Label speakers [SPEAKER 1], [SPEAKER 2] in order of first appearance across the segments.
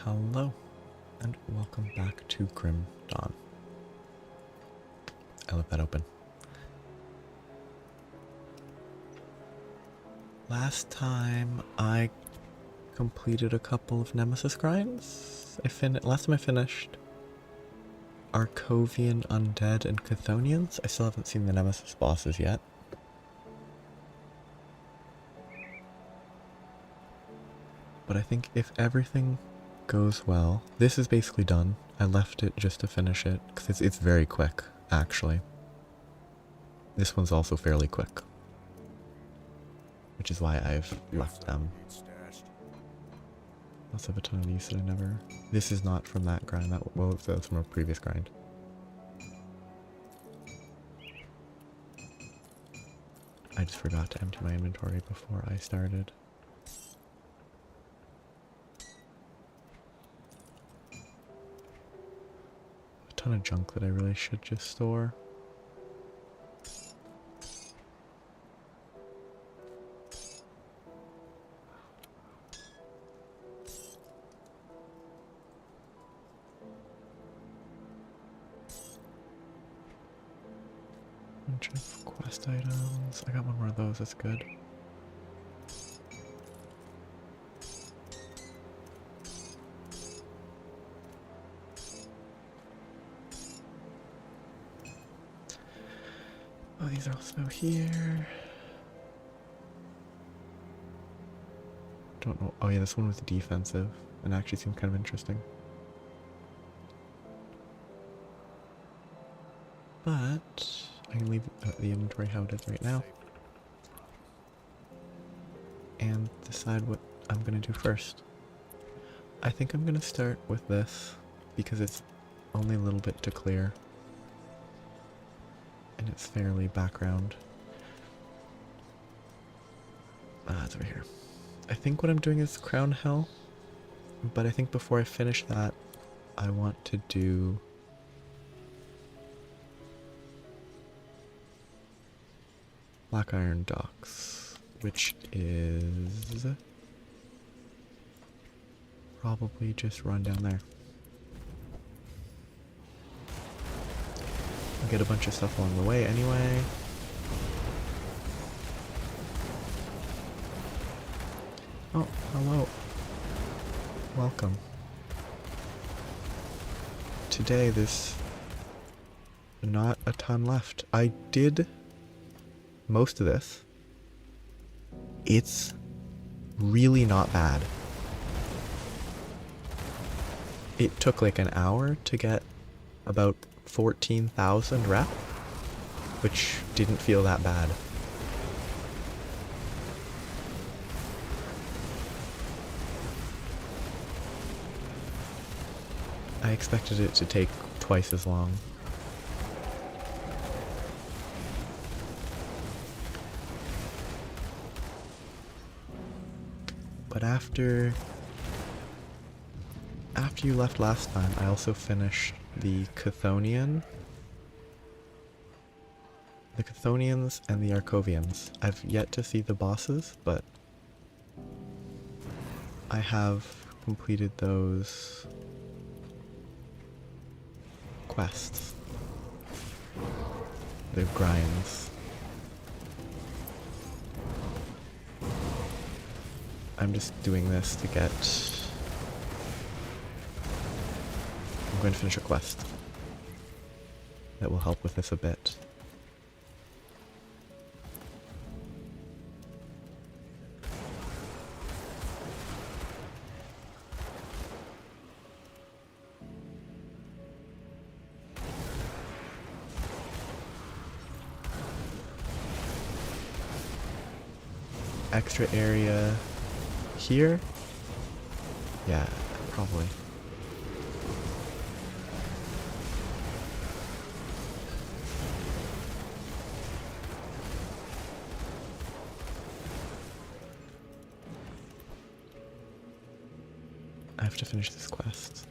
[SPEAKER 1] Hello, and welcome back to Grim Dawn. I left that open. Last time I completed a couple of Nemesis grinds. Last time I finished Arkovian Undead and Chthonians. I still haven't seen the Nemesis bosses yet. But I think if everything goes well, this is basically done. I left it just to finish it because it's very quick, actually. This one's also fairly quick, which is why I've left them. Let's have a ton of these that I never... This is not from that grind. That's from a previous grind. I just forgot to empty my inventory before I started. A ton of junk that I really should just store. Bunch of quest items. I got one more of those, that's good. Oh, these are also here. Don't know. Oh yeah, this one was defensive and actually seemed kind of interesting. But I can leave the inventory how it is right now and decide what I'm going to do first. I think I'm going to start with this because it's only a little bit to clear and it's fairly background. It's over here. I think what I'm doing is Crown Hell, but I think before I finish that I want to do Black Iron Docks, which is probably just run down there. I'll get a bunch of stuff along the way anyway. Oh, hello. Welcome. Today there's not a ton left. I did most of this. It's really not bad. It took like an hour to get about 14,000 rep, which didn't feel that bad. I expected it to take twice as long. But after you left last time, I also finished the Chthonians and the Arkovians. I've yet to see the bosses, but I have completed those quests. The grinds. I'm just doing this to get... I'm going to finish a quest that will help with this a bit. Extra area here? Yeah, probably. I have to finish this quest.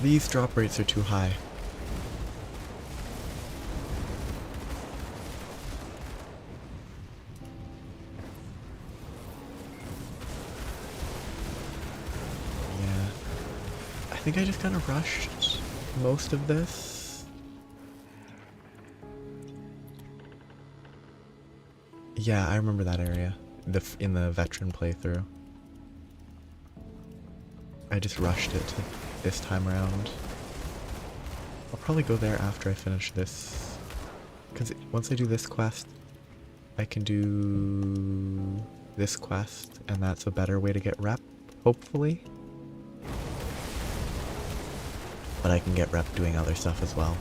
[SPEAKER 1] These drop rates are too high. think I just kind of rushed most of this. Yeah, I remember that area. In the veteran playthrough. I just rushed it this time around. I'll probably go there after I finish this. Because once I do this quest, I can do this quest, and that's a better way to get rep, hopefully. But I can get rep doing other stuff as well.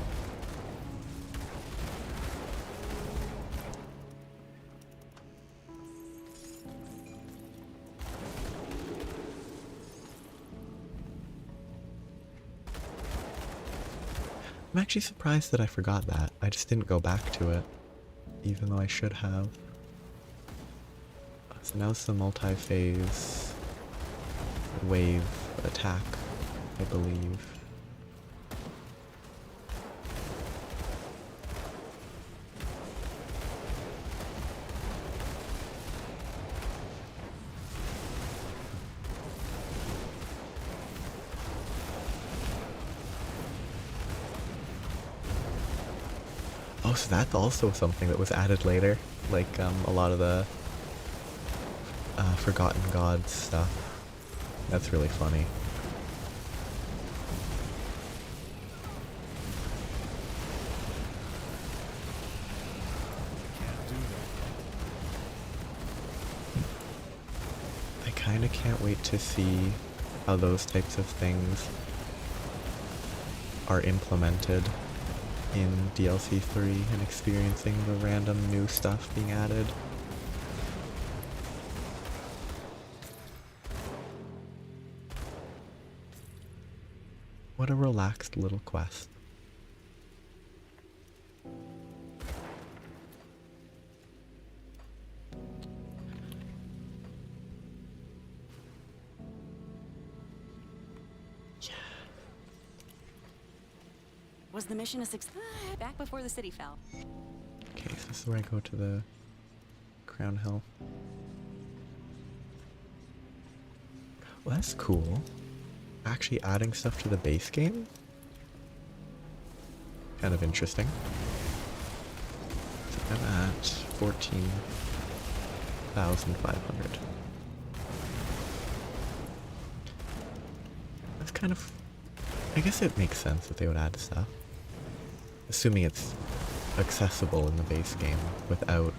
[SPEAKER 1] I'm actually surprised that I forgot that. I just didn't go back to it, even though I should have. So now it's the multi-phase wave attack, I believe. Oh, so that's also something that was added later, like a lot of the Forgotten Gods stuff. That's really funny. I kinda can't wait to see how those types of things are implemented in DLC 3 and experiencing the random new stuff being added. What a relaxed little quest.
[SPEAKER 2] Was the mission a success? Back before the city fell.
[SPEAKER 1] Okay, so this is where I go to the Crown Hill. Well, that's cool. Actually adding stuff to the base game? Kind of interesting. So I'm at 14,500. That's kind of... I guess it makes sense that they would add stuff. Assuming it's accessible in the base game without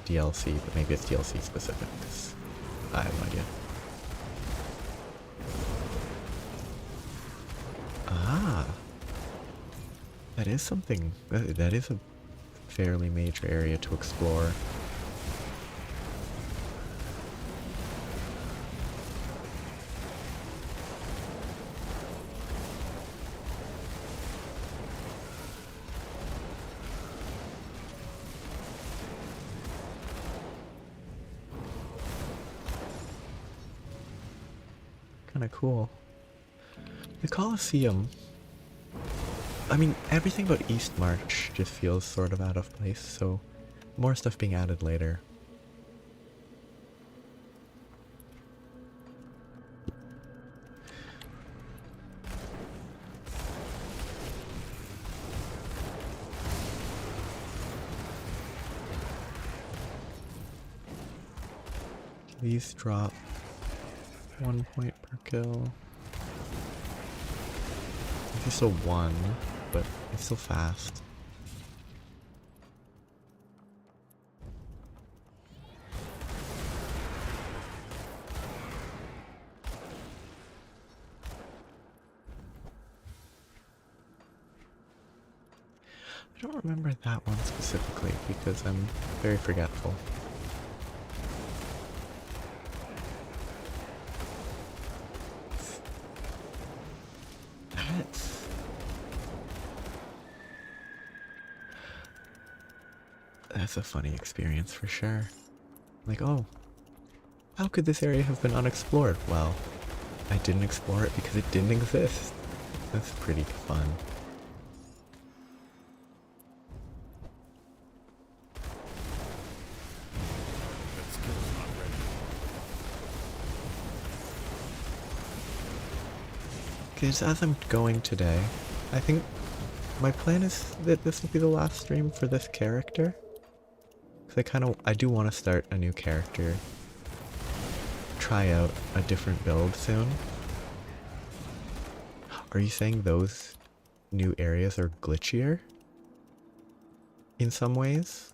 [SPEAKER 1] DLC, but maybe it's DLC specific, 'cause I have no idea. Ah! That is something, that is a fairly major area to explore. Kinda cool. The Colosseum. I mean, everything about Eastmarch just feels sort of out of place, so more stuff being added later. Please drop 1 point per kill. It's just a 1, but it's still fast. I don't remember that one specifically because I'm very forgetful. That's a funny experience for sure. Like, oh, how could this area have been unexplored? Well, I didn't explore it because it didn't exist. That's pretty fun. Because as I'm going today, I think my plan is that this will be the last stream for this character. Because I do want to start a new character. Try out a different build soon. Are you saying those new areas are glitchier? In some ways?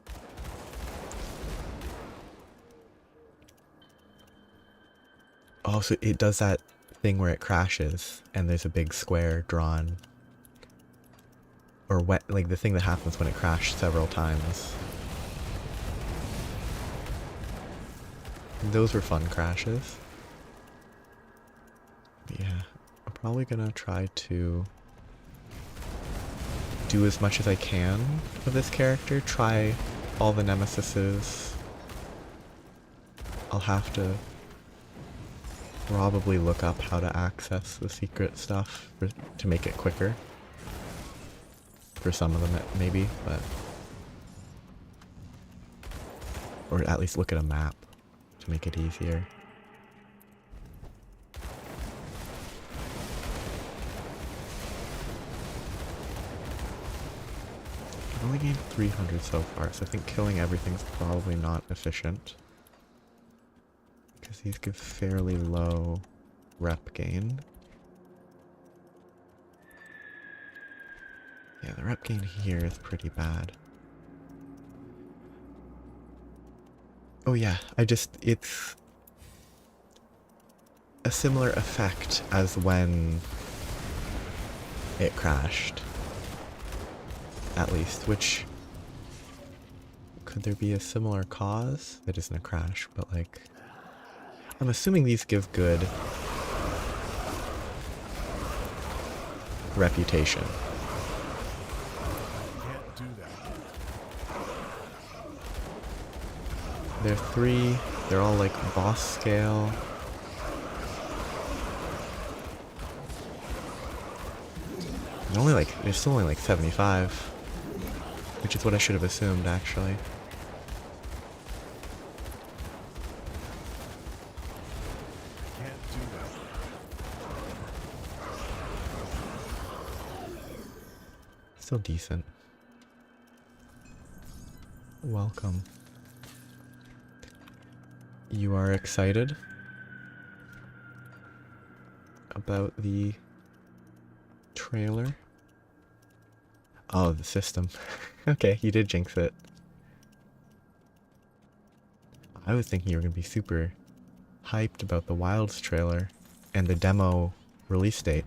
[SPEAKER 1] Oh, so it does that thing where it crashes and there's a big square drawn. Or like the thing that happens when it crashed several times. Those were fun crashes. But yeah, I'm probably gonna try to do as much as I can of this character. Try all the nemesises. I'll have to probably look up how to access the secret stuff to make it quicker. For some of them maybe, but... Or at least look at a map to make it easier. I've only gained 300 so far, so I think killing everything's probably not efficient. Because these give fairly low rep gain. Yeah, the rep gain here is pretty bad. Oh yeah, it's a similar effect as when it crashed. At least, which... Could there be a similar cause? It isn't a crash, but like... I'm assuming these give good reputation. They're 3, they're all like boss scale. They're still only like 75. Which is what I should have assumed actually. Still decent. Welcome. You are excited about the trailer? Oh, the system. Okay, you did jinx it. I was thinking you were going to be super hyped about the Wilds trailer and the demo release date.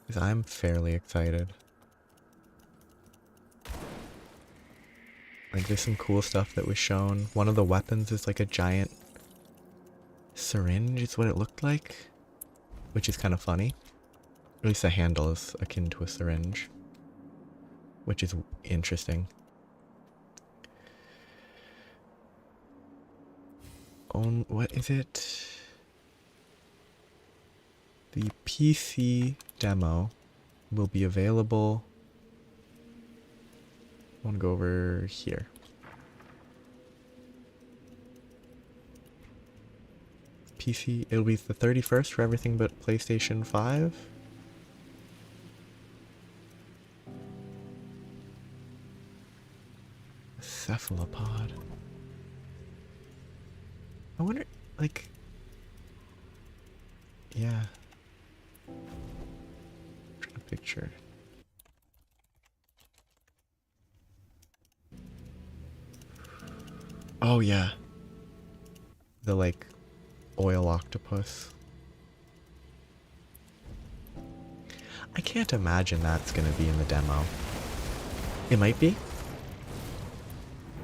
[SPEAKER 1] Because I'm fairly excited. Like, there's some cool stuff that was shown. One of the weapons is like a giant syringe, is what it looked like. Which is kind of funny. At least the handle is akin to a syringe. Which is interesting. What is it? The PC demo will be available. I want to go over here. PC, it'll be the 31st for everything but PlayStation 5. Cephalopod. I wonder, like... Yeah. Trying to picture. Oh yeah. The like oil octopus. I can't imagine that's gonna be in the demo. It might be.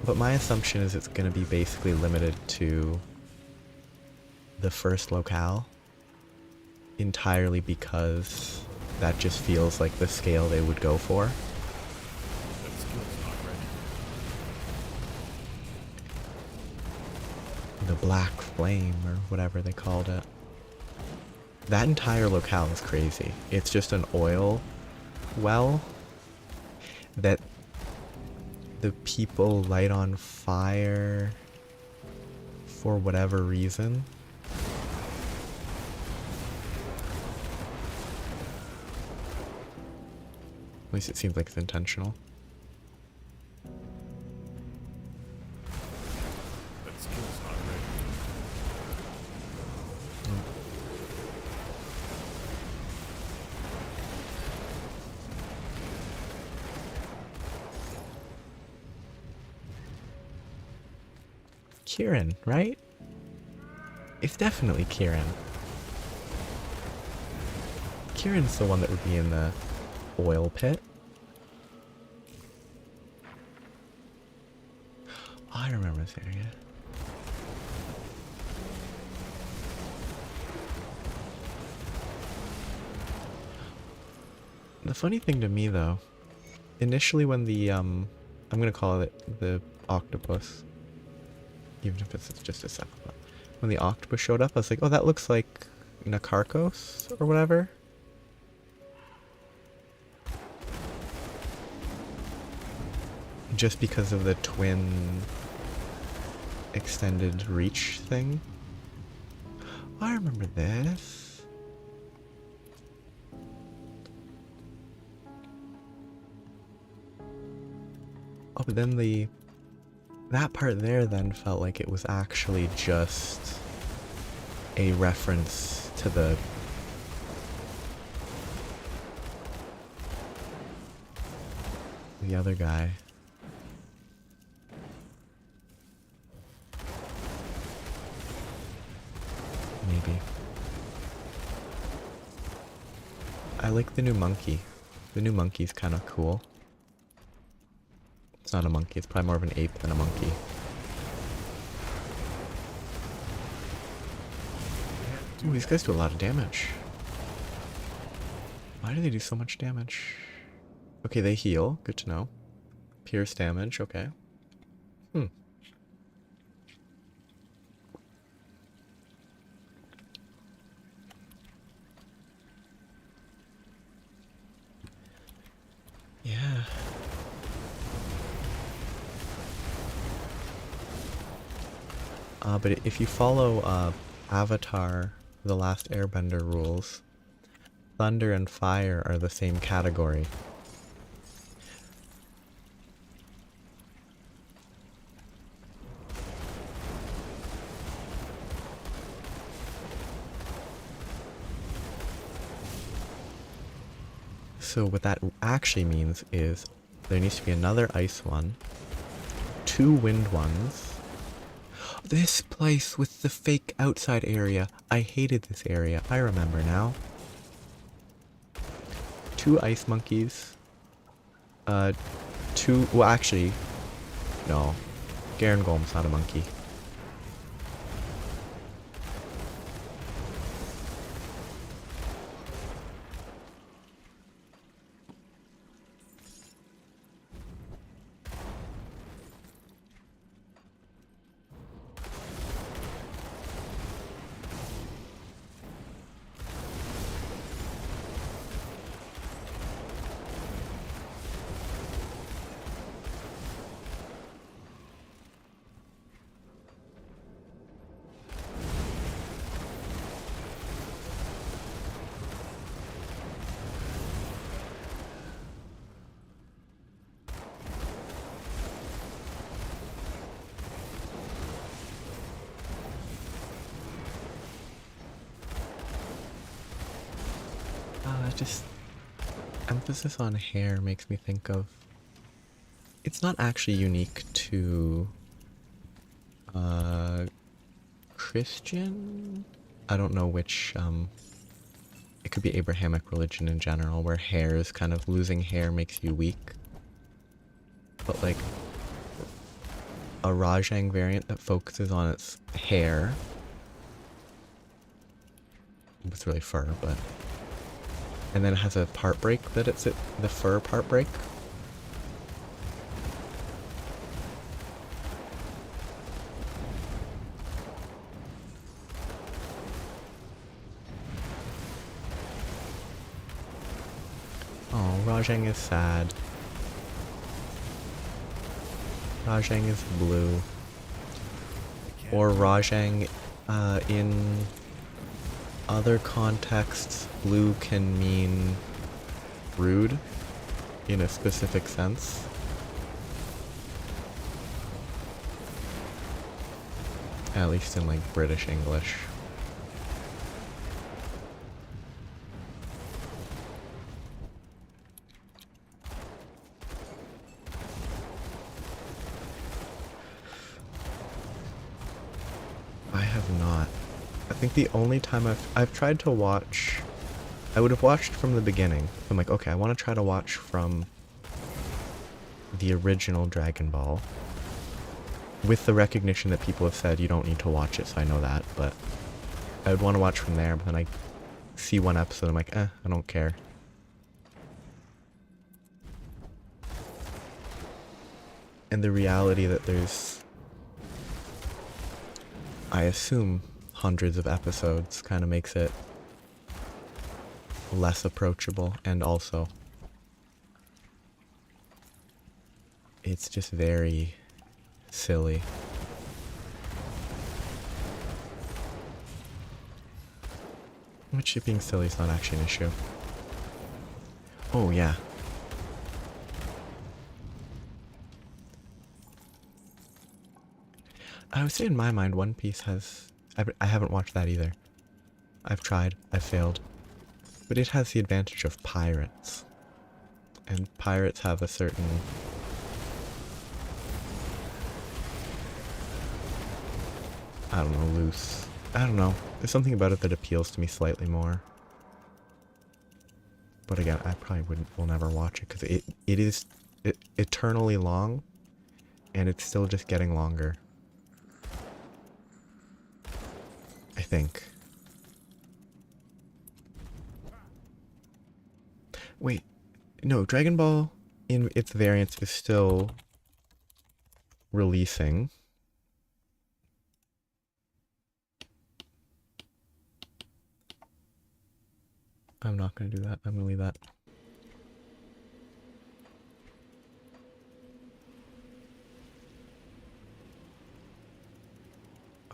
[SPEAKER 1] But my assumption is it's gonna be basically limited to the first locale. Entirely because that just feels like the scale they would go for. The Black Flame, or whatever they called it. That entire locale is crazy. It's just an oil well that the people light on fire for whatever reason. At least it seems like it's intentional.
[SPEAKER 3] That skill's not ready.
[SPEAKER 1] Kieran, right? It's definitely Kieran. Kieran's the one that would be in the oil pit. Oh, I remember this area. The funny thing to me though, initially when the I'm gonna call it the octopus, even if it's just a cephalopod. When the octopus showed up, I was like, oh, that looks like Nakarkos or whatever. Just because of the twin extended reach thing. Oh, I remember this. Oh, but then that part there then felt like it was actually just a reference to the other guy. Maybe. I like the new monkey. The new monkey's kind of cool. It's not a monkey, it's probably more of an ape than a monkey. Ooh, these guys do a lot of damage. Why do they do so much damage? Okay, they heal. Good to know. Pierce damage, okay. Yeah. But if you follow Avatar, The Last Airbender rules, thunder and fire are the same category. So what that actually means is there needs to be another ice one, 2 wind ones. This place with the fake outside area. I hated this area. I remember now. 2 ice monkeys. 2... Well, actually... No. Garangolm's not a monkey. Just emphasis on hair makes me think of... It's not actually unique to Christian? I don't know which, it could be Abrahamic religion in general, where hair is kind of... Losing hair makes you weak. But like, a Rajang variant that focuses on its hair... It's really fur, but... And then it has a part break that it's the fur part break. Oh, Rajang is sad. Rajang is blue. Or Rajang, in other contexts, blue can mean rude in a specific sense. At least in like British English. I have not. I think the only time I've tried to watch, I would have watched from the beginning. I'm like, okay, I want to try to watch from the original Dragon Ball. With the recognition that people have said you don't need to watch it, so I know that, but I would want to watch from there, but then I see one episode, I'm like, I don't care. And the reality that there's, I assume, hundreds of episodes kind of makes it less approachable, and also it's just very silly. Which, being silly is not actually an issue. Oh yeah. I would say in my mind One Piece has... I haven't watched that either. I've tried, I've failed. But it has the advantage of pirates. And pirates have a certain... I don't know, loose. I don't know. There's something about it that appeals to me slightly more. But again, I probably will never watch it because it is eternally long, and it's still just getting longer. I think. Wait, no, Dragon Ball in its variants is still releasing. I'm not going to do that. I'm going to leave that.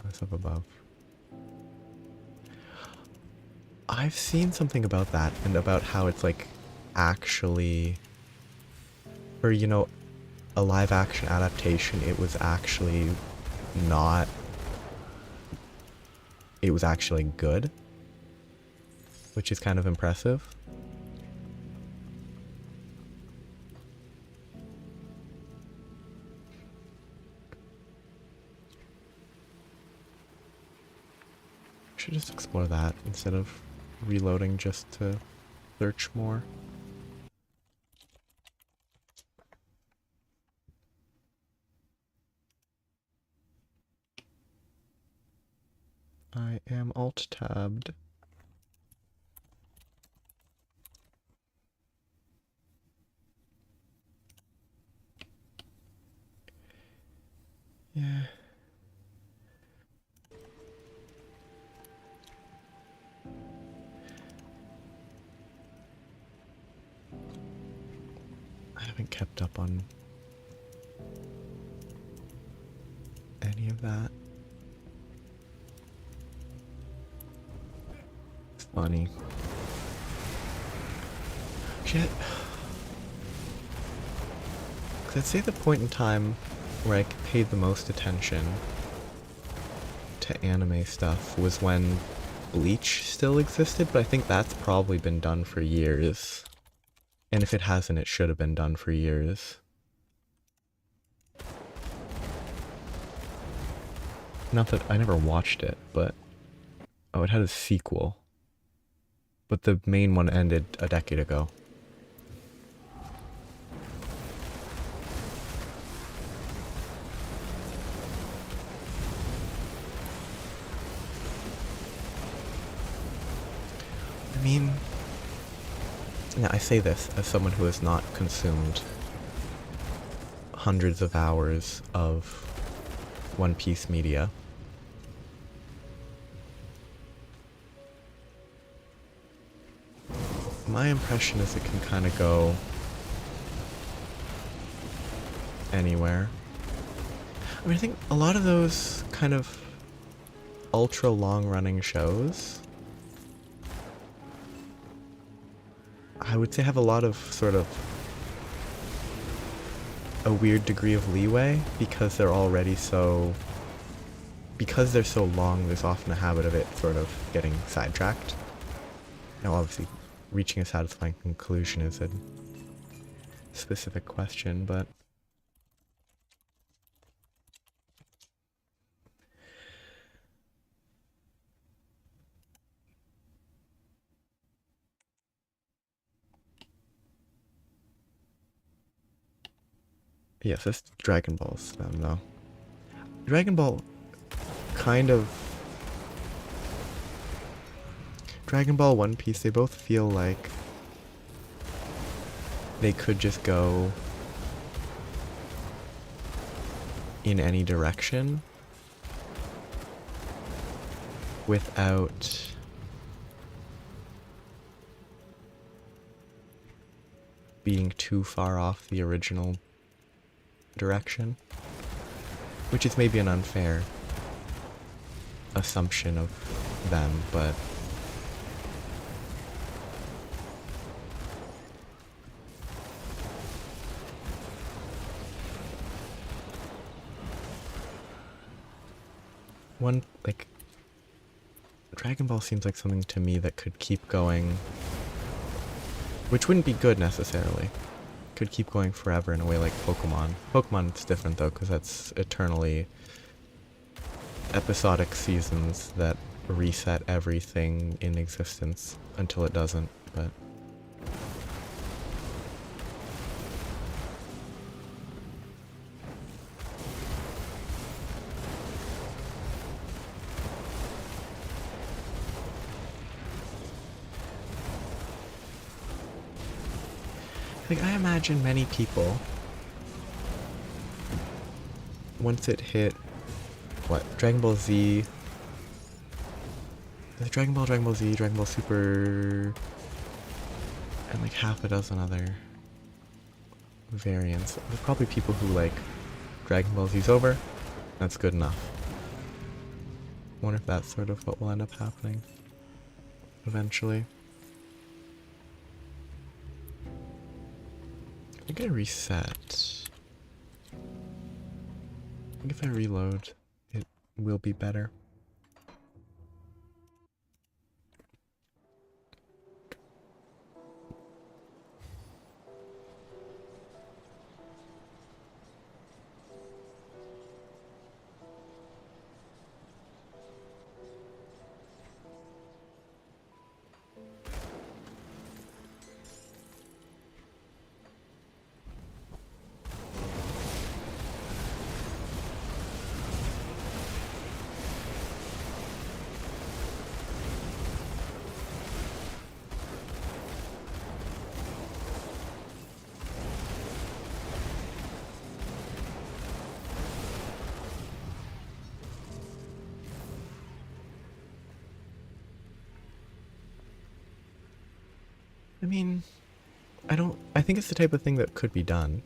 [SPEAKER 1] That's up above. I've seen something about that and about how it's like actually, for, you know, a live action adaptation, it was actually not, it was actually good, which is kind of impressive. Should just explore that instead of reloading just to search more. I am alt-tabbed. Yeah. I haven't kept up on any of that. It's funny. Shit. 'Cause I'd say the point in time where I paid the most attention to anime stuff was when Bleach still existed, but I think that's probably been done for years. And if it hasn't, it should have been done for years. Not that I never watched it, but... Oh, it had a sequel. But the main one ended a decade ago. I mean... Now, I say this as someone who has not consumed hundreds of hours of One Piece media. My impression is it can kind of go anywhere. I mean, I think a lot of those kind of ultra long running shows, I would say have a lot of sort of a weird degree of leeway because they're already so, because they're so long, there's often a habit of it sort of getting sidetracked. Now obviously reaching a satisfying conclusion is a specific question, but yes, it's Dragon Ball's them though. Dragon Ball kind of, Dragon Ball, One Piece, they both feel like they could just go in any direction without being too far off the original direction, which is maybe an unfair assumption of them, but one, like, Dragon Ball seems like something to me that could keep going, which wouldn't be good necessarily. Could keep going forever in a way like Pokemon. Pokemon's different though, because that's eternally episodic seasons that reset everything in existence until it doesn't, but like, I imagine many people, once it hit, what, Dragon Ball Z, Dragon Ball Z, Dragon Ball Super, and like half a dozen other variants. There's probably people who like Dragon Ball Z's over, that's good enough. Wonder if that's sort of what will end up happening eventually. I think I reset. I think if I reload, it will be better. I mean, I think it's the type of thing that could be done.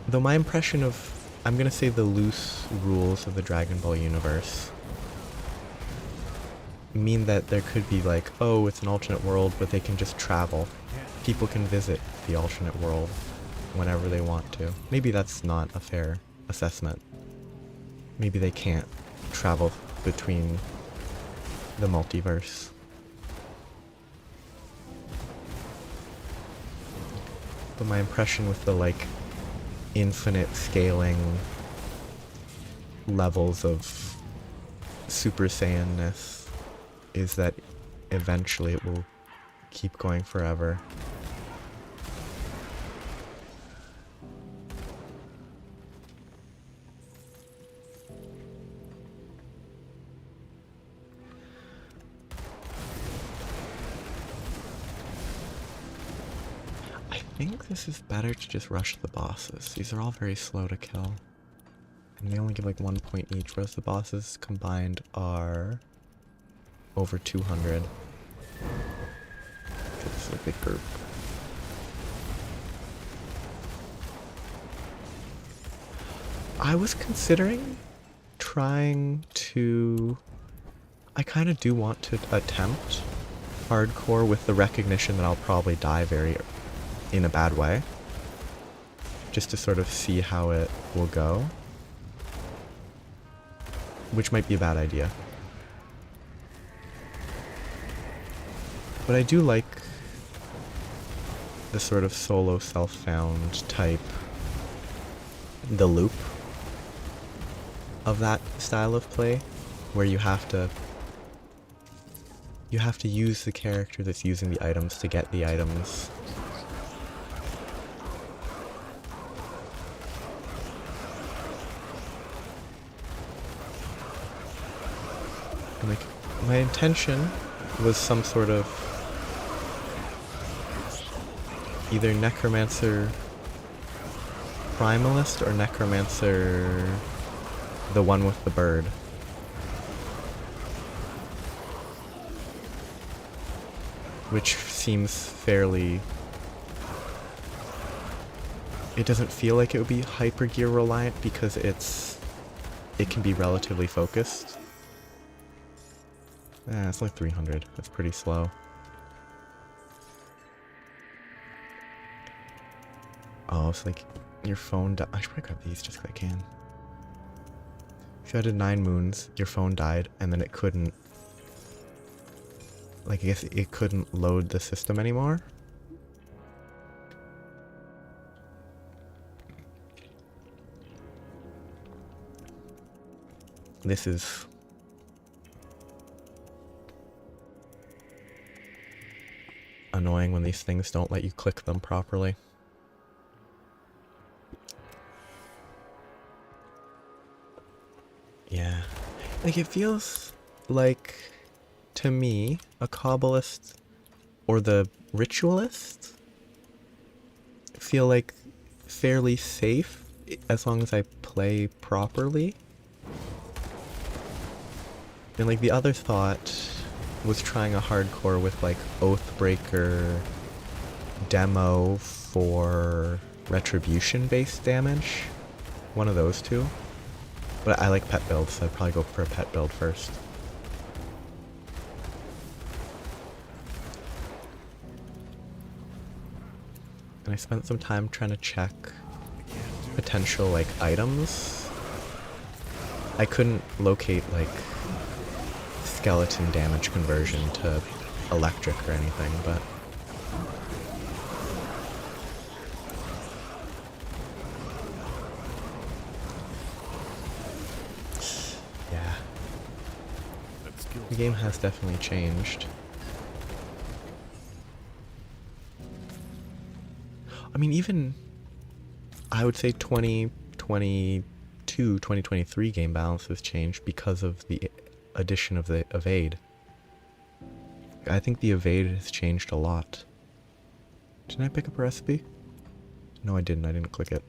[SPEAKER 1] Though my impression of, I'm gonna say the loose rules of the Dragon Ball universe mean that there could be like, oh, it's an alternate world, but they can just travel. People can visit the alternate world whenever they want to. Maybe that's not a fair assessment. Maybe they can't travel between the multiverse. But my impression with the like infinite scaling levels of Super Saiyanness is that eventually it will keep going forever. I think this is better to just rush the bosses. These are all very slow to kill. And they only give like 1 point each, whereas the bosses combined are over 200. This is a big group. I was considering trying to... I kind of do want to attempt hardcore with the recognition that I'll probably die in a bad way. Just to sort of see how it will go. Which might be a bad idea. But I do like the sort of solo self-found type, the loop of that style of play, where you have to use the character that's using the items to get the items. And like, my intention was some sort of either Necromancer Primalist or Necromancer the one with the bird. Which seems fairly... It doesn't feel like it would be hyper gear reliant because it can be relatively focused. It's like 300. That's pretty slow. Oh, it's like your phone I should probably grab these just because I can. If you had 9 moons, your phone died, and then it couldn't... Like, I guess it couldn't load the system anymore? This is... annoying when these things don't let you click them properly. Yeah. Like, it feels like, to me, a Kabbalist or the Ritualist feel like fairly safe as long as I play properly. And like the other thought was trying a hardcore with like Oathbreaker demo for retribution based damage. One of those two. But I like pet builds, so I'd probably go for a pet build first. And I spent some time trying to check potential like items. I couldn't locate like skeleton damage conversion to electric or anything, but yeah. The game has definitely changed. I mean, even I would say 2022, 2023 game balance has changed because of the addition of the evade. I think the evade has changed a lot. Didn't I pick up a recipe? No, I didn't. I didn't click it.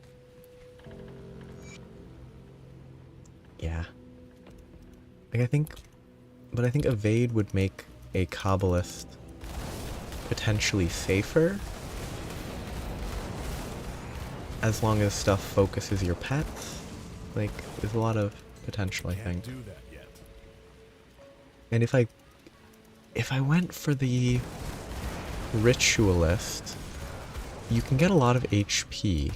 [SPEAKER 1] Yeah. Like, I think evade would make a Kabbalist potentially safer as long as stuff focuses your pets. Like, there's a lot of potential, I think.
[SPEAKER 3] Can't do that yet.
[SPEAKER 1] And if I went for the Ritualist, you can get a lot of HP,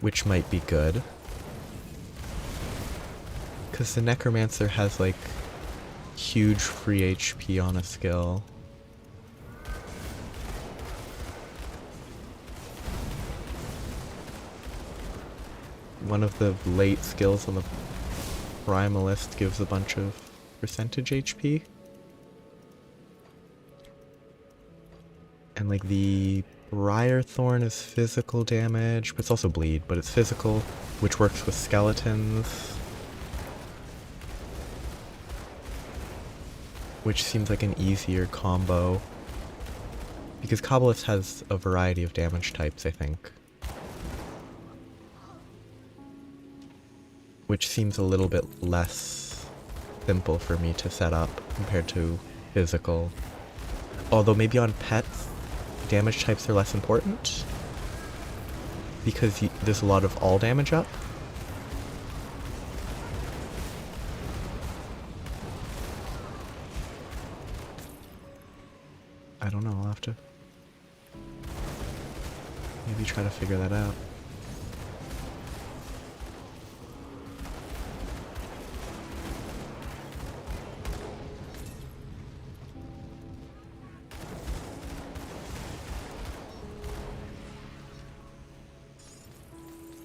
[SPEAKER 1] which might be good. Because the Necromancer has like huge free HP on a skill. One of the late skills on the Primalist gives a bunch of percentage HP. And like the Briarthorn is physical damage, but it's also bleed, but it's physical, which works with skeletons. Which seems like an easier combo. Because Kabbalist has a variety of damage types, I think. Which seems a little bit less simple for me to set up compared to physical. Although maybe on pets, damage types are less important. Because there's a lot of all damage up. I don't know, I'll have to maybe try to figure that out.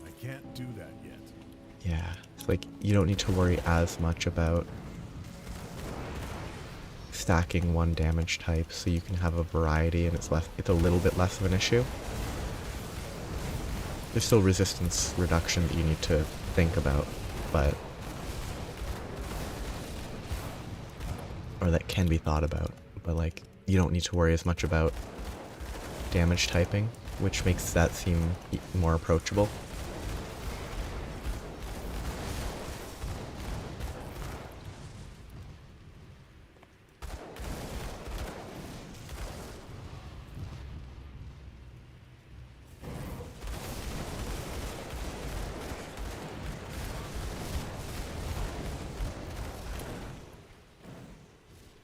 [SPEAKER 3] I can't do that yet.
[SPEAKER 1] Yeah, it's like you don't need to worry as much about stacking one damage type, so you can have a variety and it's a little bit less of an issue. There's still resistance reduction that you need to think about, but or that can be thought about, but like you don't need to worry as much about damage typing, which makes that seem more approachable.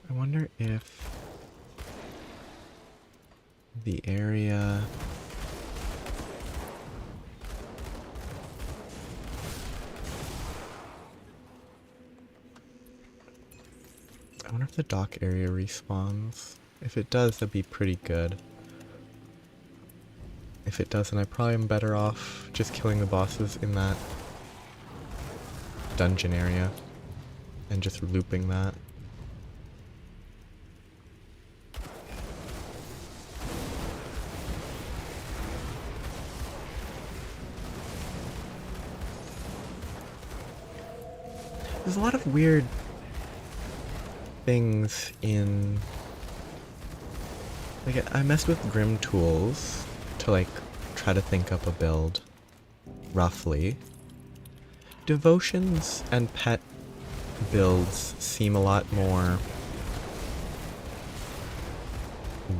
[SPEAKER 1] I wonder if the area... I wonder if the dock area respawns. If it does, that'd be pretty good. If it doesn't, I probably am better off just killing the bosses in that dungeon area and just looping that. There's a lot of weird things in... Like, I messed with Grim Tools to, like, try to think up a build, roughly. Devotions and pet builds seem a lot more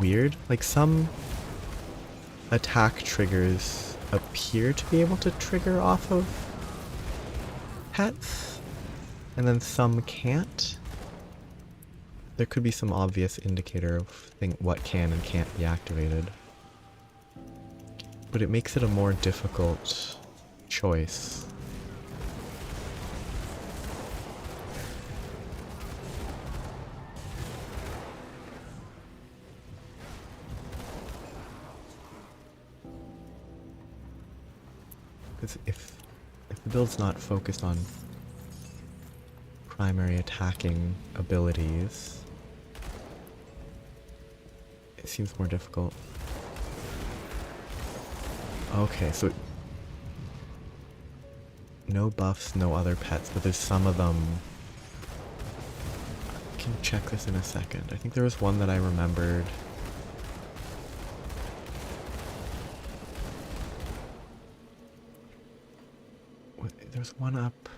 [SPEAKER 1] weird. Like, some attack triggers appear to be able to trigger off of pets, and then some can't. There could be some obvious indicator of what can and can't be activated. But it makes it a more difficult choice. Because if the build's not focused on primary attacking abilities, it seems more difficult. Okay, so no buffs, no other pets, but there's some of them. I can check this in a second. I think there was one that I remembered. There's one up.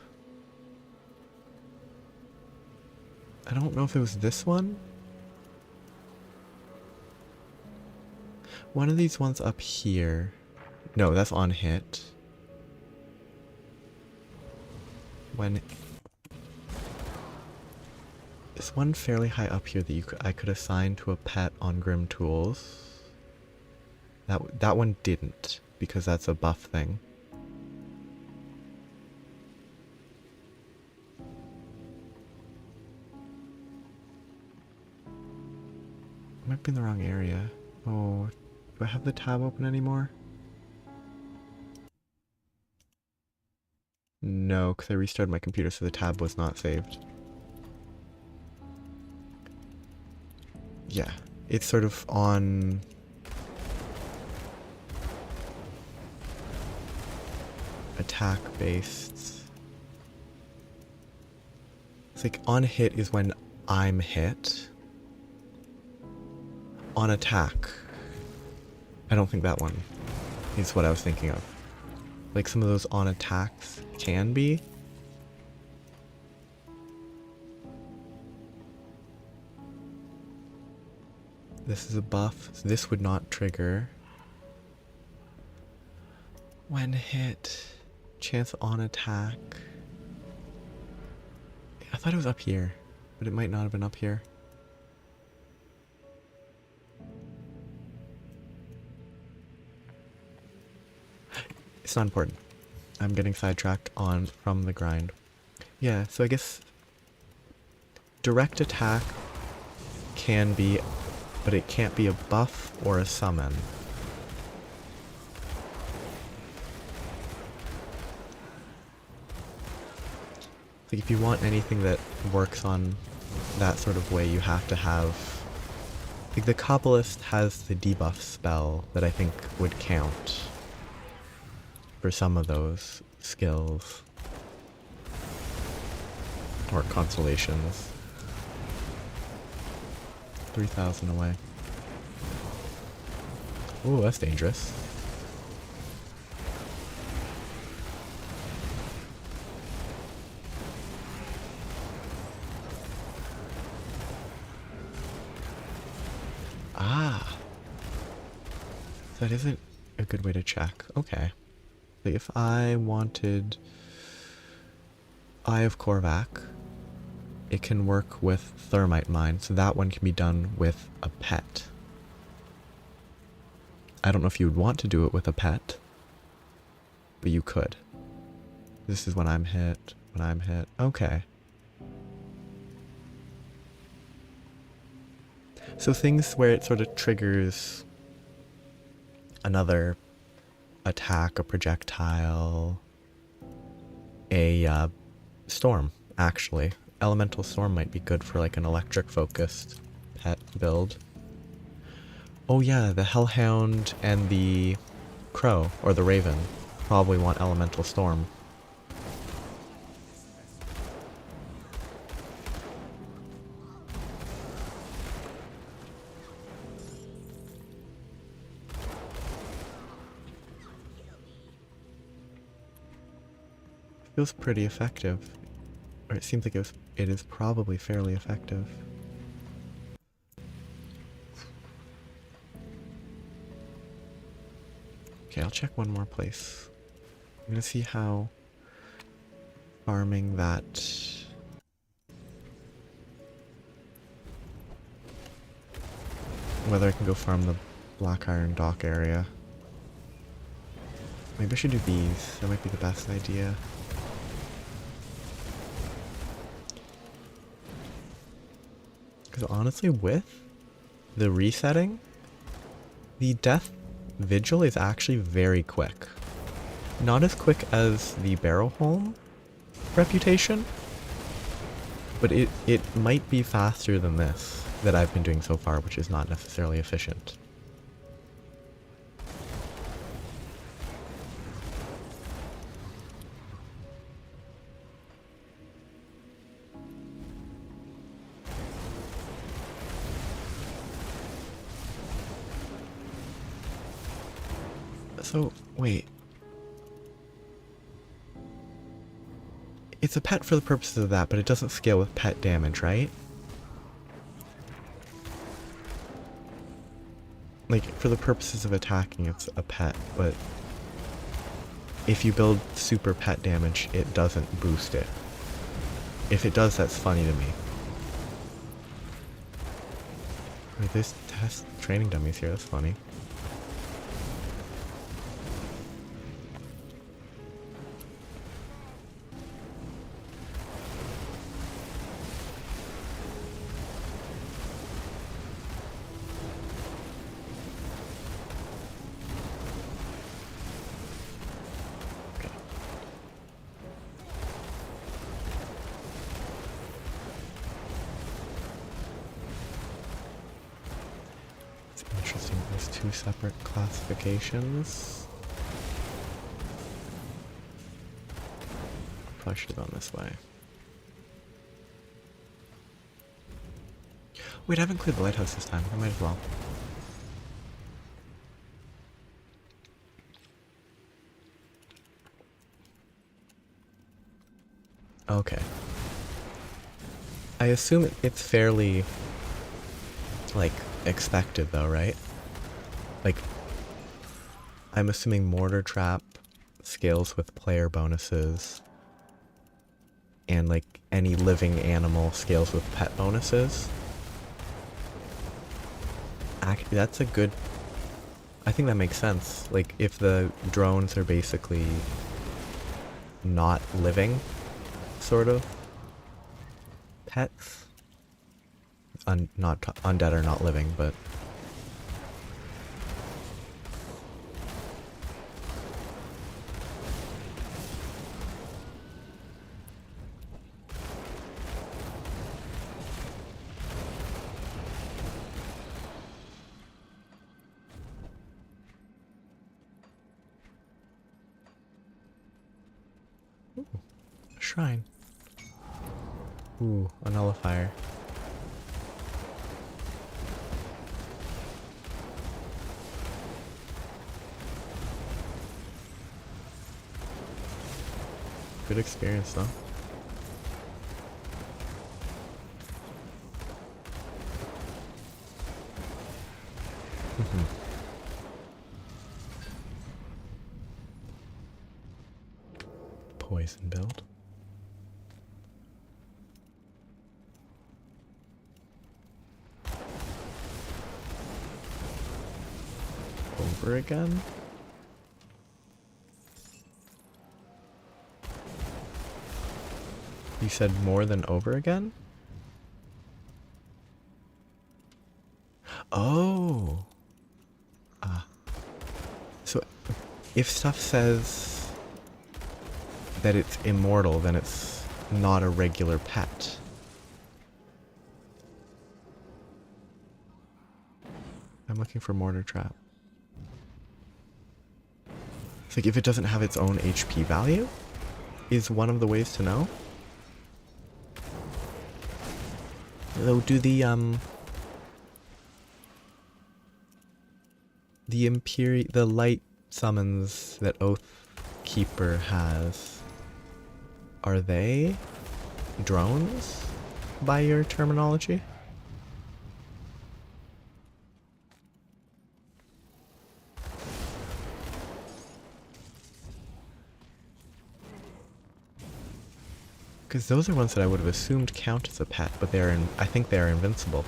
[SPEAKER 1] I don't know if it was this one. One of these ones up here. No, that's on hit. When... There's one fairly high up here that I could assign to a pet on Grim Tools. That one didn't, because that's a buff thing. Might be in the wrong area. Oh, do I have the tab open anymore? No, because I restarted my computer, so the tab was not saved. Yeah, it's sort of on... attack-based. It's like on hit is when I'm hit. On attack, I don't think that one is what I was thinking of. Like some of those on attacks can be. This is a buff, so this would not trigger. When hit, chance on attack. I thought it was up here, but it might not have been up here. it's not important. I'm getting sidetracked on from the grind. Yeah, so I guess direct attack can be, but it can't be a buff or a summon. Like if you want anything that works on that sort of way, you have to have, like the Kabbalist has the debuff spell that I think would count for some of those skills or constellations. 3,000 away. Ooh, that's dangerous. Ah. That isn't a good way to check. Okay. So if I wanted Eye of Korvac, it can work with Thermite Mine, so that one can be done with a pet. I don't know if you would want to do it with a pet, but you could. This is when I'm hit, Okay. So things where it sort of triggers another attack, a projectile, a storm, actually. Elemental Storm might be good for like an electric focused pet build. Oh yeah, the Hellhound and the Crow, or the Raven, probably want Elemental Storm. Feels pretty effective. Or it seems like it is probably fairly effective. Okay, I'll check one more place. I'm gonna see how farming that... whether I can go farm the Black Iron Dock area. Maybe I should do these. That might be the best idea. Because honestly, with the resetting, the Death Vigil is actually very quick. Not as quick as the Barrowholm reputation, but it might be faster than this that I've been doing so far, which is not necessarily efficient. So, wait. It's a pet for the purposes of that, but it doesn't scale with pet damage, right? Like, for the purposes of attacking, it's a pet, but if you build super pet damage, it doesn't boost it. If it does, that's funny to me. Wait, there's test training dummies here, that's funny. Interesting, there's two separate classifications. Probably should have gone this way. Wait, I haven't cleared the lighthouse this time. I might as well. Okay. I assume it's fairly, like, expected though, right? Like, I'm assuming Mortar Trap scales with player bonuses, and like any living animal scales with pet bonuses. Actually, that's a good... I think that makes sense. Like, if the drones are basically not living, sort of, pets. Not undead or not living, but... Ooh, a shrine. Ooh, a nullifier. Good experience, though. Poison build. Over again? You said more than over again? Oh. Ah. So if stuff says that it's immortal, then it's not a regular pet. I'm looking for mortar trap. It's like if it doesn't have its own HP value, is one of the ways to know. Though, do the light summons that Oathkeeper has, are they drones by your terminology? Because those are ones that I would have assumed count as a pet, but I think they're invincible.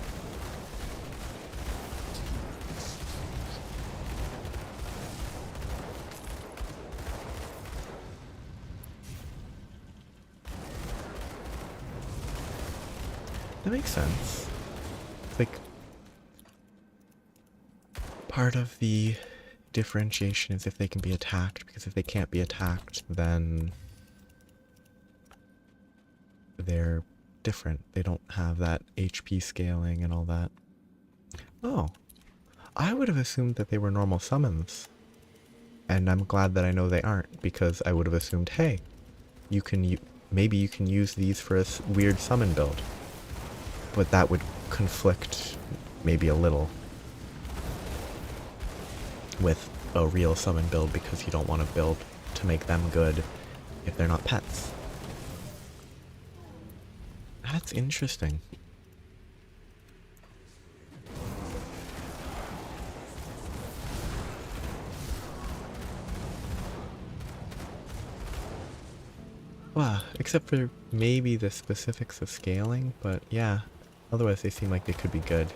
[SPEAKER 1] That makes sense. It's like part of the differentiation is if they can be attacked, because if they can't be attacked, then they're different. They don't have that HP scaling and all that. Oh, I would have assumed that they were normal summons. And I'm glad that I know they aren't, because I would have assumed, hey, maybe you can use these for a weird summon build. But that would conflict maybe a little with a real summon build, because you don't want to build to make them good if they're not pets. That's interesting. Wow, except for maybe the specifics of scaling, but yeah, otherwise they seem like they could be good.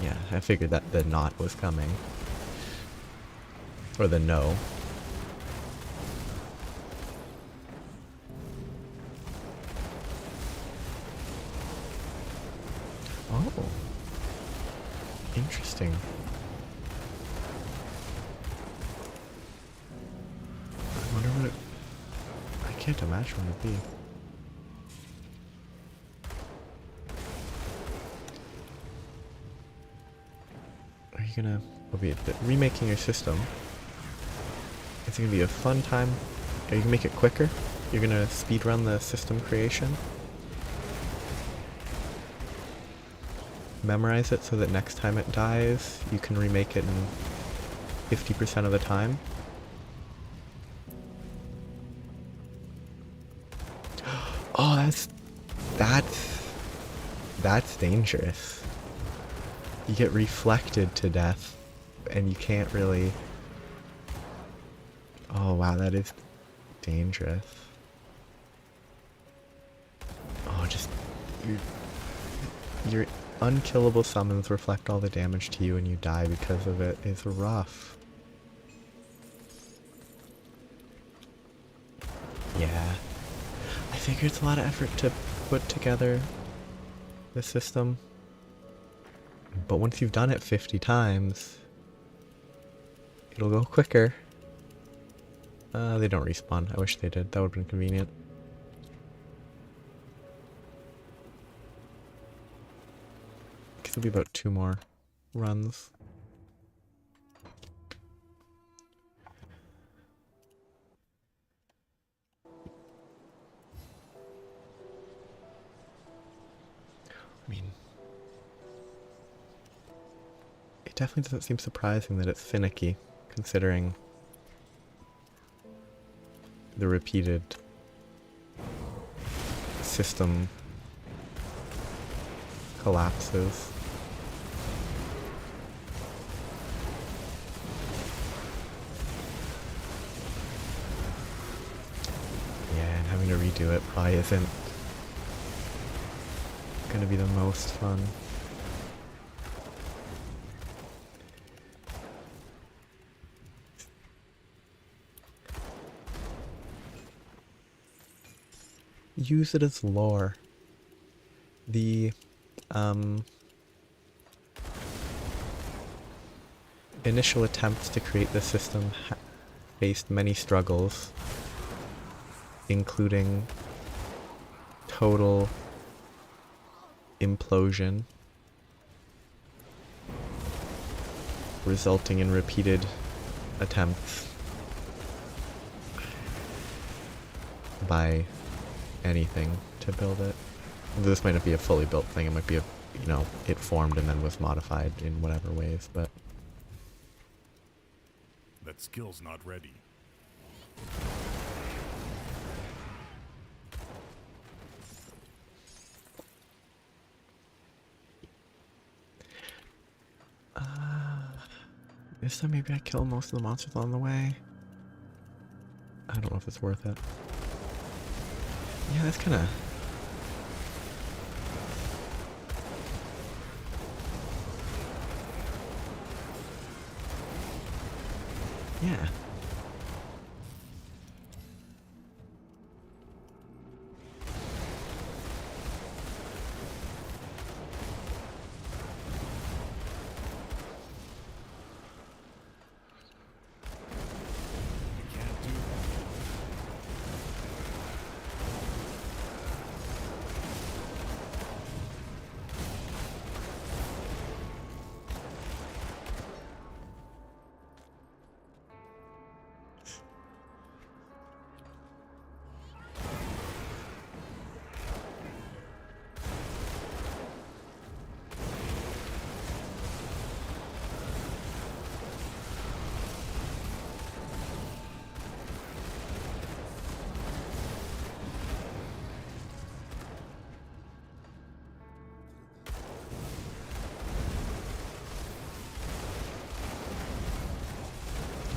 [SPEAKER 1] Yeah, I figured that the knot was coming. Or the no. Oh. Interesting. I wonder what it... I can't imagine what it'd be. Are you gonna... remaking your system. It's gonna be a fun time. Are you gonna make it quicker? You're gonna speedrun the system creation? Memorize it so that next time it dies, you can remake it in 50% of the time. Oh, that's dangerous. You get reflected to death, and you can't really... Oh wow, that is dangerous. Oh, your unkillable summons reflect all the damage to you and you die because of it is rough. Yeah. I figure it's a lot of effort to put together the system. But once you've done it 50 times, it'll go quicker. They don't respawn. I wish they did. That would have been convenient. Guess it'll be about 2 more runs. I mean, it definitely doesn't seem surprising that it's finicky, considering the repeated system collapses. Yeah, and having to redo it probably isn't gonna be the most fun. Use it as lore. The initial attempts to create the system faced many struggles, including total implosion, resulting in repeated attempts by anything to build it. This might not be a fully built thing, it might be a, you know, it formed and then was modified in whatever ways, but
[SPEAKER 3] That skill's not ready.
[SPEAKER 1] this time maybe I kill most of the monsters on the way. I don't know if it's worth it. Yeah, that's kinda... Yeah.
[SPEAKER 3] You can't do that.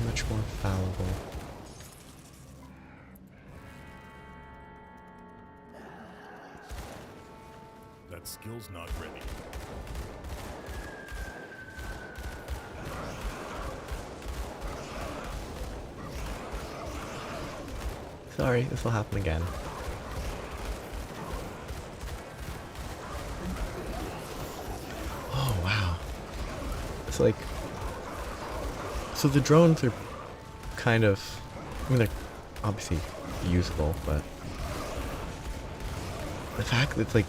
[SPEAKER 1] Much more fallible.
[SPEAKER 3] That skill's not ready.
[SPEAKER 1] Sorry, this will happen again. Oh, wow. It's like... So the drones are kind of... I mean, they're obviously useful, but... The fact that it's like...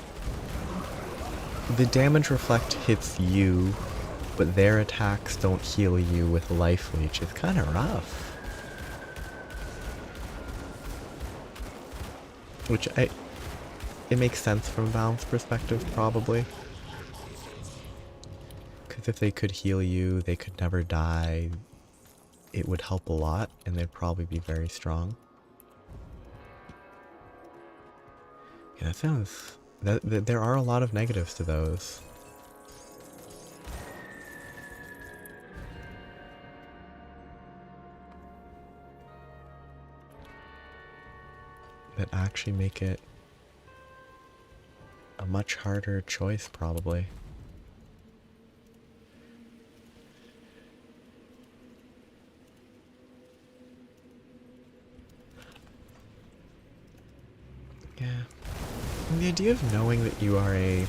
[SPEAKER 1] The damage reflect hits you, but their attacks don't heal you with life leech. It's kind of rough. Which it makes sense from a balance perspective, probably. Because if they could heal you, they could never die. It would help a lot, and they'd probably be very strong. Yeah, that sounds... there are a lot of negatives to those. That actually make it a a much harder choice, probably. Yeah. And the idea of knowing that you are a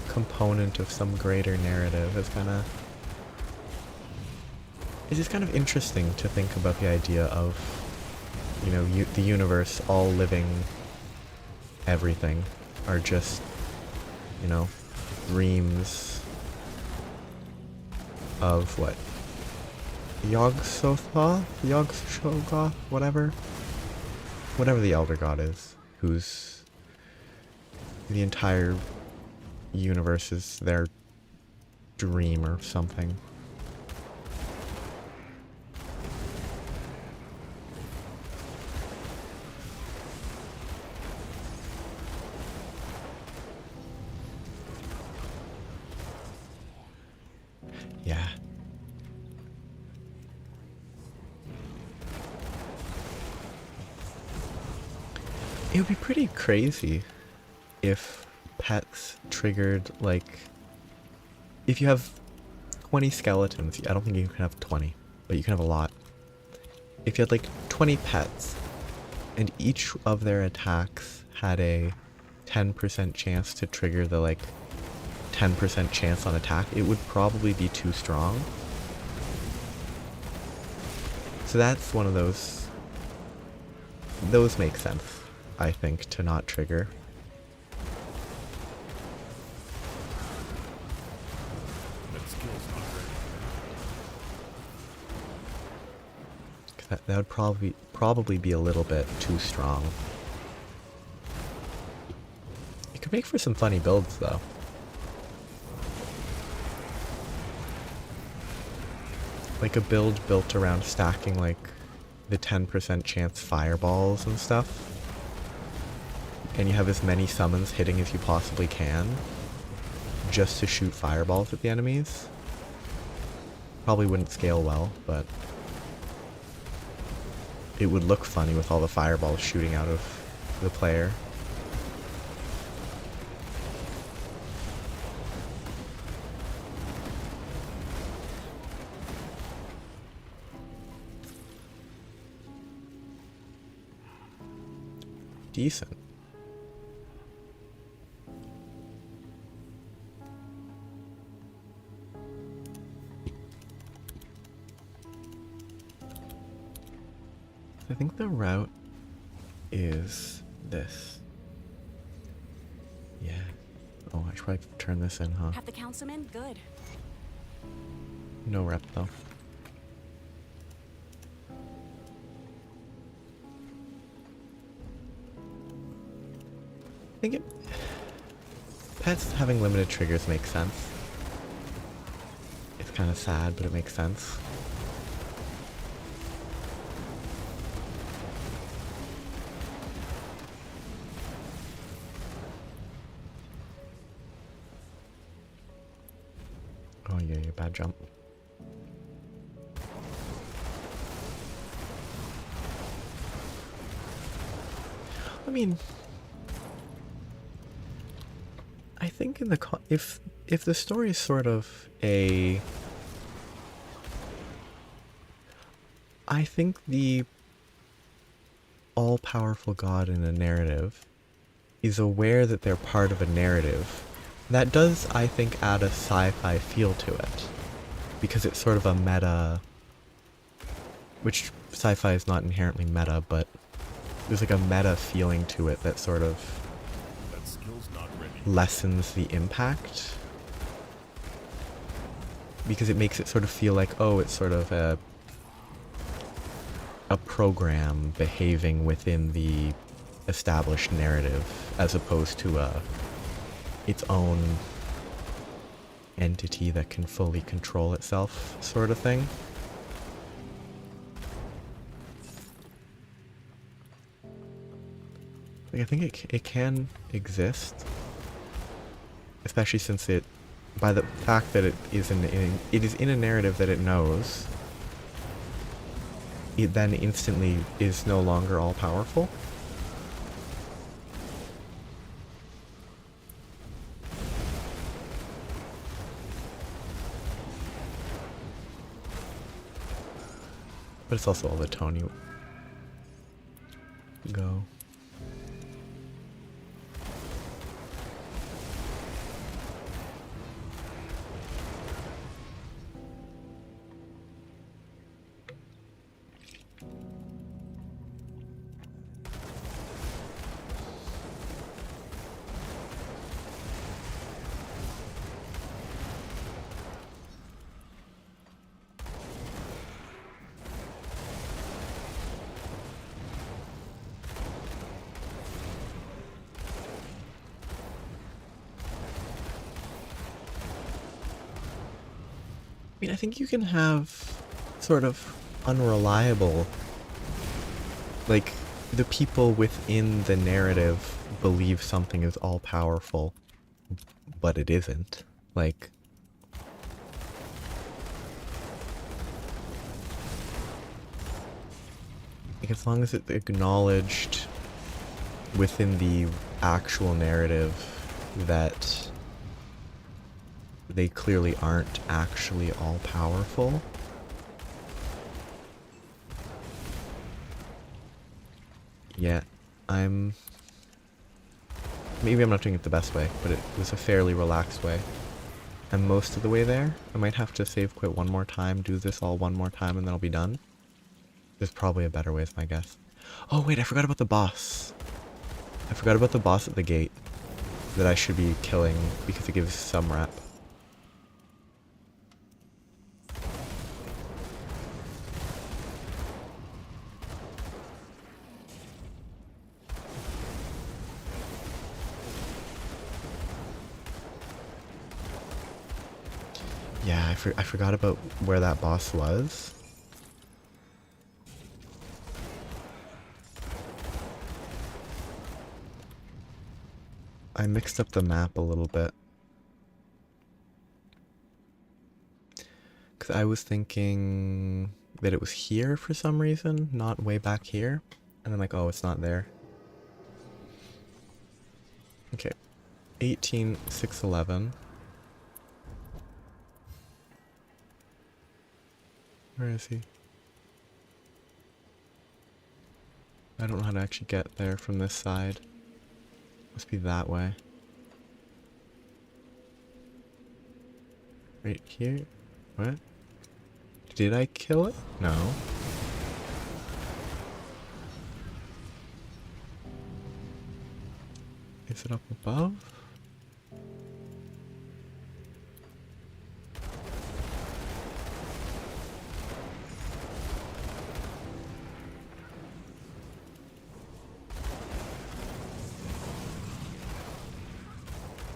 [SPEAKER 1] component of some greater narrative is kind of... It's just kind of interesting to think about the idea of, you know, the universe, all living everything, are just, you know, dreams of what? Yog-Sothoth? Yog-Shoggoth? Whatever the Elder God is, who's... the entire universe is their dream or something. Yeah. It would be pretty crazy if pets triggered, like, if you have 20 skeletons, I don't think you can have 20, but you can have a lot. If you had like 20 pets, and each of their attacks had a 10% chance to trigger the, like, 10% chance on attack, it would probably be too strong. So that's one of those make sense, I think, to not trigger.
[SPEAKER 3] That skill's not ready.
[SPEAKER 1] That would probably be a little bit too strong. It could make for some funny builds, though. Like a build built around stacking, like, the 10% chance fireballs and stuff. And you have as many summons hitting as you possibly can, just to shoot fireballs at the enemies. Probably wouldn't scale well, but it would look funny with all the fireballs shooting out of the player. Decent. I think the route is this. Yeah. Oh, I should probably turn this in, huh?
[SPEAKER 2] Have the councilman? Good.
[SPEAKER 1] No rep, though. I think pets having limited triggers makes sense. It's kind of sad, but it makes sense. Oh yeah, bad jump. I mean, I think in the if the story is sort of a, I think the all-powerful god in a narrative is aware that they're part of a narrative. That does, I think, add a sci-fi feel to it, because it's sort of a meta, which sci-fi is not inherently meta, but there's like a meta feeling to it that sort of
[SPEAKER 3] That skill's not ready.
[SPEAKER 1] lessens the impact, because it makes it sort of feel like, oh, it's sort of a program behaving within the established narrative, as opposed to its own entity that can fully control itself, sort of thing. Like, I think it can exist, especially since it, by the fact that it is in a narrative that it knows, it then instantly is no longer all powerful. But it's also all the Tony go. I mean, I think you can have sort of unreliable, like, the people within the narrative believe something is all powerful, but it isn't. Like, as long as it's acknowledged within the actual narrative that they clearly aren't actually all powerful. Yeah, maybe I'm not doing it the best way, but it was a fairly relaxed way. I'm most of the way there. I might have to save quit one more time, do this all one more time, and then I'll be done. There's probably a better way is my guess. Oh wait, I forgot about the boss. I forgot about the boss at the gate that I should be killing because it gives some rep. Yeah, I forgot about where that boss was. I mixed up the map a little bit. Because I was thinking that it was here for some reason, not way back here. And I'm like, oh, it's not there. Okay. 18611. Where is he? I don't know how to actually get there from this side. Must be that way. Right here? What? Did I kill it? No. Is it up above?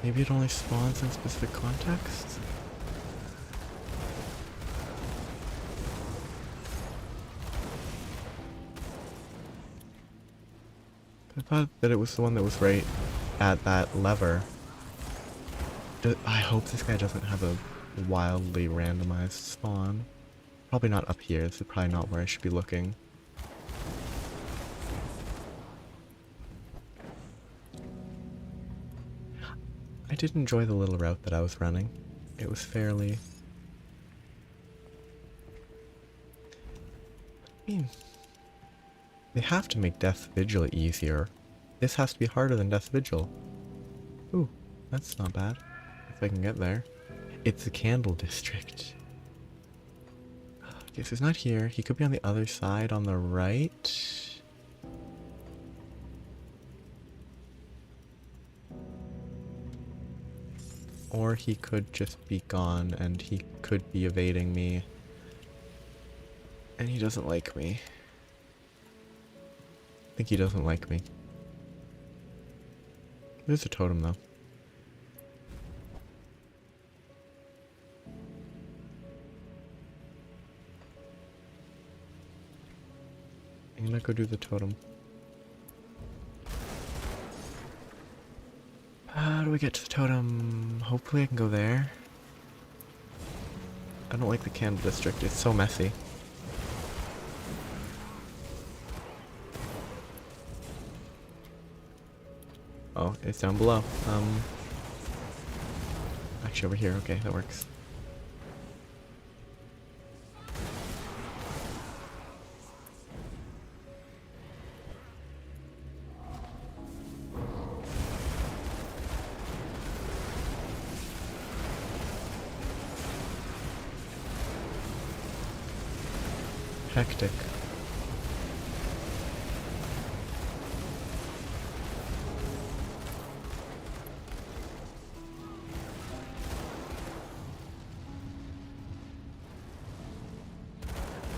[SPEAKER 1] Maybe it only spawns in specific contexts? I thought that it was the one that was right at that lever. I hope this guy doesn't have a wildly randomized spawn. Probably not up here. This is probably not where I should be looking. I did enjoy the little route that I was running. It was fairly... I mean, they have to make Death Vigil easier. This has to be harder than Death Vigil. Ooh, that's not bad. If I can get there. It's the Candle District. Okay, so he's not here. He could be on the other side on the right. Or he could just be gone and he could be evading me. And he doesn't like me. I think he doesn't like me. There's a totem though. I'm gonna go do the totem. How do we get to the totem? Hopefully I can go there. I don't like the Candle District, it's so messy. Oh, it's down below. Actually over here, okay, that works. hectic.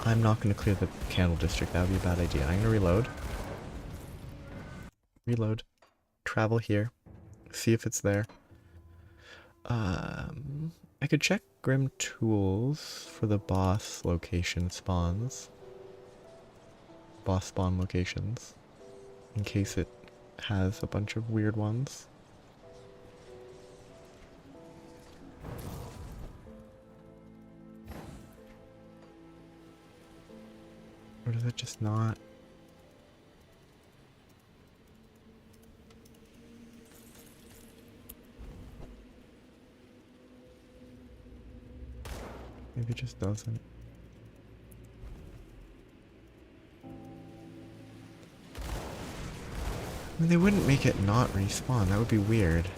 [SPEAKER 1] I'm not going to clear the candle district. That would be a bad idea. I'm going to reload. Reload. Travel here. See if it's there. I could check Grim Tools for the boss location spawns. Boss spawn locations. In case it has a bunch of weird ones. Or does it just not? Maybe it just doesn't. I mean, they wouldn't make it not respawn. That would be weird.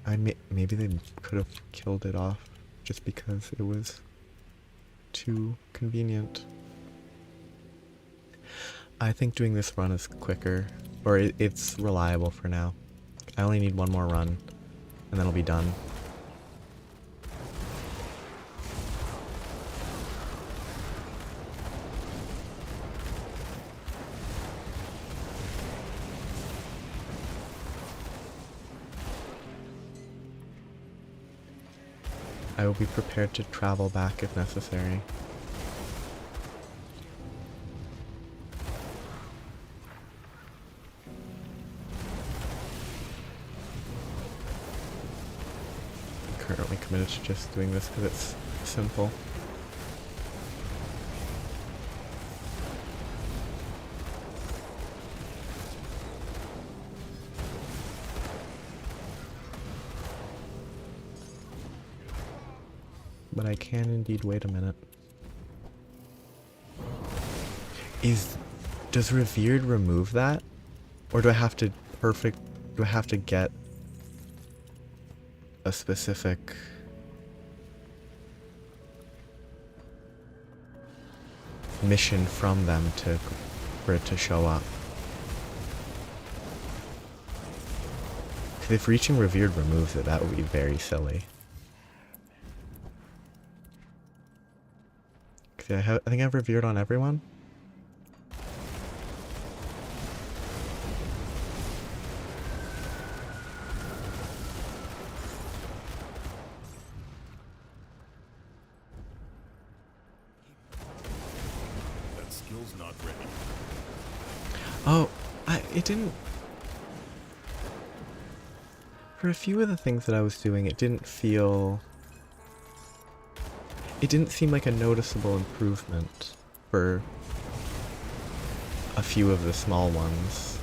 [SPEAKER 1] Maybe they could have killed it off just because it was too convenient. I think doing this run is quicker, or it's reliable for now. I only need one more run, and then I'll be done. I will be prepared to travel back if necessary. I'm currently committed to just doing this because it's simple. But I can indeed wait a minute. Does Revered remove that? Or do I have to get a specific mission from them for it to show up? 'Cause if reaching Revered removes it, that would be very silly. I think I've revered on everyone.
[SPEAKER 3] That skill's not ready.
[SPEAKER 1] Oh, it didn't. For a few of the things that I was doing, it didn't feel. It didn't seem like a noticeable improvement for a few of the small ones.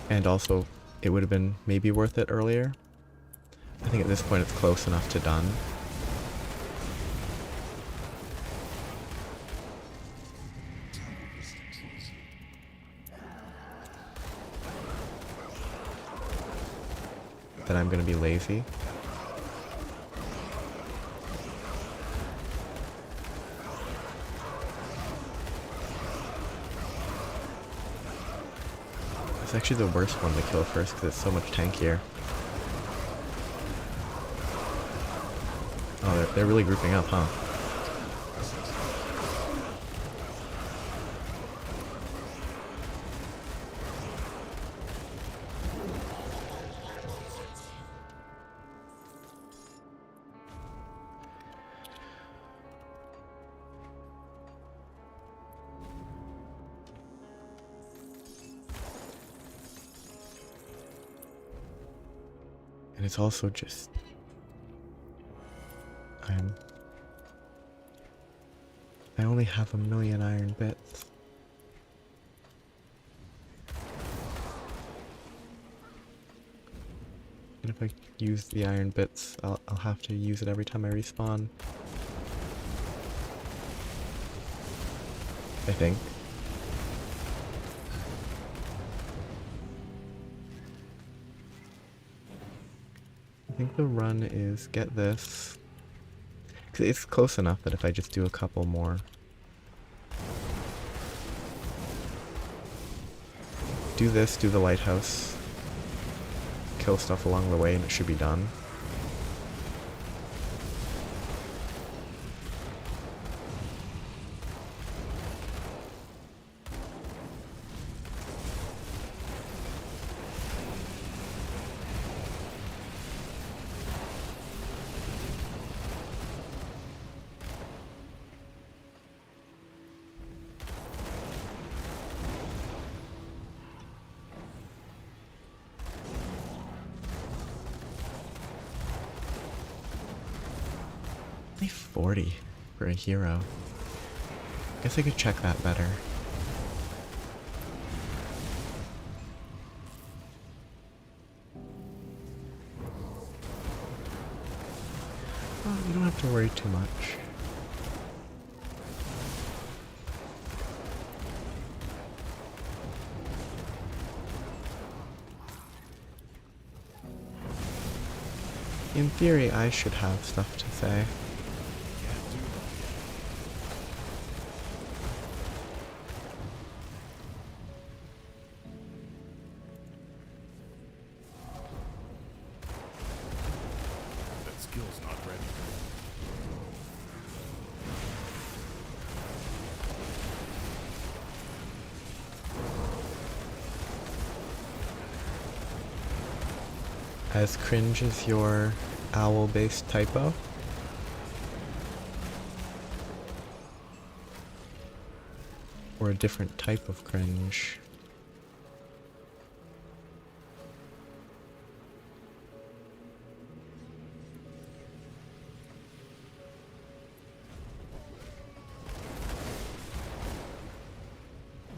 [SPEAKER 1] And also, it would have been maybe worth it earlier. I think at this point it's close enough to done. That I'm gonna be lazy. It's actually the worst one to kill first because it's so much tankier. Oh, they're really grouping up, huh? And it's also just... I only have 1,000,000 iron bits. And if I use the iron bits, I'll have to use it every time I respawn. I think. think the run is get this. 'Cause it's close enough that if I just do a couple more. Do this, do the lighthouse. Kill stuff along the way and it should be done. Only 40 for a hero. Guess I could check that better. Well, you don't have to worry too much. In theory, I should have stuff to say.
[SPEAKER 3] That skill's not ready.
[SPEAKER 1] As cringe as your owl-based typo? Or a different type of cringe?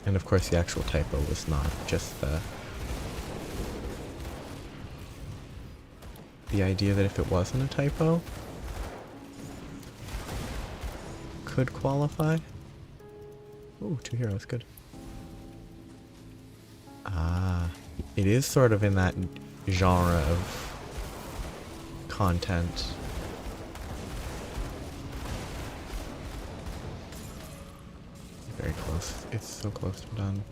[SPEAKER 1] And of course the actual typo was not just the idea that if it wasn't a typo, could qualify. Ooh, 2 heroes, good. Ah, it is sort of in that genre of content. Very close. It's so close to done.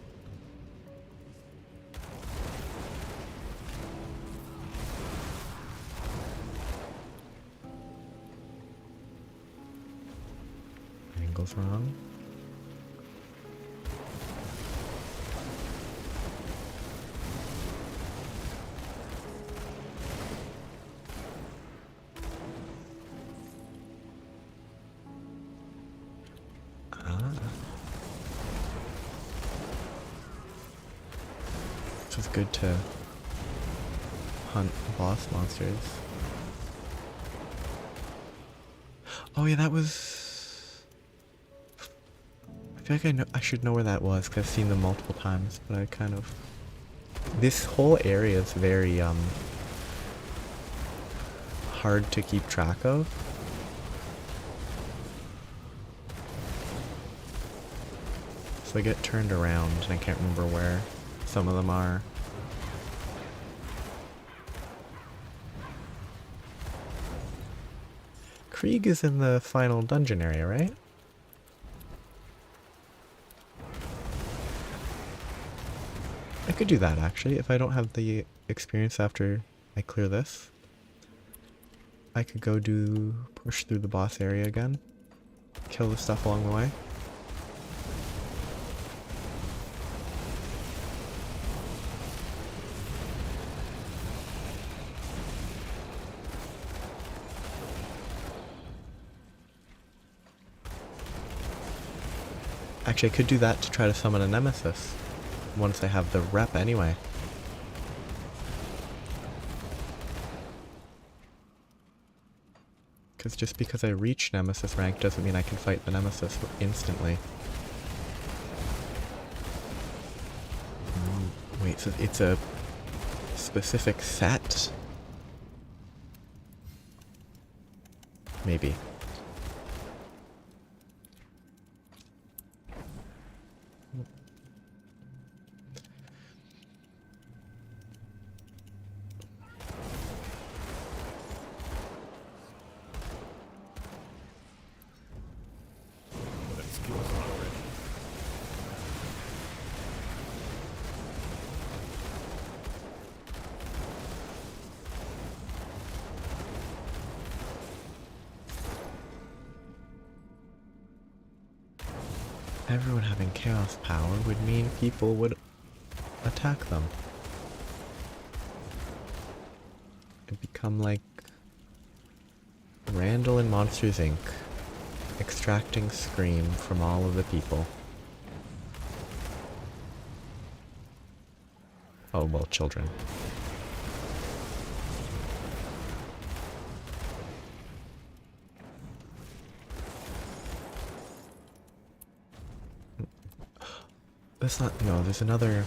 [SPEAKER 1] Angle's wrong. It's good to hunt boss monsters. Oh yeah, that was... I feel like I should know where that was because I've seen them multiple times, but I kind of... This whole area is very hard to keep track of. So I get turned around and I can't remember where some of them are. Krieg is in the final dungeon area, right? I could do that actually, if I don't have the experience after I clear this. I could go push through the boss area again. Kill the stuff along the way. Actually, I could do that to try to summon a nemesis. Once I have the rep anyway. Because just because I reach nemesis rank doesn't mean I can fight the nemesis instantly. Wait, so it's a specific set? Maybe. everyone having chaos power would mean people would attack them. It'd become like Randall in Monsters Inc. extracting Scream from all of the people. Oh, well, children. That's not, no, there's another...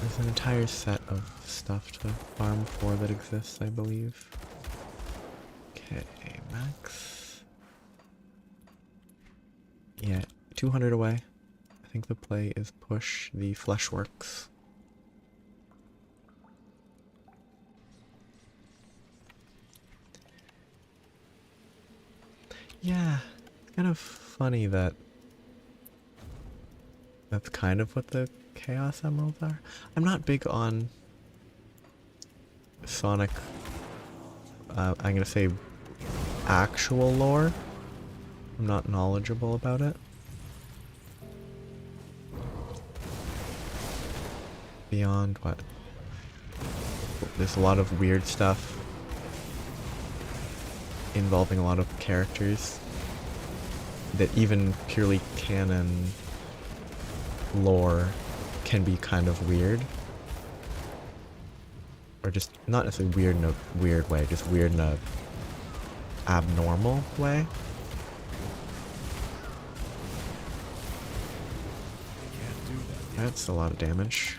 [SPEAKER 1] There's an entire set of stuff to farm for that exists, I believe. Okay, max. Yeah, 200 away. I think the play is push the Fleshworks. Yeah, it's kind of funny that that's kind of what the Chaos Emeralds are. I'm not big on Sonic, I'm gonna say actual lore. I'm not knowledgeable about it. Beyond what? There's a lot of weird stuff involving a lot of characters that even purely canon lore can be kind of weird. Or just not necessarily weird in a weird way, just weird in a abnormal way.
[SPEAKER 3] Can't do that.
[SPEAKER 1] That's a lot of damage.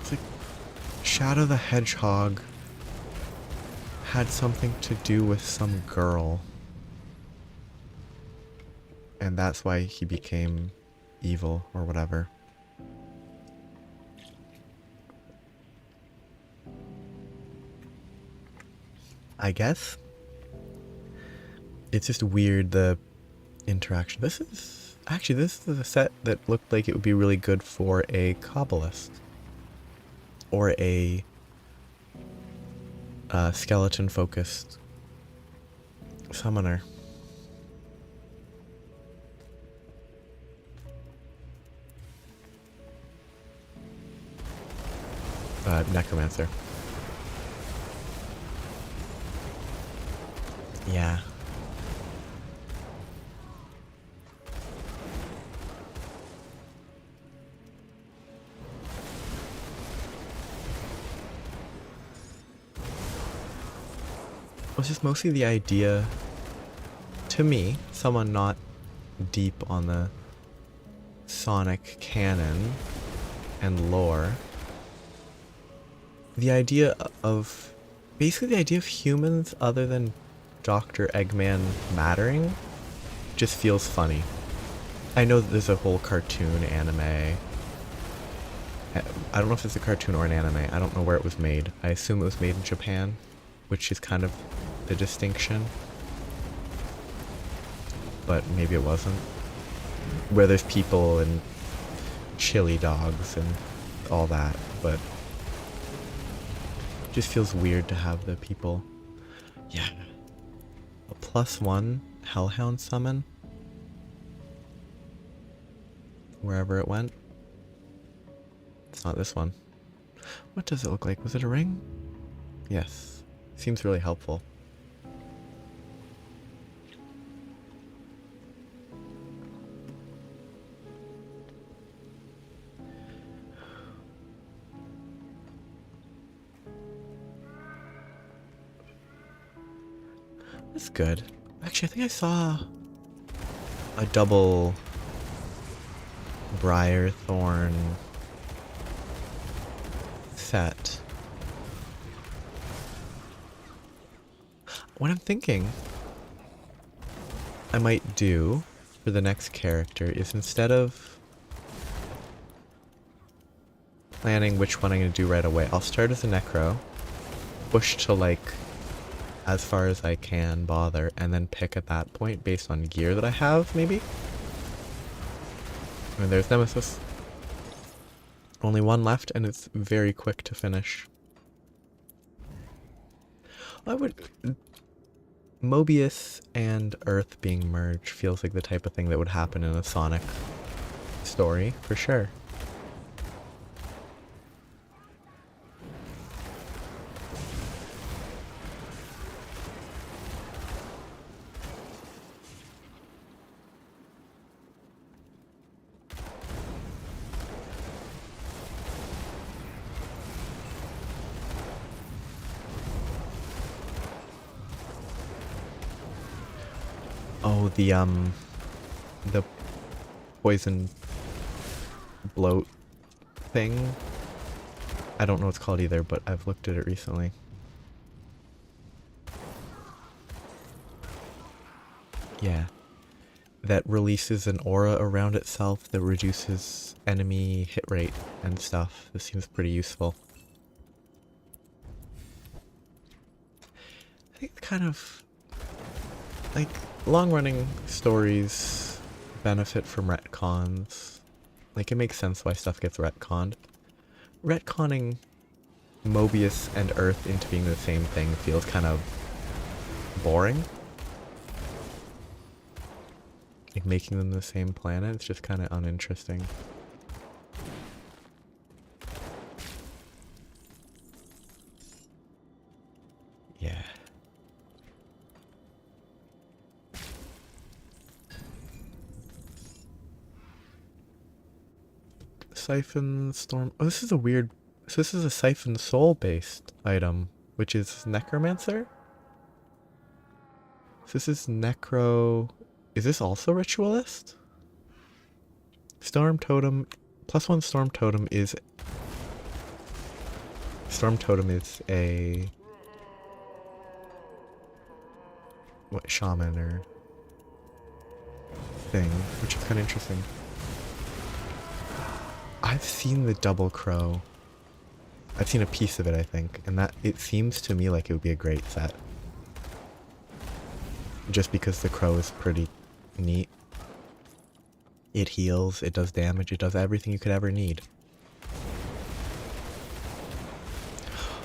[SPEAKER 1] It's like Shadow the Hedgehog had something to do with some girl. And that's why he became evil or whatever. I guess. It's just weird, the interaction. This is a set that looked like it would be really good for a Kabbalist. Or a skeleton-focused summoner. Necromancer. Yeah. It was just mostly the idea, to me, someone not deep on the Sonic canon and lore, the idea of, basically the idea of humans other than Dr. Eggman mattering just feels funny. I know that there's a whole cartoon anime. I don't know if it's a cartoon or an anime. I don't know where it was made. I assume it was made in Japan, which is kind of the distinction. But maybe it wasn't. Where there's people and chili dogs and all that, but it just feels weird to have the people. Yeah. A +1 Hellhound summon. Wherever it went. It's not this one. What does it look like? Was it a ring? Yes. Seems really helpful. That's good. Actually, I think I saw a double Briarthorn set. What I'm thinking I might do for the next character is, instead of planning which one I'm going to do right away, I'll start as a Necro, push to like as far as I can bother, and then pick at that point based on gear that I have, maybe? I mean, there's Nemesis. Only one left, and it's very quick to finish. I would... Mobius and Earth being merged feels like the type of thing that would happen in a Sonic story, for sure. Oh, the poison bloat thing. I don't know what it's called either, but I've looked at it recently. Yeah. That releases an aura around itself that reduces enemy hit rate and stuff. This seems pretty useful. I think it's kind of like long-running stories benefit from retcons. Like, it makes sense why stuff gets retconned. Retconning Mobius and Earth into being the same thing feels kind of boring. Like, making them the same planet, it's just kind of uninteresting. Yeah. Siphon Storm. Oh, this is a weird. So this is a Siphon Soul based item, which is Necromancer. So this is Necro. Is this also Ritualist? Storm Totem. +1 Storm Totem is. Storm Totem is a. What, shaman or thing, which is kind of interesting. I've seen the Double Crow. I've seen a piece of it, I think, and that it seems to me like it would be a great set. Just because the crow is pretty neat. It heals, it does damage, it does everything you could ever need.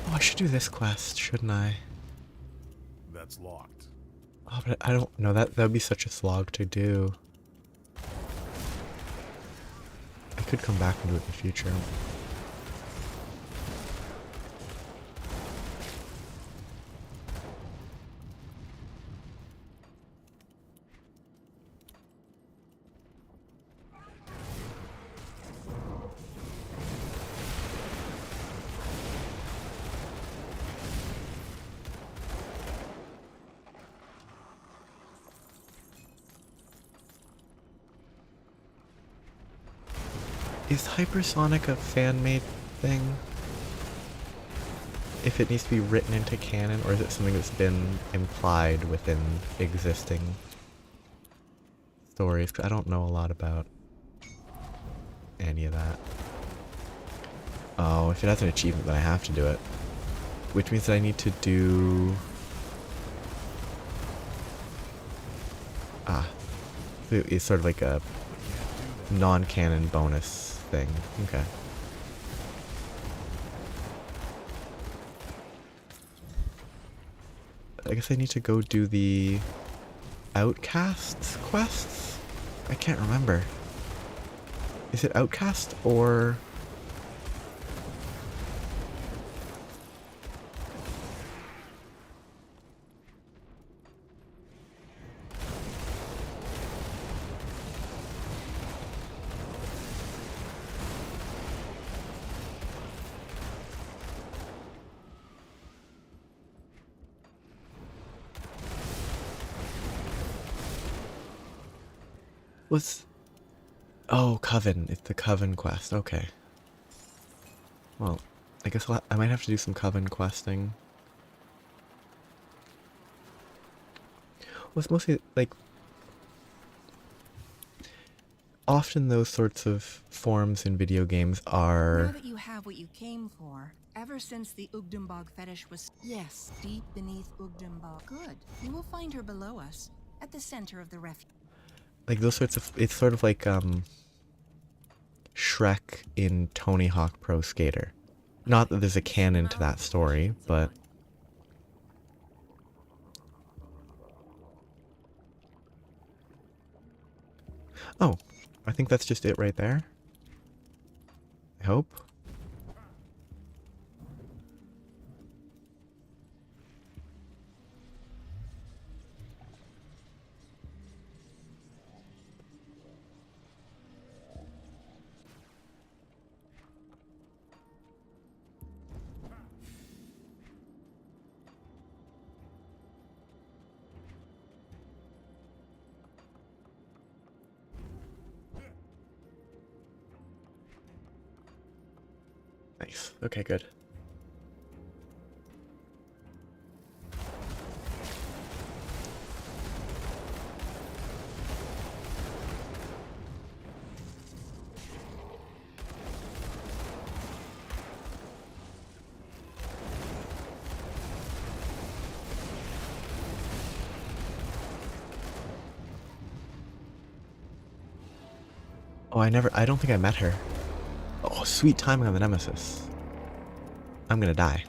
[SPEAKER 1] Oh, I should do this quest, shouldn't I?
[SPEAKER 3] That's locked.
[SPEAKER 1] Oh, but I don't know, that would be such a slog to do. I could come back and do it in the future. Is Hypersonic a fan-made thing? If it needs to be written into canon, or is it something that's been implied within existing stories? 'Cause I don't know a lot about any of that. Oh, if it has an achievement, then I have to do it. Which means that I need to do... Ah. It's sort of like a non-canon bonus thing. Okay. I guess I need to go do the Outcast quests? I can't remember. Is it Outcast or... Was... Oh, Coven. It's the Coven quest. Okay. Well, I guess I might have to do some Coven questing. Well, it's mostly, like... Often those sorts of forms in video games are...
[SPEAKER 4] Now that you have what you came for, ever since the Ugdenbog fetish was... Yes, deep beneath Ugdenbog. Good. You will find her below us, at the center of the refuge.
[SPEAKER 1] Like those sorts of... It's sort of like, Shrek in Tony Hawk Pro Skater. Not that there's a canon to that story, but... Oh, I think that's just it right there. I hope. Nice. Okay, good. Oh, I don't think I met her. Oh, sweet timing on the Nemesis. I'm gonna die.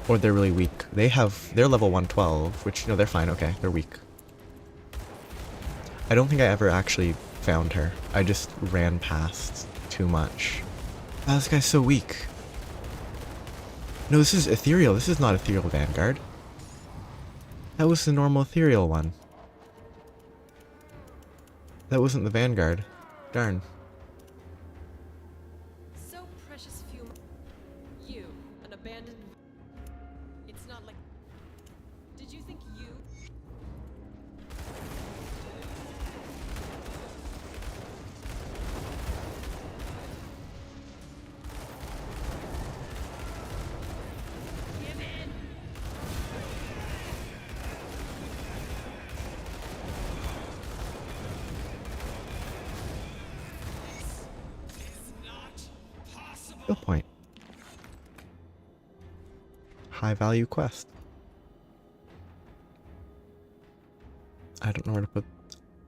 [SPEAKER 1] Or they're really weak. They're level 112, which, they're fine, okay, they're weak. I don't think I ever actually found her. I just ran past too much. Wow, this guy's so weak. No, this is Ethereal. This is not Ethereal Vanguard. That was the normal Ethereal one. That wasn't the Vanguard. Darn.
[SPEAKER 5] So precious few. You, an abandoned. It's not like. Did you think you? Give in.
[SPEAKER 1] Skill point. High value quest. I don't know where to put...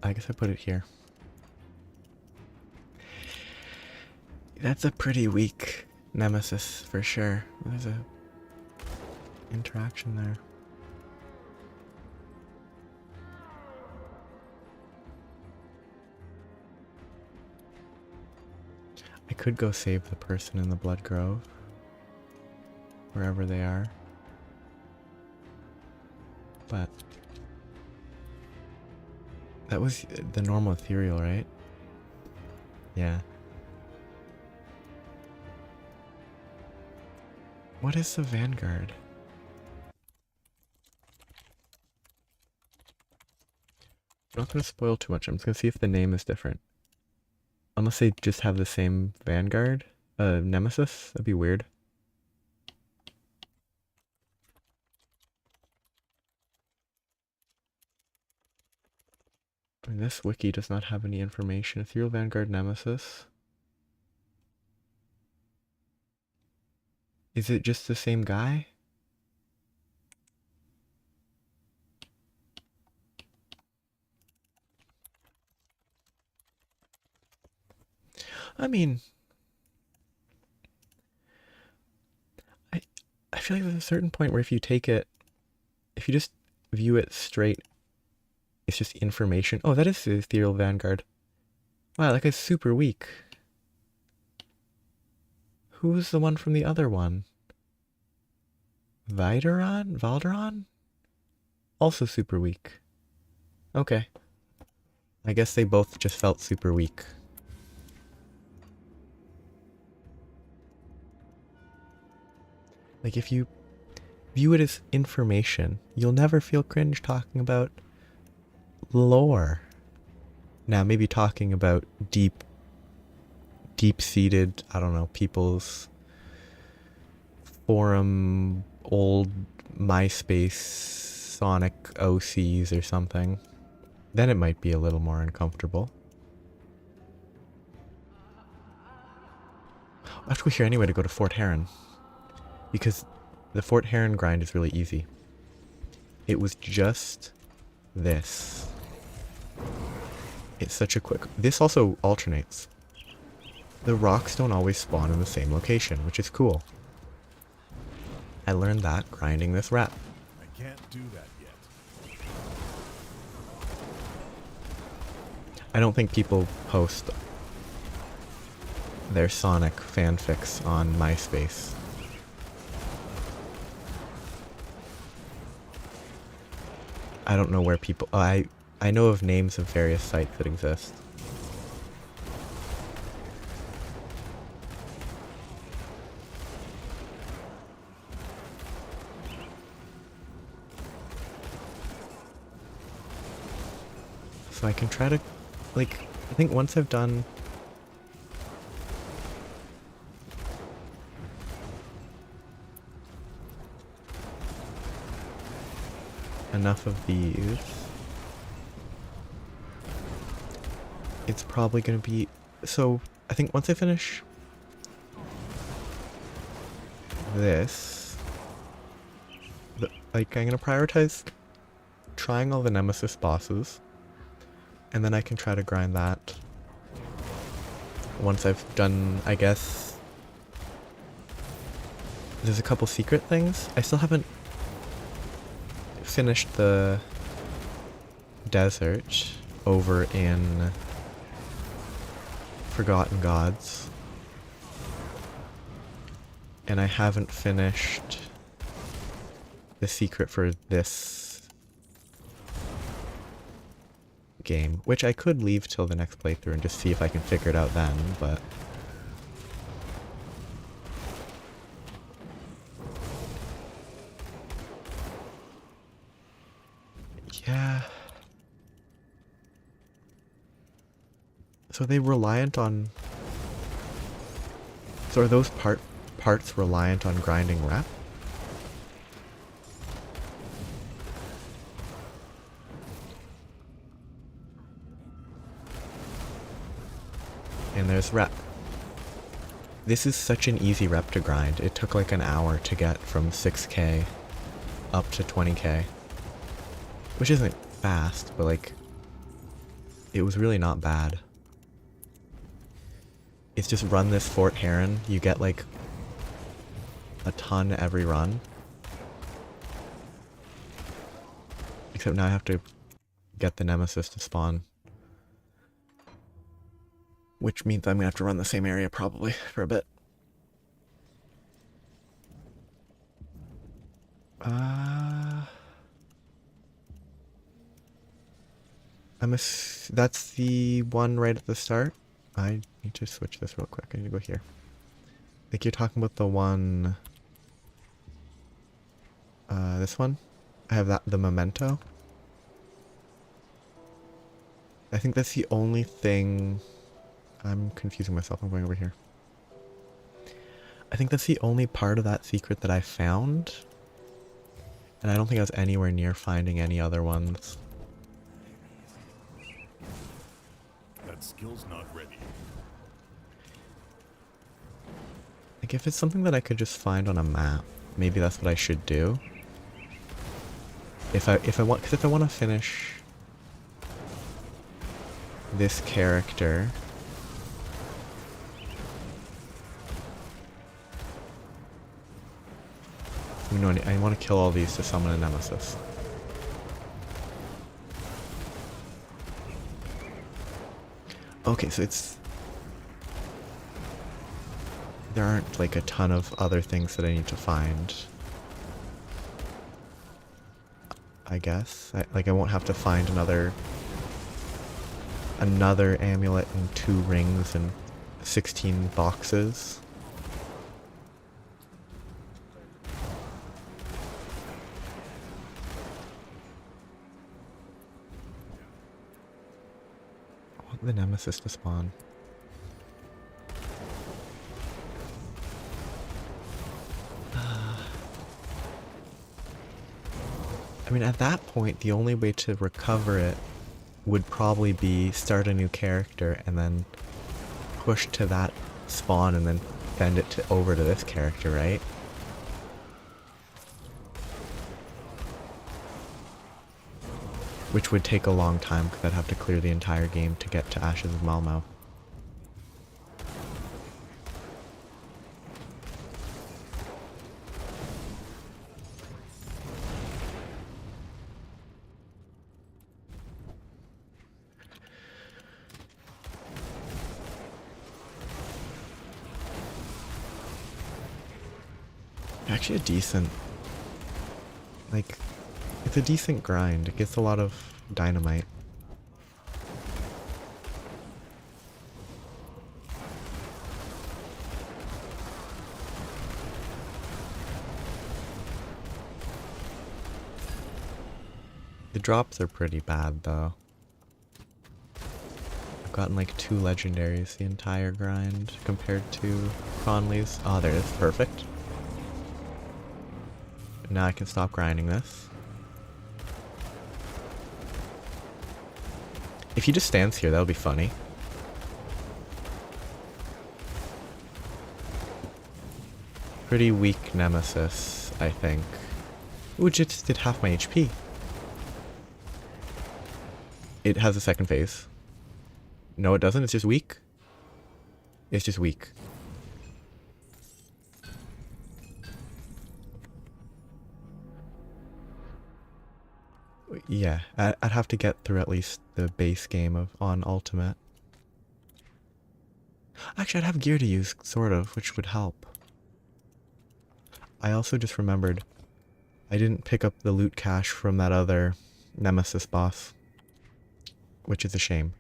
[SPEAKER 1] I guess I put it here. That's a pretty weak Nemesis for sure. There's a interaction there. I could go save the person in the Blood Grove. Wherever they are. But... that was the normal Ethereal, right? Yeah. What is the Vanguard? I'm not going to spoil too much. I'm just going to see if the name is different. Unless they just have the same Vanguard? Nemesis? That'd be weird. I mean, this wiki does not have any information. Ethereal Vanguard Nemesis. Is it just the same guy? I mean, I feel like there's a certain point where if you take it, if you just view it straight, it's just information. Oh, that is the Ethereal Vanguard. Wow, that guy's super weak. Who's the one from the other one? Valderon? Also super weak. Okay. I guess they both just felt super weak. Like, if you view it as information, you'll never feel cringe talking about lore. Now, maybe talking about deep-seated, I don't know, people's forum, old MySpace, Sonic OCs or something, then it might be a little more uncomfortable. I have to go here anyway to go to Fort Heron. Because the Fort Heron grind is really easy. It was just this. It's such a quick... This also alternates. the rocks don't always spawn in the same location, which is cool. I learned that grinding this rep.
[SPEAKER 3] I can't do that yet.
[SPEAKER 1] I don't think people post their Sonic fanfics on MySpace. I don't know where people... I know of names of various sites that exist. So I can try to, like, I think once I've done enough of these, it's probably going to be, so I think once I finish this, like, I'm going to prioritize trying all the Nemesis bosses, and then I can try to grind that once I've done, I guess, there's a couple secret things. I still haven't finished the desert over in Forgotten Gods, and I haven't finished the secret for this game, which I could leave till the next playthrough and just see if I can figure it out then, but yeah. So are they reliant on... So are those parts reliant on grinding rep? And there's rep. This is such an easy rep to grind. It took like an hour to get from 6k up to 20k. Which isn't fast, but like, it was really not bad. It's just run this Fort Heron, you get like a ton every run. Except now I have to get the Nemesis to spawn. Which means I'm gonna have to run the same area probably for a bit. That's the one right at the start. I need to switch this real quick. I need to go here. I think you're talking about the one... this one? I have that, the Memento. I think that's the only thing... I'm confusing myself. I'm going over here. I think that's the only part of that secret that I found. And I don't think I was anywhere near finding any other ones.
[SPEAKER 3] That skill's not ready.
[SPEAKER 1] Like, if it's something that I could just find on a map, maybe that's what I should do. If I want to finish this character, you know, I want to kill all these to summon a Nemesis. Okay, so it's... There aren't like a ton of other things that I need to find. I guess. I won't have to find another amulet and 2 rings and 16 boxes. I want the Nemesis to spawn. I mean, at that point, the only way to recover it would probably be start a new character and then push to that spawn and then bend it over to this character, right? Which would take a long time because I'd have to clear the entire game to get to Ashes of Malmau. Actually a decent, like, it's a decent grind. It gets a lot of dynamite. The drops are pretty bad though. I've gotten like 2 legendaries the entire grind compared to Cronley's. Oh, there it is. Perfect. Now I can stop grinding this. If he just stands here, that'll be funny. Pretty weak Nemesis, I think. Ooh, it just did half my HP. It has a second phase. No, it doesn't. It's just weak. It's just weak. Yeah, I'd have to get through at least the base game of on Ultimate. Actually, I'd have gear to use, sort of, which would help. I also just remembered I didn't pick up the loot cache from that other Nemesis boss, which is a shame.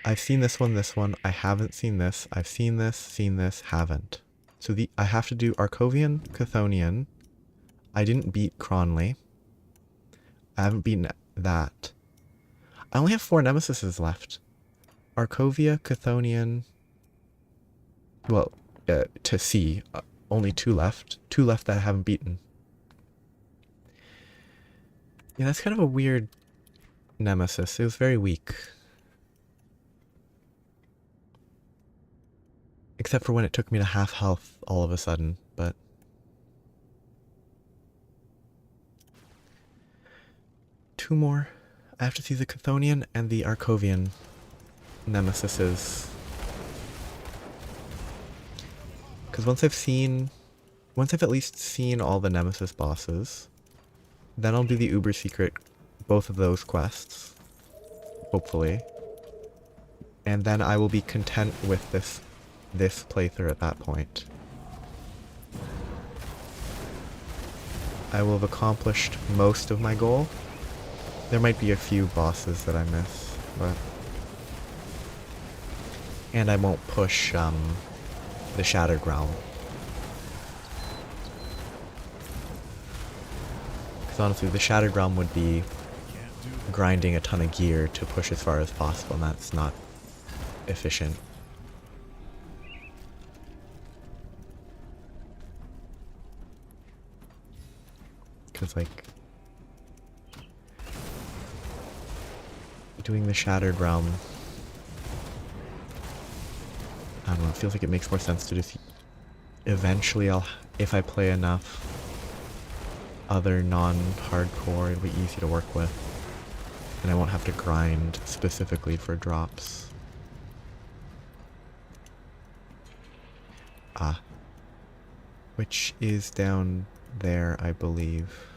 [SPEAKER 1] I've seen this one, I haven't seen this, I've seen this, haven't. So I have to do Arcovian, Chthonian. I didn't beat Cronley. I haven't beaten that. I only have 4 Nemesises left. Arcovia, Chthonian. Well, to see, only 2 left. 2 left that I haven't beaten. Yeah, that's kind of a weird Nemesis. It was very weak. Except for when it took me to half health all of a sudden, but... Two more. I have to see the Chthonian and the Arcovian Nemesises. Because once I've at least seen all the Nemesis bosses, then I'll do the Uber Secret, both of those quests, hopefully. And then I will be content with this playthrough at that point. I will have accomplished most of my goal. There might be a few bosses that I miss, but... And I won't push, the Shattered Realm. Because honestly, the Shattered Realm would be grinding a ton of gear to push as far as possible, and that's not efficient. Because, like... doing the Shattered Realm, I don't know, it feels like it makes more sense to just eventually if I play enough other non-hardcore, it'll be easy to work with and I won't have to grind specifically for drops. Which is down there, I believe.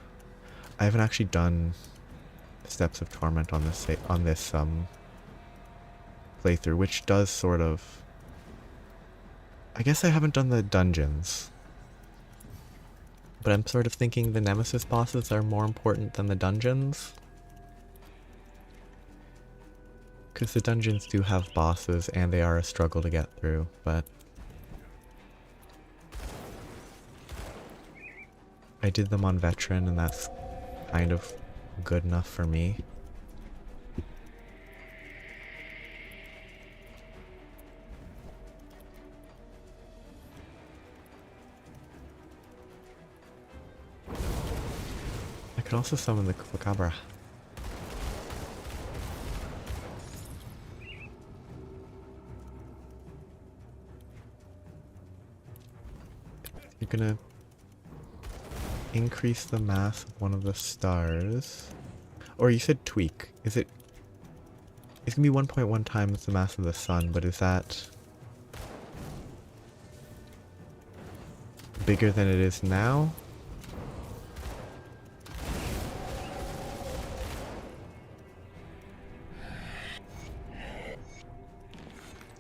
[SPEAKER 1] I haven't actually done Steps of Torment on this playthrough, which does sort of... I guess I haven't done the dungeons. But I'm sort of thinking the Nemesis bosses are more important than the dungeons. Because the dungeons do have bosses and they are a struggle to get through, but... I did them on Veteran and that's kind of good enough for me. I could also summon the Chupacabra. You're gonna increase the mass of one of the stars. Or you said tweak. It's gonna be 1.1 times the mass of the sun, but is that bigger than it is now?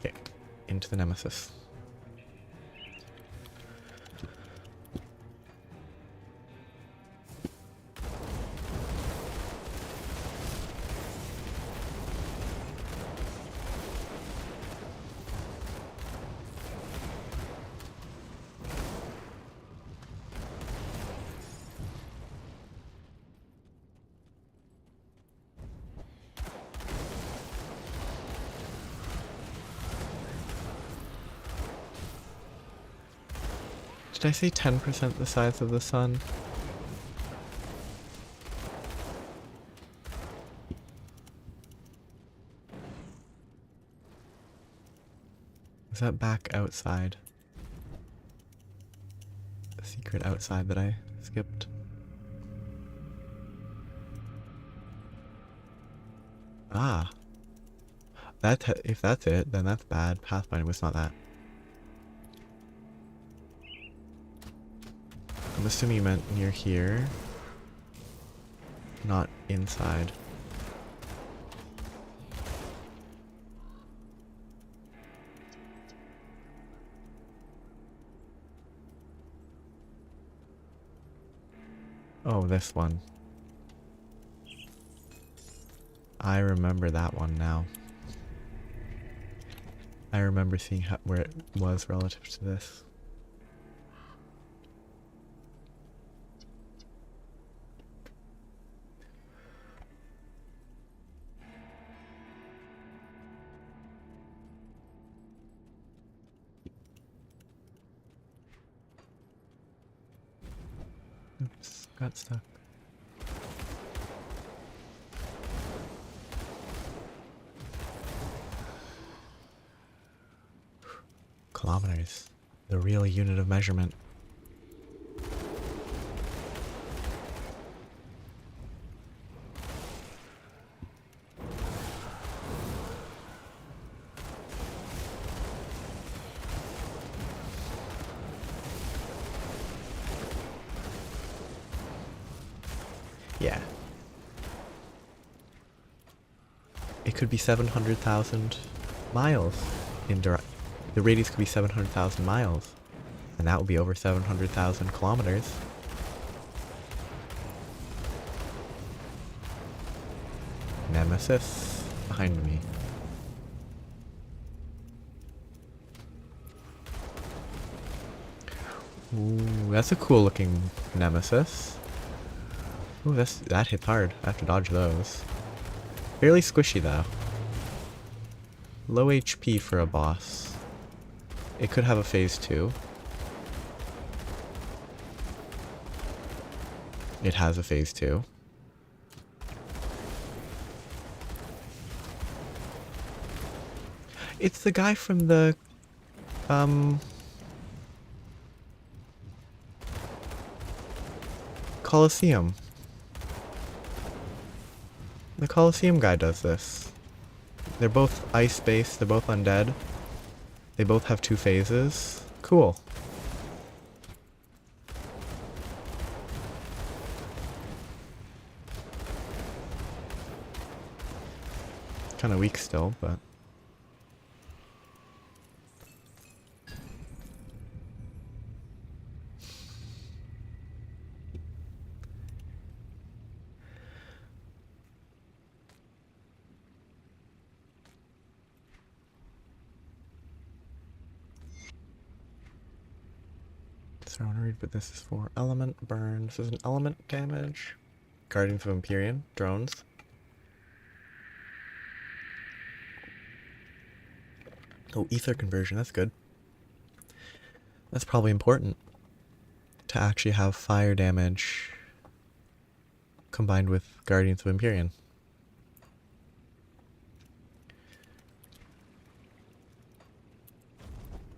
[SPEAKER 1] Okay, into the Nemesis. Did I say 10% the size of the sun? Is that back outside? The secret outside that I skipped? Ah. If that's it, then that's bad. Pathfinder was not that. I'm assuming you meant near here. Not inside. Oh, this one. I remember that one now. I remember seeing where it was relative to this. Oops, got stuck. Kilometers. The real unit of measurement. Yeah. It could be 700,000 miles in direct. The radius could be 700,000 miles. And that would be over 700,000 kilometers. Nemesis behind me. Ooh, that's a cool looking Nemesis. Ooh, that hits hard. I have to dodge those. Fairly squishy though. Low HP for a boss. It could have a phase 2. It has a phase 2. It's the guy from the Colosseum. The Colosseum guy does this. They're both ice-based, they're both undead. They both have 2 phases. Cool. Kinda weak still, but... So I want to read what this is for. Element burn. This is an element damage. Guardians of Empyrean. Drones. Oh, ether conversion. That's good. That's probably important. To actually have fire damage combined with Guardians of Empyrean.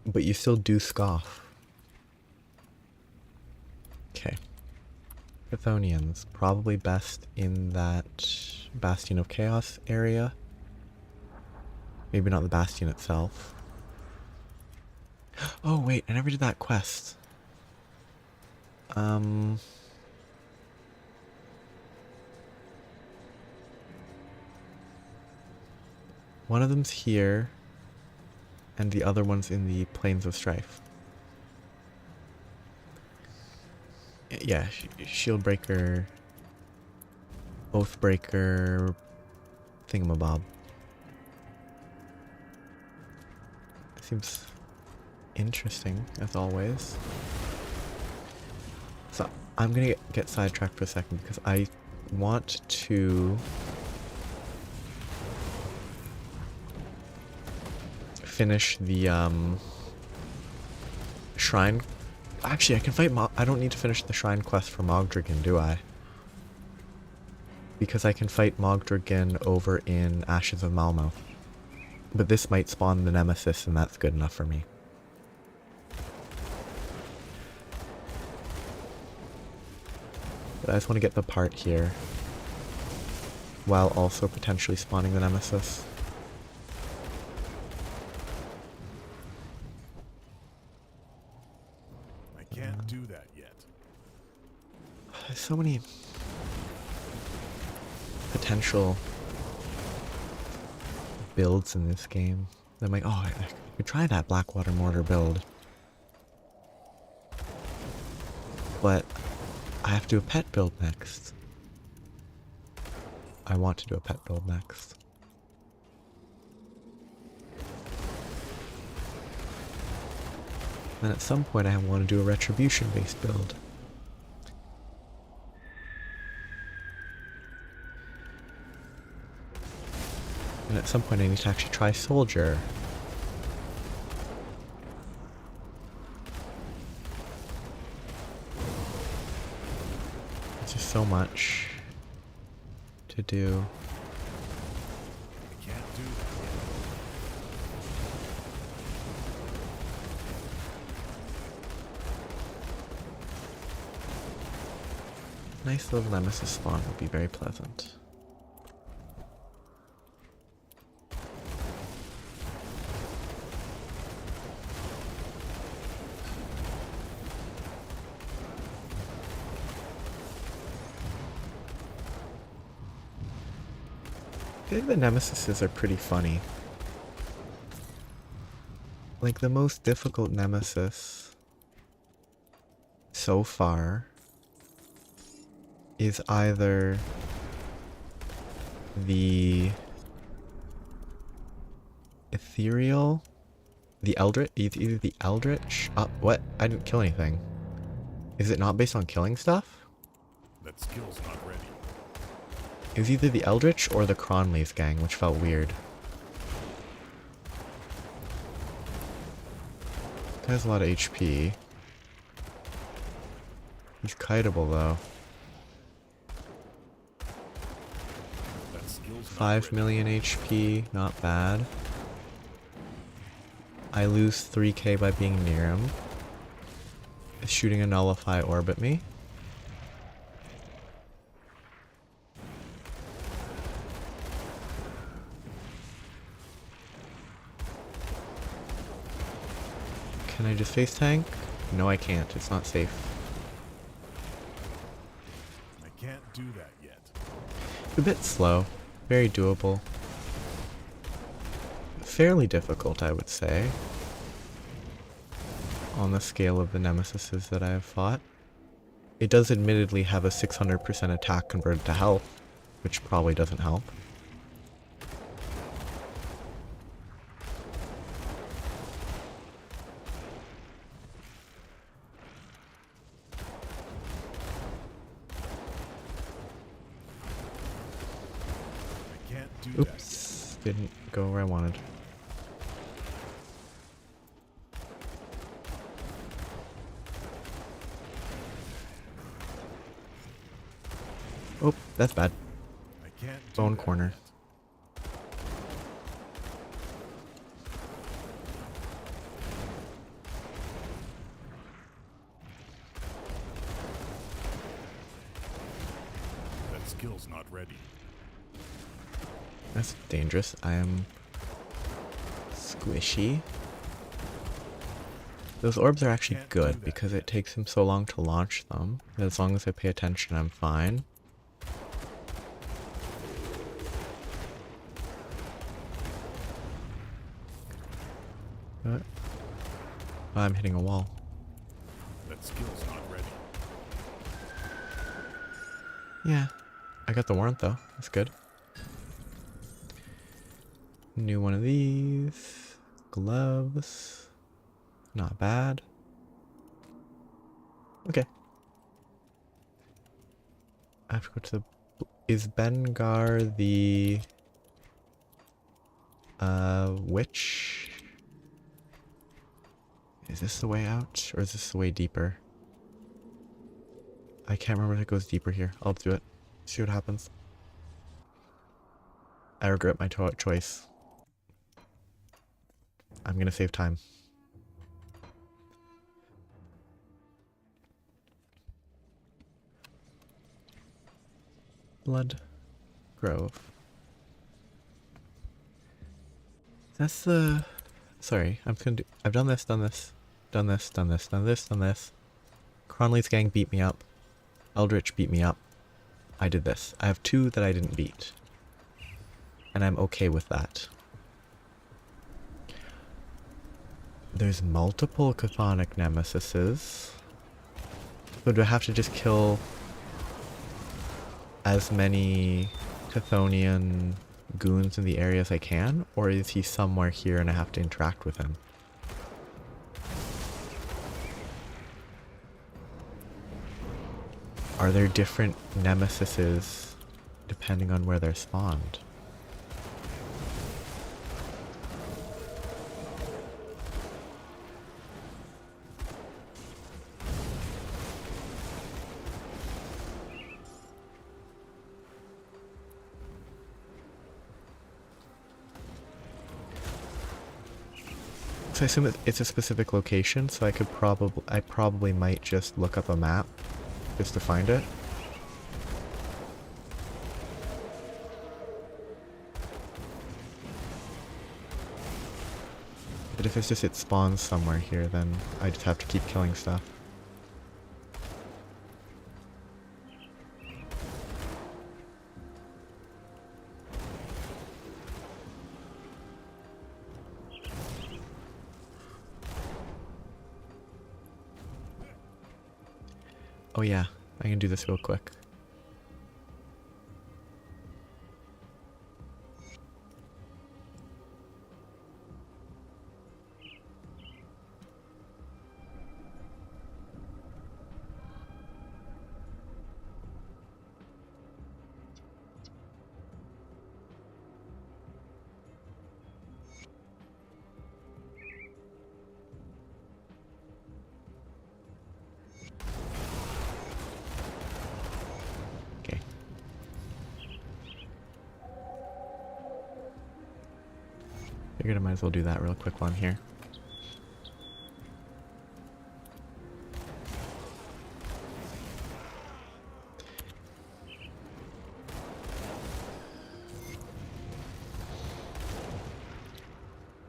[SPEAKER 1] But you still do scoff. Okay. Chthonians, probably best in that Bastion of Chaos area. Maybe not the Bastion itself. Oh wait, I never did that quest. One of them's here, and the other one's in the Plains of Strife. Yeah, Shieldbreaker, Oathbreaker, thingamabob. Seems interesting, as always. So, I'm gonna get sidetracked for a second, because I want to finish the shrine Actually, I can fight I don't need to finish the shrine quest for Mogdragon, do I? Because I can fight Mogdragon over in Ashes of Malmouth. But this might spawn the Nemesis, and that's good enough for me. But I just want to get the part here, while also potentially spawning the Nemesis.
[SPEAKER 3] I can't do that yet.
[SPEAKER 1] There's so many potential builds in this game. I'm like, oh, I could try that Blackwater Mortar build. But I have to do a pet build next. I want to do a pet build next. Then at some point I want to do a retribution based build. And at some point I need to actually try Soldier. It's just so much to do.
[SPEAKER 3] I can't do that yet.
[SPEAKER 1] Nice little Nemesis spawn would be very pleasant. I think the Nemesises are pretty funny. Like, the most difficult Nemesis so far is either the Ethereal, the Eldritch, either the Eldritch, what? I didn't kill anything. Is it not based on killing stuff?
[SPEAKER 3] That skill's not ready.
[SPEAKER 1] It was either the Eldritch or the Cronley's gang, which felt weird. Has a lot of HP. He's kiteable though.
[SPEAKER 3] That skill's not
[SPEAKER 1] 5
[SPEAKER 3] ready.
[SPEAKER 1] million HP, not bad. I lose 3k by being near him. Is shooting a nullify orb at me? Can I just face tank? No, I can't. It's not safe.
[SPEAKER 3] I can't do that yet.
[SPEAKER 1] A bit slow. Very doable. Fairly difficult, I would say. On the scale of the Nemesises that I have fought. It does admittedly have a 600% attack converted to health, which probably doesn't help.
[SPEAKER 3] I can't do that yet.
[SPEAKER 1] Oops, didn't go where I wanted. Oh, that's bad.
[SPEAKER 3] I can't do
[SPEAKER 1] Bone
[SPEAKER 3] that
[SPEAKER 1] corner.
[SPEAKER 3] yet. That skill's not ready.
[SPEAKER 1] That's dangerous. I am squishy. Those orbs are actually
[SPEAKER 3] Can't do
[SPEAKER 1] good
[SPEAKER 3] that
[SPEAKER 1] because
[SPEAKER 3] yet.
[SPEAKER 1] it takes him so long to launch them. As long as I pay attention, I'm fine. What? Oh, I'm hitting a wall.
[SPEAKER 3] That skill's not ready.
[SPEAKER 1] Yeah. I got the warrant though. That's good. New one of these. Gloves. Not bad. Okay. I have to go to the... Is Bengar the... witch? Is this the way out, or is this the way deeper? I can't remember if it goes deeper here. I'll do it. See what happens. I regret my choice. I'm gonna save time. Blood Grove. That's the... Sorry, I'm just gonna do... I've done this, done this, done this, done this, done this, done this. Cronley's gang beat me up. Eldritch beat me up. I did this. I have 2 that I didn't beat. And I'm okay with that. There's multiple Chthonic nemesises. So do I have to just kill as many Chthonian goons in the area as I can? Or is he somewhere here and I have to interact with him? Are there different nemesises depending on where they're spawned? So I assume it's a specific location, so I probably might just look up a map just to find it. But if it's just it spawns somewhere here, then I just have to keep killing stuff. Oh yeah, I can do this real quick. Okay. Figured I might as well do that real quick while I'm here.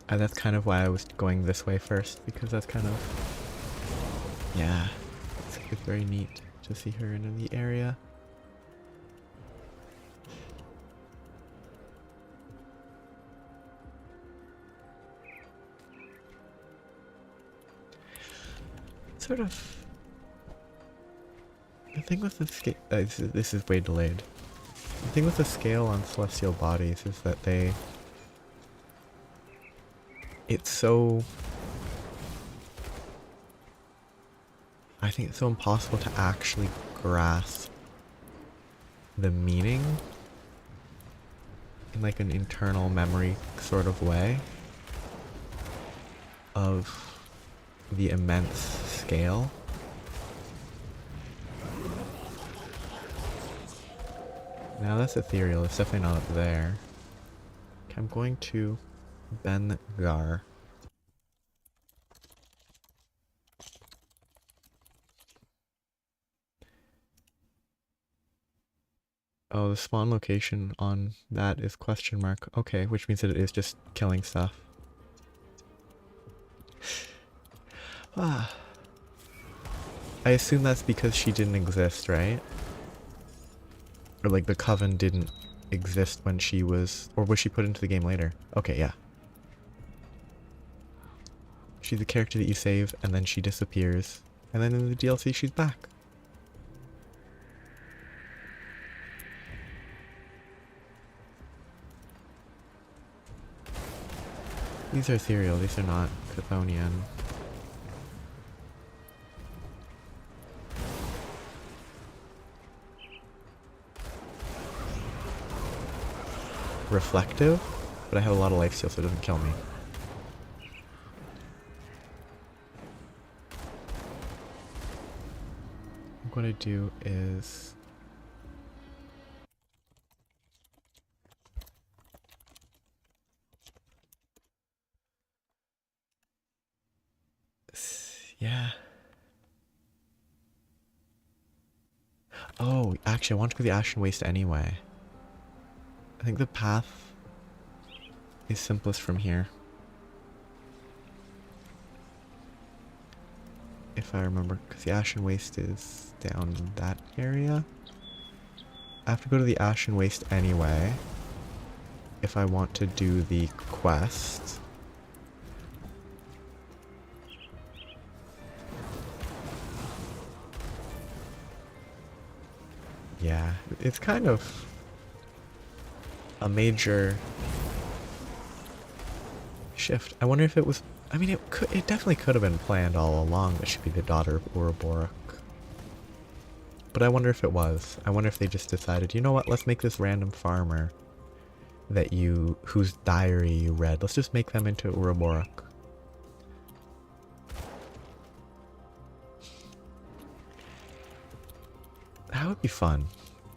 [SPEAKER 1] That's kind of why I was going this way first, because that's kind of... Yeah, it's very neat to see her in the area. Sort of... The thing with the scale... this is way delayed. The thing with the scale on celestial bodies is that they... It's so... I think it's so impossible to actually grasp the meaning in like an internal memory sort of way of the immense scale. Now that's ethereal, it's definitely not up there. Okay, I'm going to Ben-Gar. Oh, the spawn location on that is question mark. Okay, which means that it is just killing stuff. Ah. I assume that's because she didn't exist, right? Or like the Coven didn't exist when she was... Or was she put into the game later? Okay, yeah. She's a character that you save, and then she disappears. And then in the DLC, she's back. These are ethereal, these are not Chthonian. Reflective, but I have a lot of lifesteal, so it doesn't kill me. think what I do is... Yeah. Oh, actually, I want to go to the Ashen Waste anyway. I think the path is simplest from here. If I remember, because the Ashen Waste is down in that area. I have to go to the Ashen Waste anyway if I want to do the quest. Yeah, it's kind of a major shift. I wonder if it was... I mean, it definitely could have been planned all along that she'd be the daughter of Ouroboros. But I wonder if it was. I wonder if they just decided, you know what, let's make this random farmer whose diary you read, let's just make them into Ouroboros. That would be fun.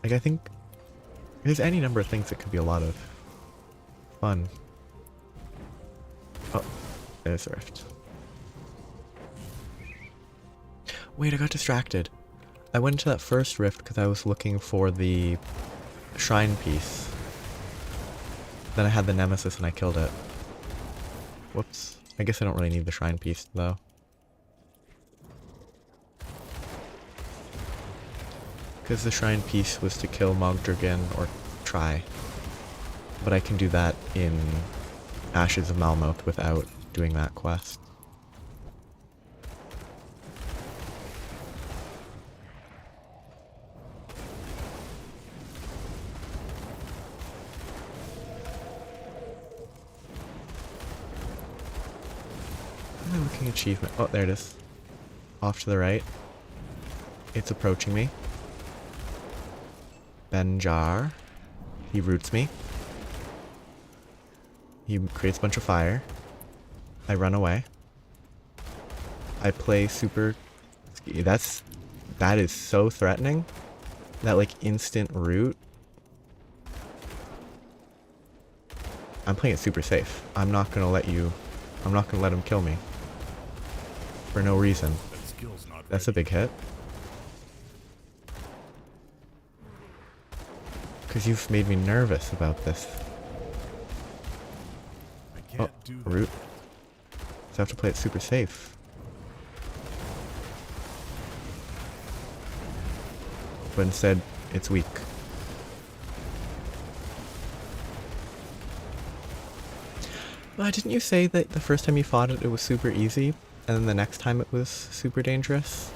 [SPEAKER 1] Like, I think there's any number of things that could be a lot of fun. Oh, there's a rift. Wait, I got distracted. I went into that first rift because I was looking for the shrine piece. Then I had the nemesis and I killed it. Whoops. I guess I don't really need the shrine piece though. Because the shrine piece was to kill Mogdragon or try. But I can do that in Ashes of Malmouth without doing that quest. What am I looking achievement? Oh, there it is. Off to the right. It's approaching me. Benjar. He roots me. He creates a bunch of fire. I run away. I play super... That is so threatening. That like instant root. I'm playing it super safe. I'm not gonna let him kill me. For no reason.
[SPEAKER 3] That skill's not
[SPEAKER 1] That's a
[SPEAKER 3] ready.
[SPEAKER 1] big hit. Because you've made me nervous about this.
[SPEAKER 3] I can't do that.
[SPEAKER 1] Root. So I have to play it super safe. But instead, it's weak. Well, didn't you say that the first time you fought it, it was super easy? And then the next time it was super dangerous?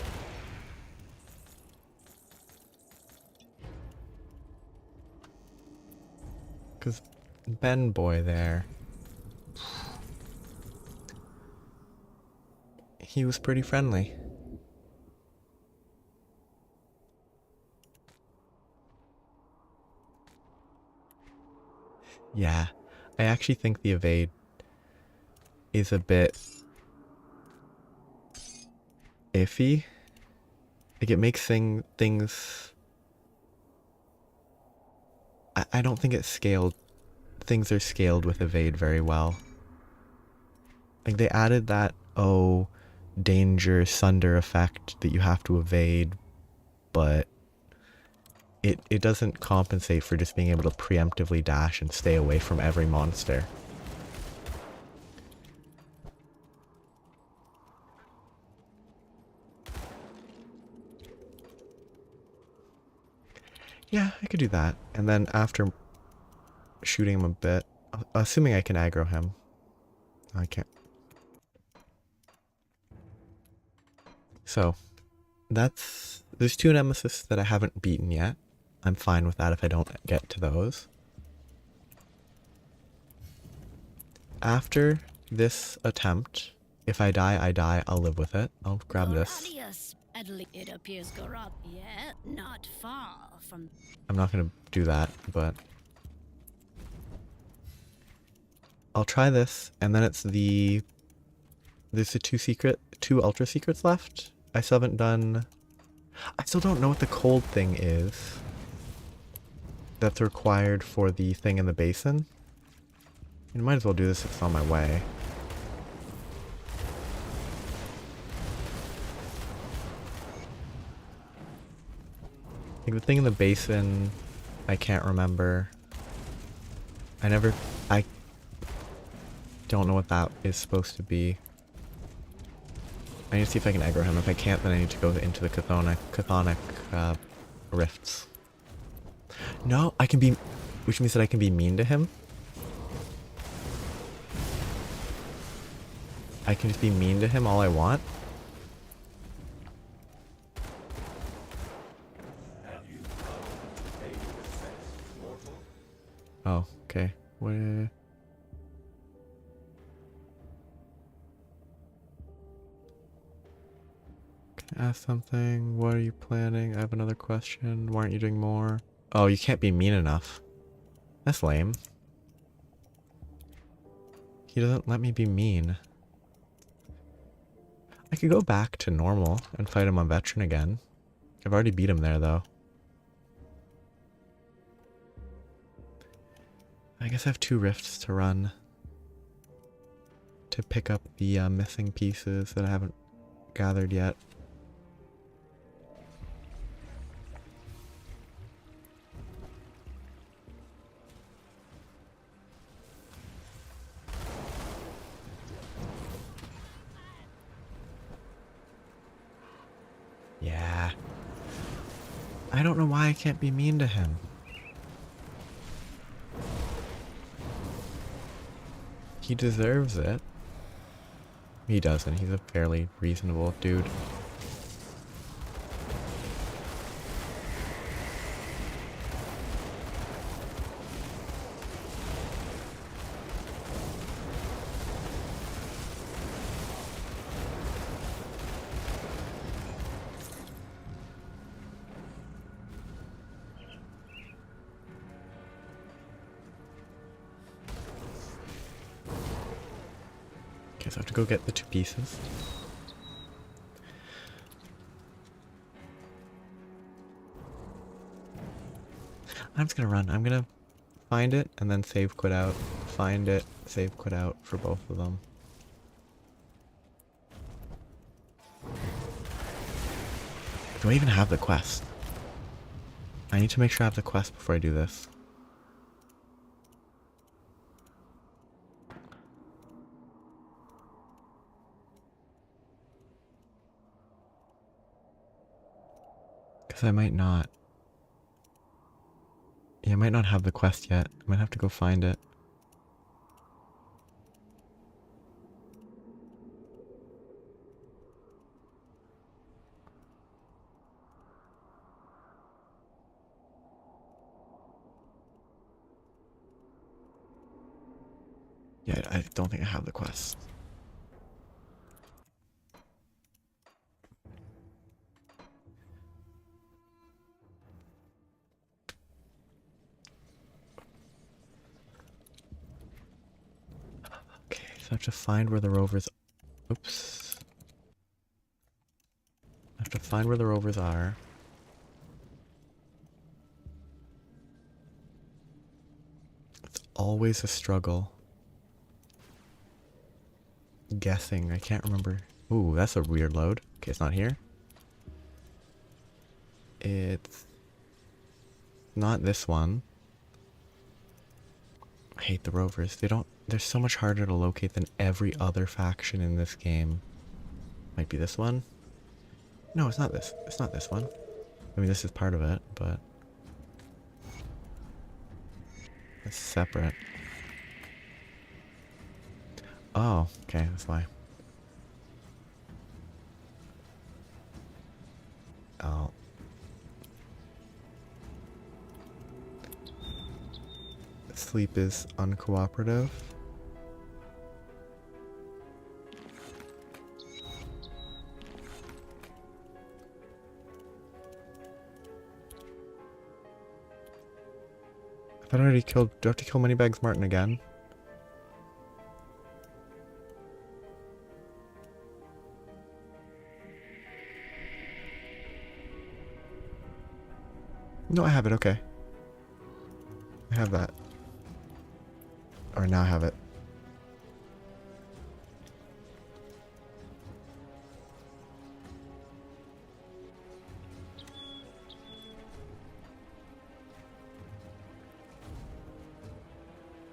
[SPEAKER 1] Because Ben Boy there, he was pretty friendly. Yeah, I actually think the evade is a bit iffy. Like, it makes things... I don't think it's scaled. Things are scaled with evade very well. Like, they added that, danger sunder effect that you have to evade, but it doesn't compensate for just being able to preemptively dash and stay away from every monster. Yeah, I could do that. And then after shooting him a bit, assuming I can aggro him. I can't. So, there's 2 nemesis that I haven't beaten yet. I'm fine with that if I don't get to those. After this attempt, if I die, I'll live with it. I'll grab this.
[SPEAKER 6] Goradius, it appears Gorad, yeah, not far from...
[SPEAKER 1] I'm not gonna do that, but... I'll try this, and then it's there's the 2 ultra secrets left. I still haven't done I still don't know what the cold thing is that's required for the thing in the basin. You might as well do this if it's on my way. Like the thing in the basin, I can't remember. I don't know what that is supposed to be. I need to see if I can aggro him. If I can't, then I need to go into the chthonic rifts. No, I can be, which means that I can be mean to him. I can just be mean to him all I want. Oh, okay. What? Can I ask something? What are you planning? I have another question. Why aren't you doing more? Oh, you can't be mean enough. That's lame. He doesn't let me be mean. I could go back to normal and fight him on veteran again. I've already beat him there though. I guess I have 2 rifts to run to pick up the missing pieces that I haven't gathered yet. Yeah. I don't know why I can't be mean to him. He deserves it. He doesn't. He's a fairly reasonable dude. Okay, so I have to go get the 2 pieces. I'm just gonna run. I'm gonna find it and then save quit out. Find it, save quit out for both of them. Do I even have the quest? I need to make sure I have the quest before I do this. Because I might not. Yeah, I might not have the quest yet. I might have to go find it. Yeah, I don't think I have the quest. Okay, so I have to find where the rovers... Oops. I have to find where the rovers are. It's always a struggle. Guessing. I can't remember. Ooh, that's a weird load. Okay, it's not here. It's not this one. I hate the rovers. They're so much harder to locate than every other faction in this game. Might be this one. No, it's not this. It's not this one. I mean, this is part of it, but it's separate. Oh, okay, that's why. Oh. Sleep is uncooperative. I thought I already killed... Do I have to kill Moneybags Martin again? No, I have it, okay. I have that. Or now I have it.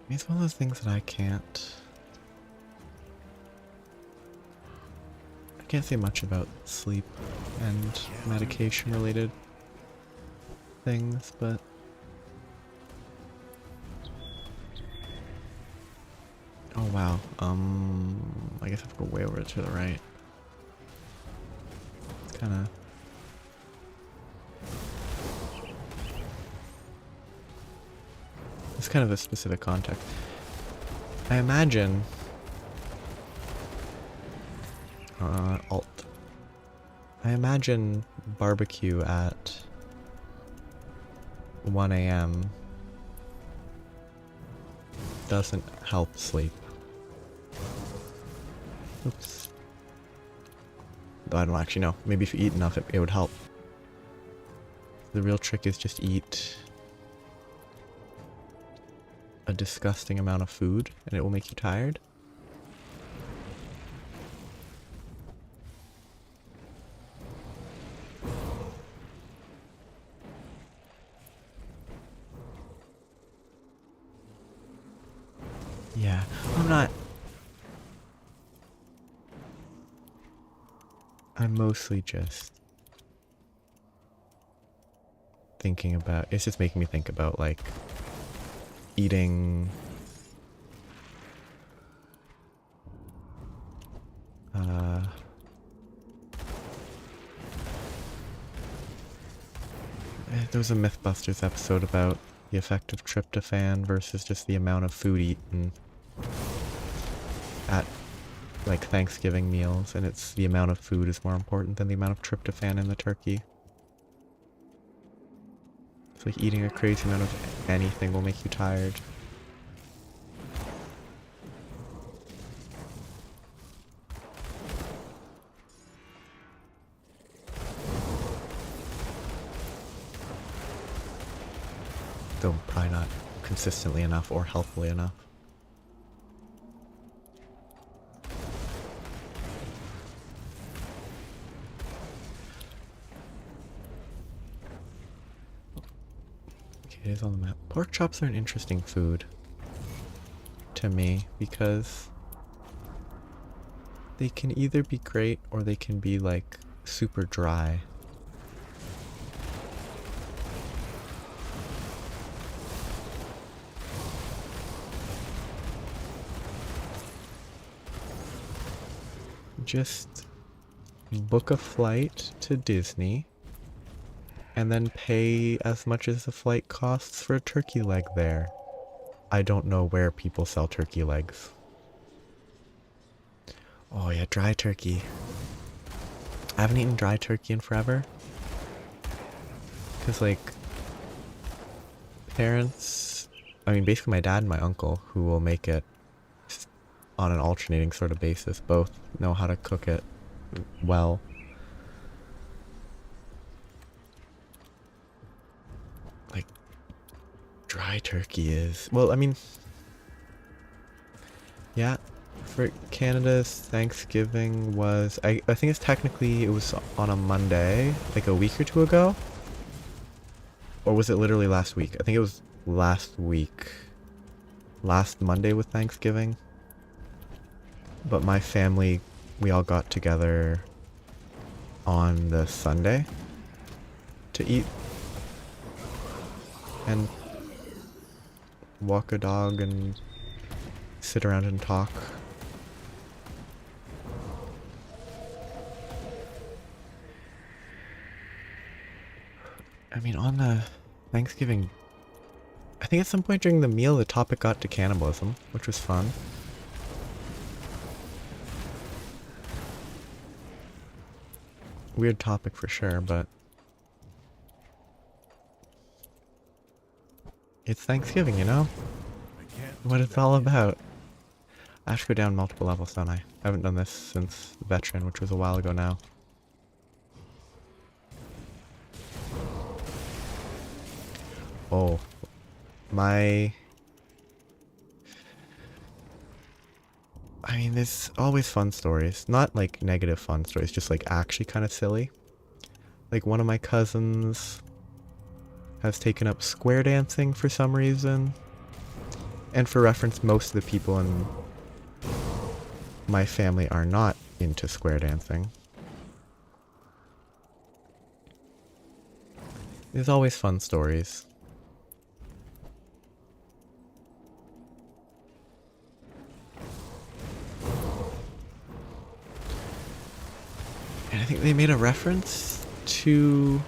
[SPEAKER 1] It's one of those things that I can't say much about sleep and medication related things, but oh wow. I guess I have to go way over to the right. It's kinda it's kind of a specific context. I imagine alt. I imagine barbecue at 1 a.m. doesn't help sleep. Oops. Though I don't actually know. Maybe if you eat enough, it would help. The real trick is just eat a disgusting amount of food and it will make you tired. Yeah, I'm mostly just thinking about, it's just making me think about like eating there was a Mythbusters episode about the effect of tryptophan versus just the amount of food eaten at like Thanksgiving meals, and it's the amount of food is more important than the amount of tryptophan in the turkey. It's like eating a crazy amount of anything will make you tired. Though probably not consistently enough or healthfully enough. Okay, it is on the map. Pork chops are an interesting food to me because they can either be great or they can be like super dry. Just book a flight to Disney and then pay as much as the flight costs for a turkey leg there. I don't know where people sell turkey legs. Oh yeah, dry turkey. I haven't eaten dry turkey in forever. Cause like, parents, I mean basically my dad and my uncle who will make it on an alternating sort of basis, both know how to cook it well. Like, dry turkey is, well, I mean, yeah, for Canada's Thanksgiving was, I think it's technically, it was on a Monday, like a week or two ago? Or was it literally last week? I think it was last week. Last Monday with Thanksgiving. But my family, we all got together on the Sunday to eat and walk a dog and sit around and talk. I mean, on the Thanksgiving, I think at some point during the meal the topic got to cannibalism, which was fun. Weird topic for sure, but it's Thanksgiving, you know? What it's all about. I have to go down multiple levels, don't I? I haven't done this since Veteran, which was a while ago now. Oh, my... I mean, there's always fun stories. Not like negative fun stories, just like actually kind of silly. Like one of my cousins has taken up square dancing for some reason. And for reference, most of the people in my family are not into square dancing. There's always fun stories. And I think they made a reference to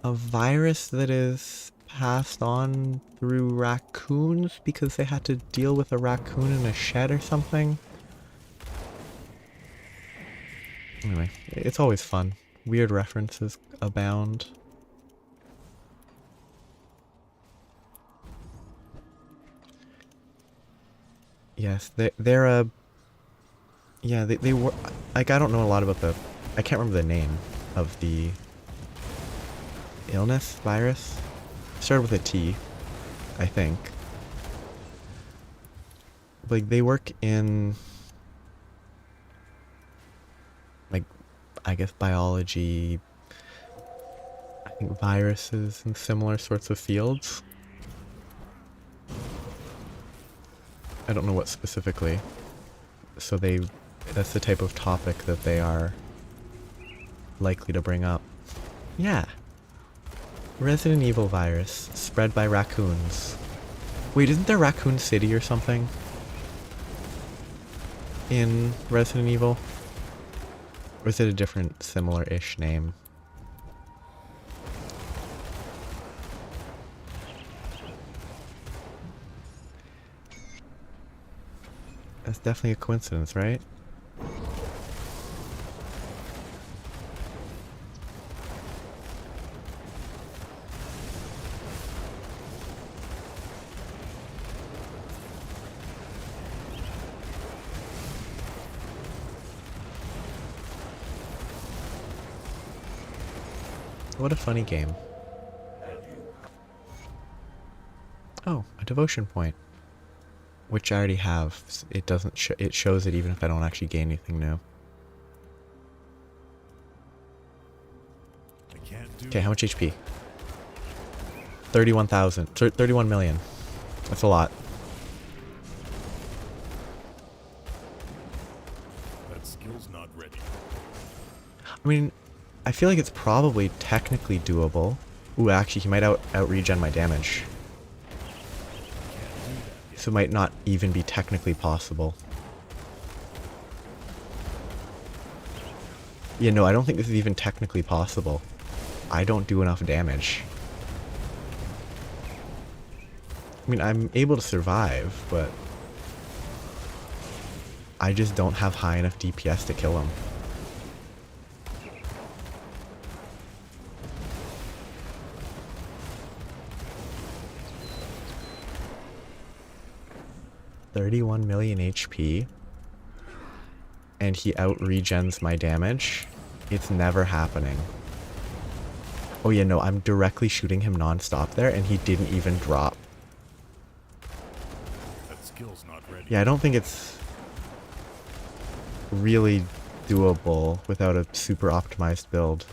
[SPEAKER 1] a virus that is passed on through raccoons because they had to deal with a raccoon in a shed or something. Anyway, it's always fun. Weird references abound. Yes, they're a... Yeah, they were... Like, I don't know a lot about the... I can't remember the name of the illness, virus. Started with a T, I think. Like, they work in... like, I guess biology, I think viruses and similar sorts of fields. I don't know what specifically. So that's the type of topic that they are likely to bring up. Yeah. Resident Evil virus spread by raccoons. Wait, isn't there Raccoon City or something in Resident Evil? Or is it a different, similar-ish name? That's definitely a coincidence, right? What a funny game. Oh, a devotion point. Which I already have. It doesn't it shows it even if I don't actually gain anything new.
[SPEAKER 3] I can't do
[SPEAKER 1] Okay, how much HP? 31,000. 31 million. That's a lot.
[SPEAKER 3] that skill's not ready.
[SPEAKER 1] I mean, I feel like it's probably technically doable. Ooh, actually, he might out regen my damage. So it might not even be technically possible. Yeah, no, I don't think this is even technically possible. I don't do enough damage. I mean, I'm able to survive, but I just don't have high enough DPS to kill him. $31 million HP, and he out-regens my damage. It's never happening. Oh yeah, no, I'm directly shooting him non-stop there, and he didn't even drop.
[SPEAKER 3] That skill's not ready.
[SPEAKER 1] Yeah, I don't think it's really doable without a super optimized build.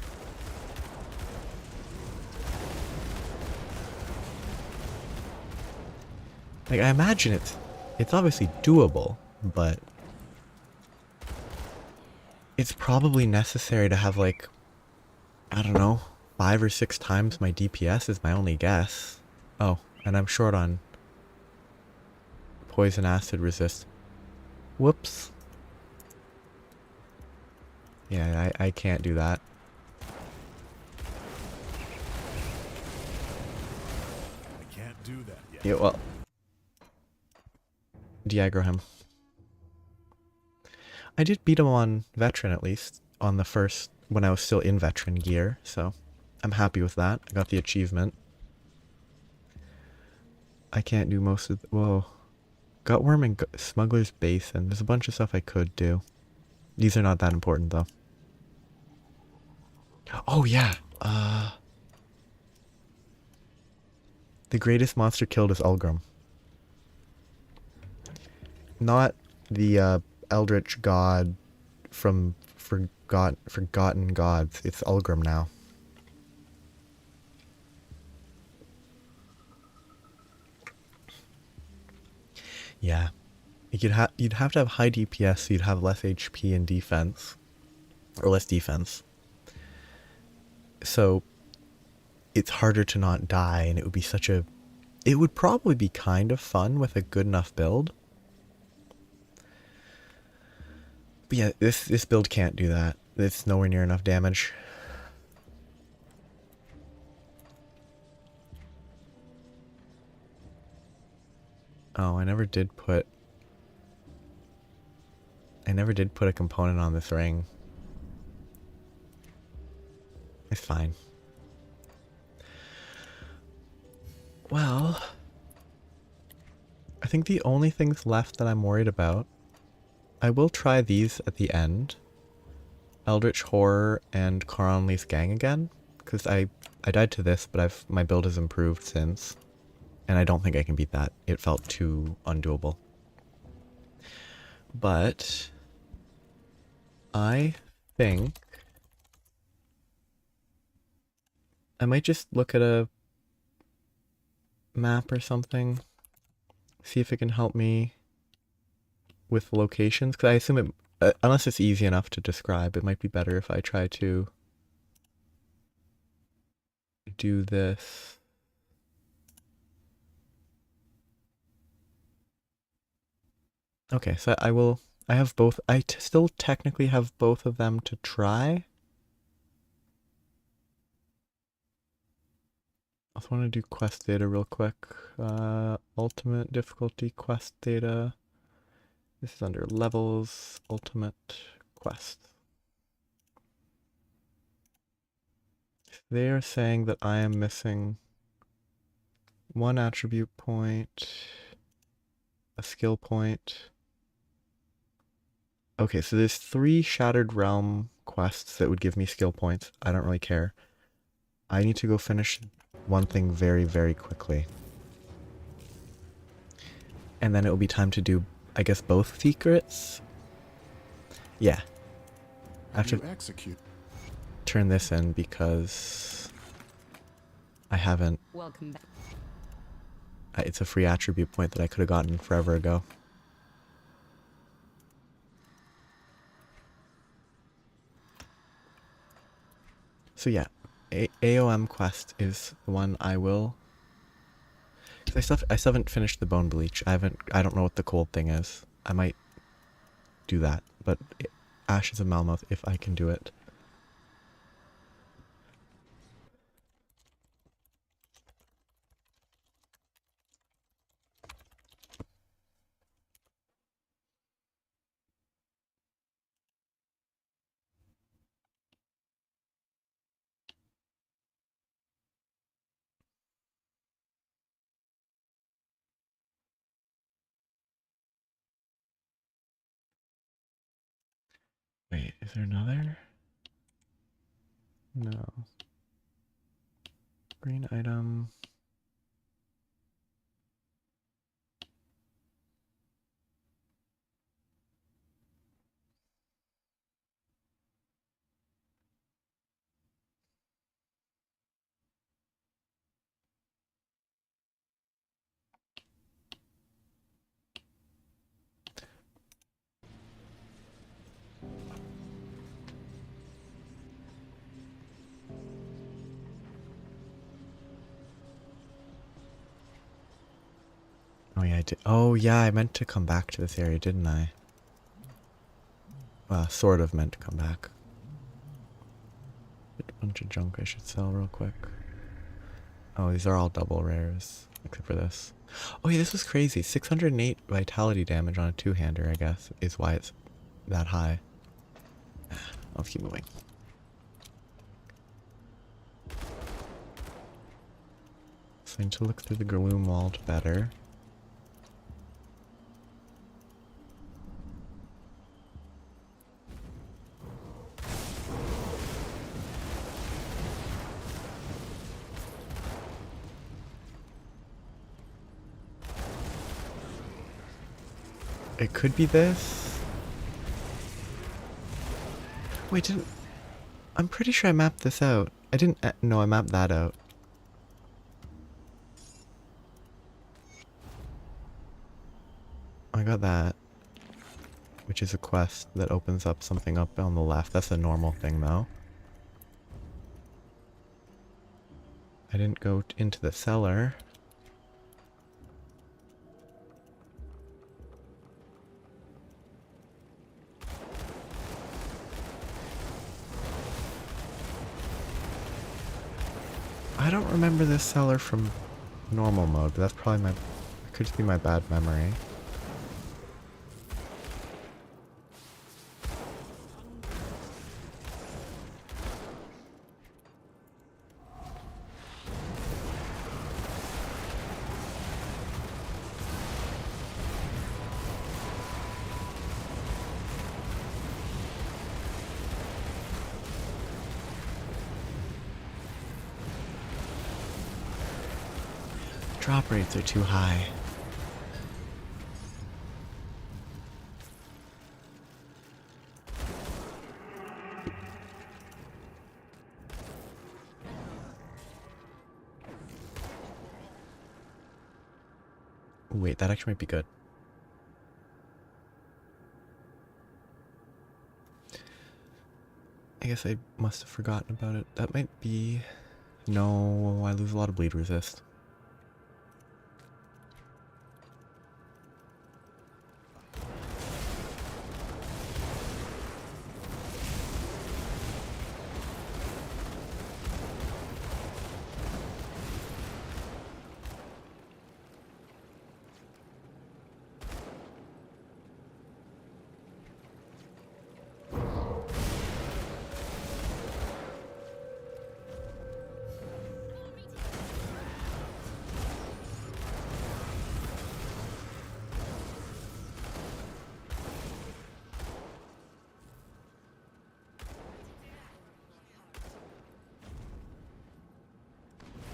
[SPEAKER 1] Like, I imagine it's obviously doable, but it's probably necessary to have, like, I don't know, 5 or 6 times my DPS is my only guess. Oh, and I'm short on poison acid resist. Whoops. Yeah, I can't do that.
[SPEAKER 3] I can't do that yet.
[SPEAKER 1] Yeah, well, de-aggro him. I did beat him on veteran at least, on the first, when I was still in veteran gear, so I'm happy with that. I got the achievement. I can't do most of the, whoa. Gutworm and Smuggler's Basin. There's a bunch of stuff I could do. These are not that important though. Oh yeah. The greatest monster killed is Ulgrim. Not the eldritch god from Forgotten Gods. It's Ulgrim now. Yeah. You'd have to have high DPS, so you'd have less HP and defense. Or less defense. So it's harder to not die, and it would be such a... It would probably be kind of fun with a good enough build. But yeah, this build can't do that. It's nowhere near enough damage. Oh, I never did put a component on this ring. It's fine. Well, I think the only things left that I'm worried about, I will try these at the end. Eldritch Horror and Coronly's Gang again, because I died to this, but my build has improved since, and I don't think I can beat that. It felt too undoable. But I think I might just look at a map or something, see if it can help me with locations, because I assume it, unless it's easy enough to describe, it might be better if I try to do this. Okay, so I have both. Still technically have both of them to try. I also want to do quest data real quick. Ultimate difficulty quest data. This is under levels, ultimate quest. They are saying that I am missing one attribute point, a skill point. Okay, so there's 3 Shattered Realm quests that would give me skill points. I don't really care. I need to go finish one thing very, very quickly. And then it will be time to do, I guess, both secrets? Yeah. I have to
[SPEAKER 3] execute.
[SPEAKER 1] turn this in because I haven't...
[SPEAKER 2] Welcome back.
[SPEAKER 1] It's a free attribute point that I could have gotten forever ago. So yeah, AOM quest is the one I will... I still haven't finished the Bone Bleach. I don't know what the cold thing is. I might do that, but Ashes of Malmouth, if I can do it. Wait, is there another? No. Green item. Oh yeah, I did. Oh yeah, I meant to come back to this area, didn't I? Well, sort of meant to come back. A bunch of junk I should sell real quick. Oh, these are all double rares, except for this. Oh yeah, this was crazy. 608 vitality damage on a two-hander, I guess, is why it's that high. Let's keep moving. So I need to look through the gloom vault better. It could be this. Wait, didn't... I'm pretty sure I mapped this out. I didn't... no, I mapped that out. I got that. Which is a quest that opens up something up on the left. That's a normal thing, though. I didn't go into the cellar. I don't remember this cellar from normal mode, but that's probably my... It could just be my bad memory. Drop rates are too high. Wait, that actually might be good. I guess I must have forgotten about it. That might be... No, I lose a lot of bleed resist.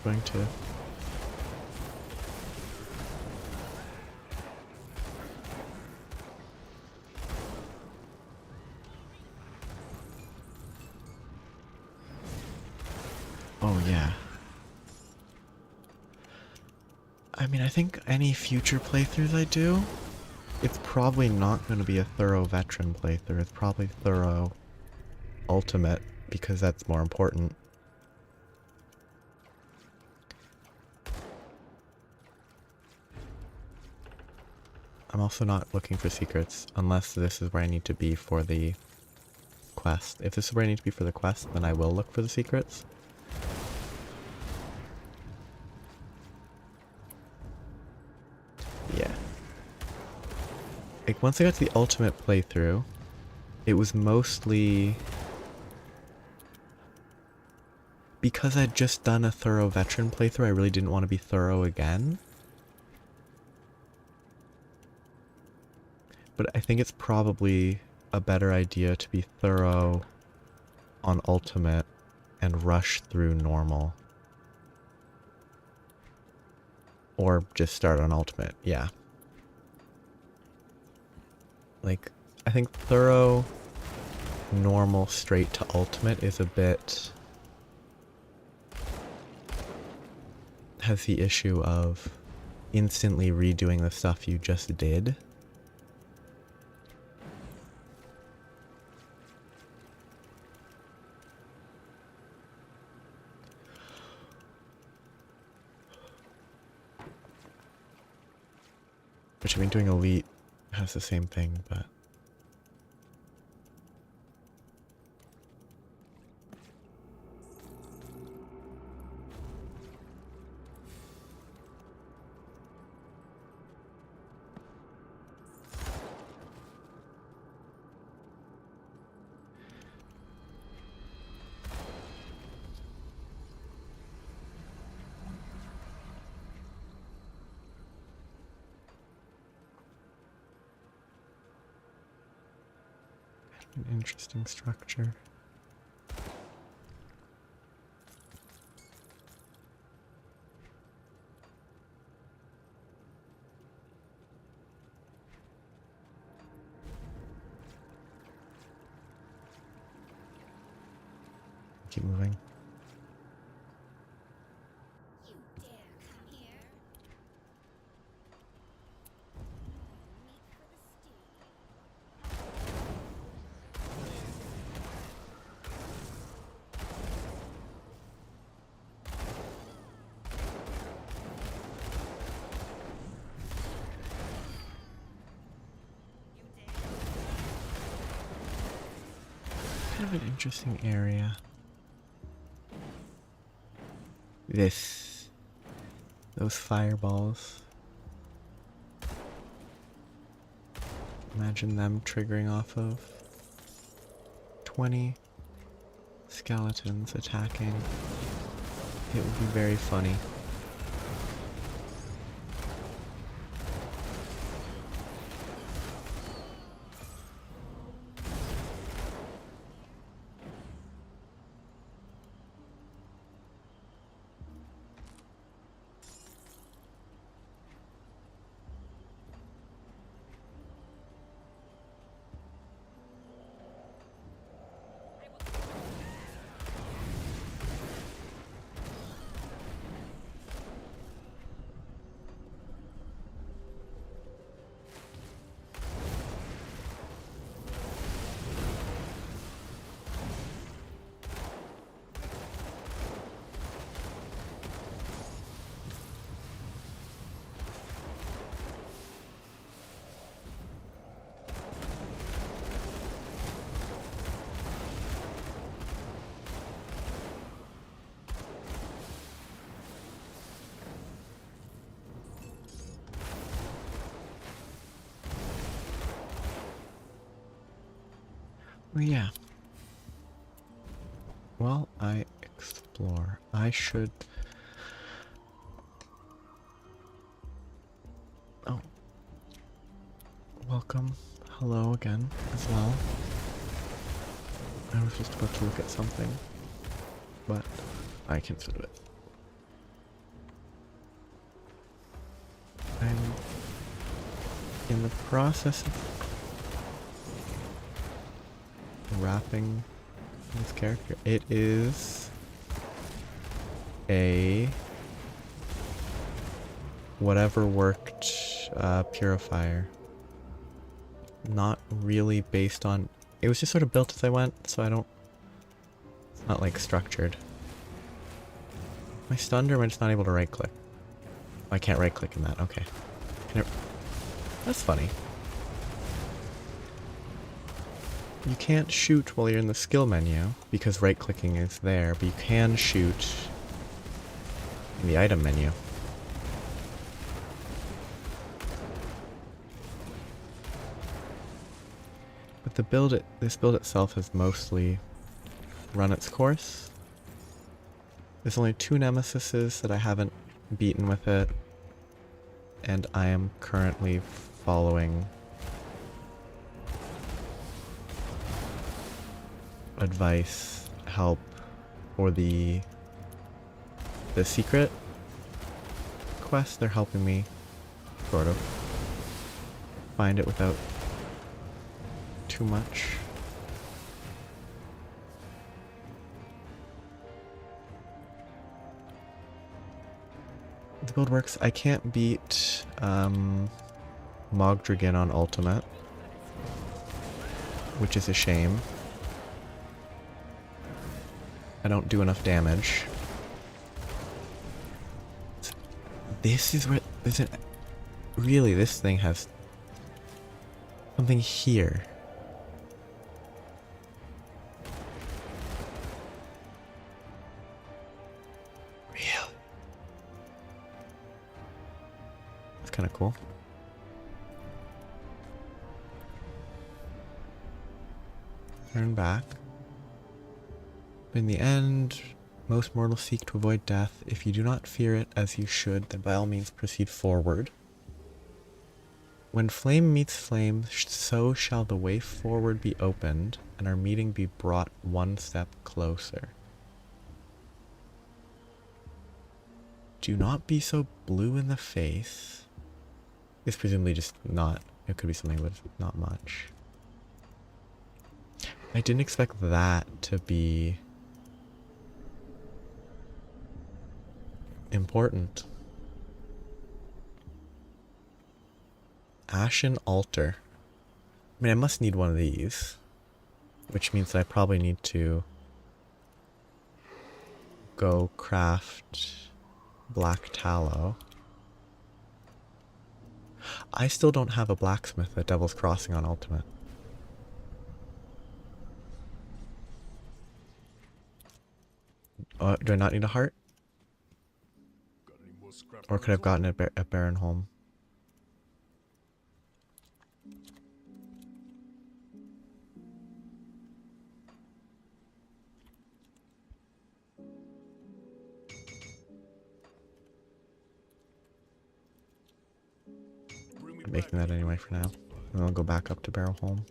[SPEAKER 1] Going to... Oh yeah. I mean, I think any future playthroughs I do, it's probably not going to be a thorough veteran playthrough. It's probably thorough ultimate, because that's more important. I'm also not looking for secrets, unless this is where I need to be for the quest. If this is where I need to be for the quest, then I will look for the secrets. Yeah. Like, once I got to the ultimate playthrough, it was mostly... Because I'd just done a thorough veteran playthrough, I really didn't want to be thorough again. But I think it's probably a better idea to be thorough on ultimate and rush through normal. Or just start on ultimate, yeah. Like, I think thorough, normal, straight to ultimate is a bit... has the issue of instantly redoing the stuff you just did. Which, I mean, doing Elite has the same thing, but... An interesting structure. keep moving.
[SPEAKER 6] You dare come here? Meet for the steed.
[SPEAKER 1] Kind of an interesting area. Those fireballs. Imagine them triggering off of 20 skeletons attacking. It would be very funny. Well, yeah. While I explore, I should... Oh. Welcome. Hello again, as well. I was just about to look at something, but I considered it. I'm in the process of wrapping this character. It is a whatever worked purifier. Not really based on... It was just sort of built as I went, so I don't... It's not like structured. My stunned when it's not able to right click. I can't right click in that, okay. That's funny. You can't shoot while you're in the skill menu, because right-clicking is there, but you can shoot in the item menu. But this build itself has mostly run its course. There's only 2 nemesises that I haven't beaten with it, and I am currently following advice, help, for the secret quest. They're helping me sort of find it without too much. The build works. I can't beat Mogdragon on ultimate, which is a shame. I don't do enough damage. This is where there's an... Really, this thing has something here. Really? That's kind of cool. Turn back. In the end, most mortals seek to avoid death. If you do not fear it as you should, then by all means proceed forward. When flame meets flame, so shall the way forward be opened, and our meeting be brought one step closer. Do not be so blue in the face. It's presumably just not, it could be something, but not much. I didn't expect that to be important. Ashen Altar. I mean, I must need one of these. Which means that I probably need to go craft black tallow. I still don't have a blacksmith at Devil's Crossing on Ultimate. Do I not need a heart? Or could I have gotten it at Baronholm? I'm making that anyway for now. And I'll go back up to Baronholm.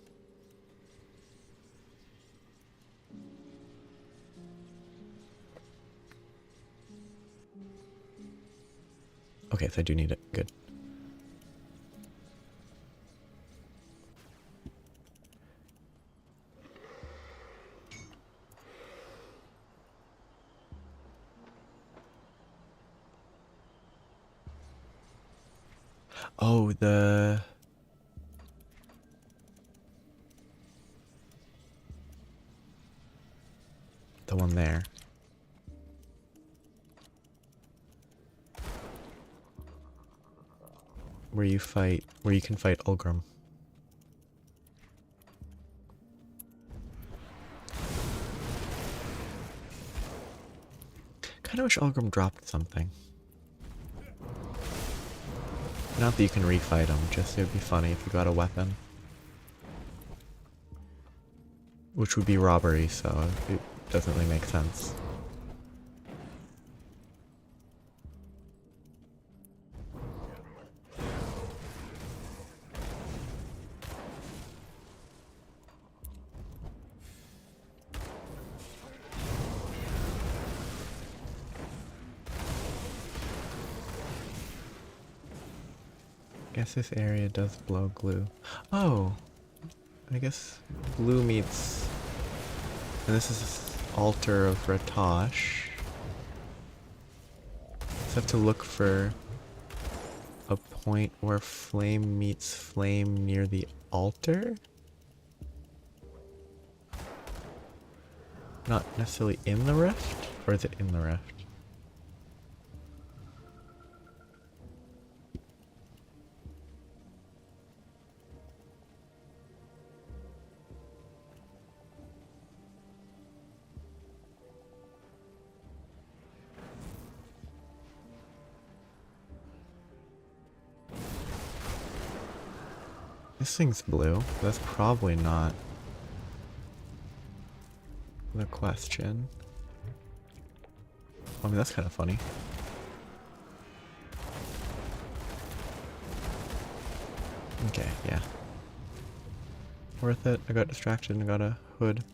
[SPEAKER 1] Okay, so I do need it. Good. Oh, the one there. Where you can fight Ulgrim. Kinda wish Ulgrim dropped something. Not that you can refight him, just it would be funny if you got a weapon. Which would be robbery, so it doesn't really make sense. Guess this area does blow glue. Oh! I guess glue meets... And this is Altar of Ratosh. Just have to look for a point where flame meets flame near the altar? Not necessarily in the rift? Or is it in the rift? This thing's blue. That's probably not the question. I mean, that's kind of funny. Okay, yeah. Worth it. I got distracted and got a hood.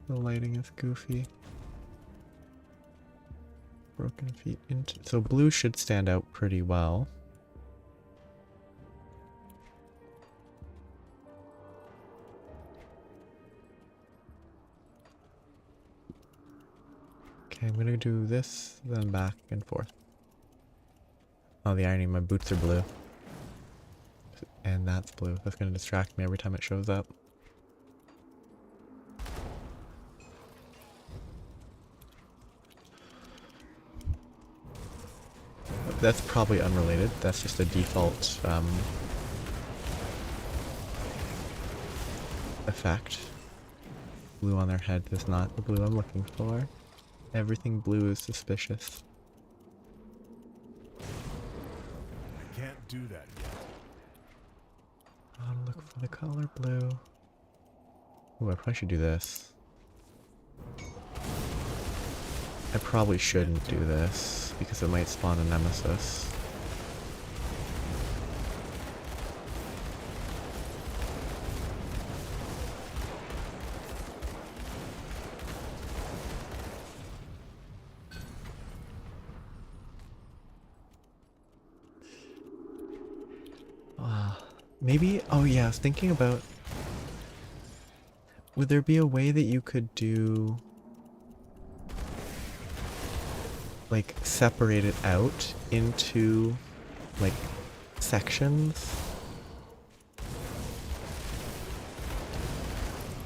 [SPEAKER 1] The lighting is goofy. Broken feet into... So blue should stand out pretty well. Okay, I'm gonna do this, then back and forth. Oh, the irony, my boots are blue. And that's blue. That's gonna distract me every time it shows up. That's probably unrelated. That's just a default effect. Blue on their head is not the blue I'm looking for. Everything blue is suspicious.
[SPEAKER 3] I can't do that yet.
[SPEAKER 1] I'll look for the color blue. Ooh, I probably should do this. I probably shouldn't do this, because it might spawn a nemesis. Maybe, oh yeah, I was thinking about, would there be a way that you could do like separate it out into like sections.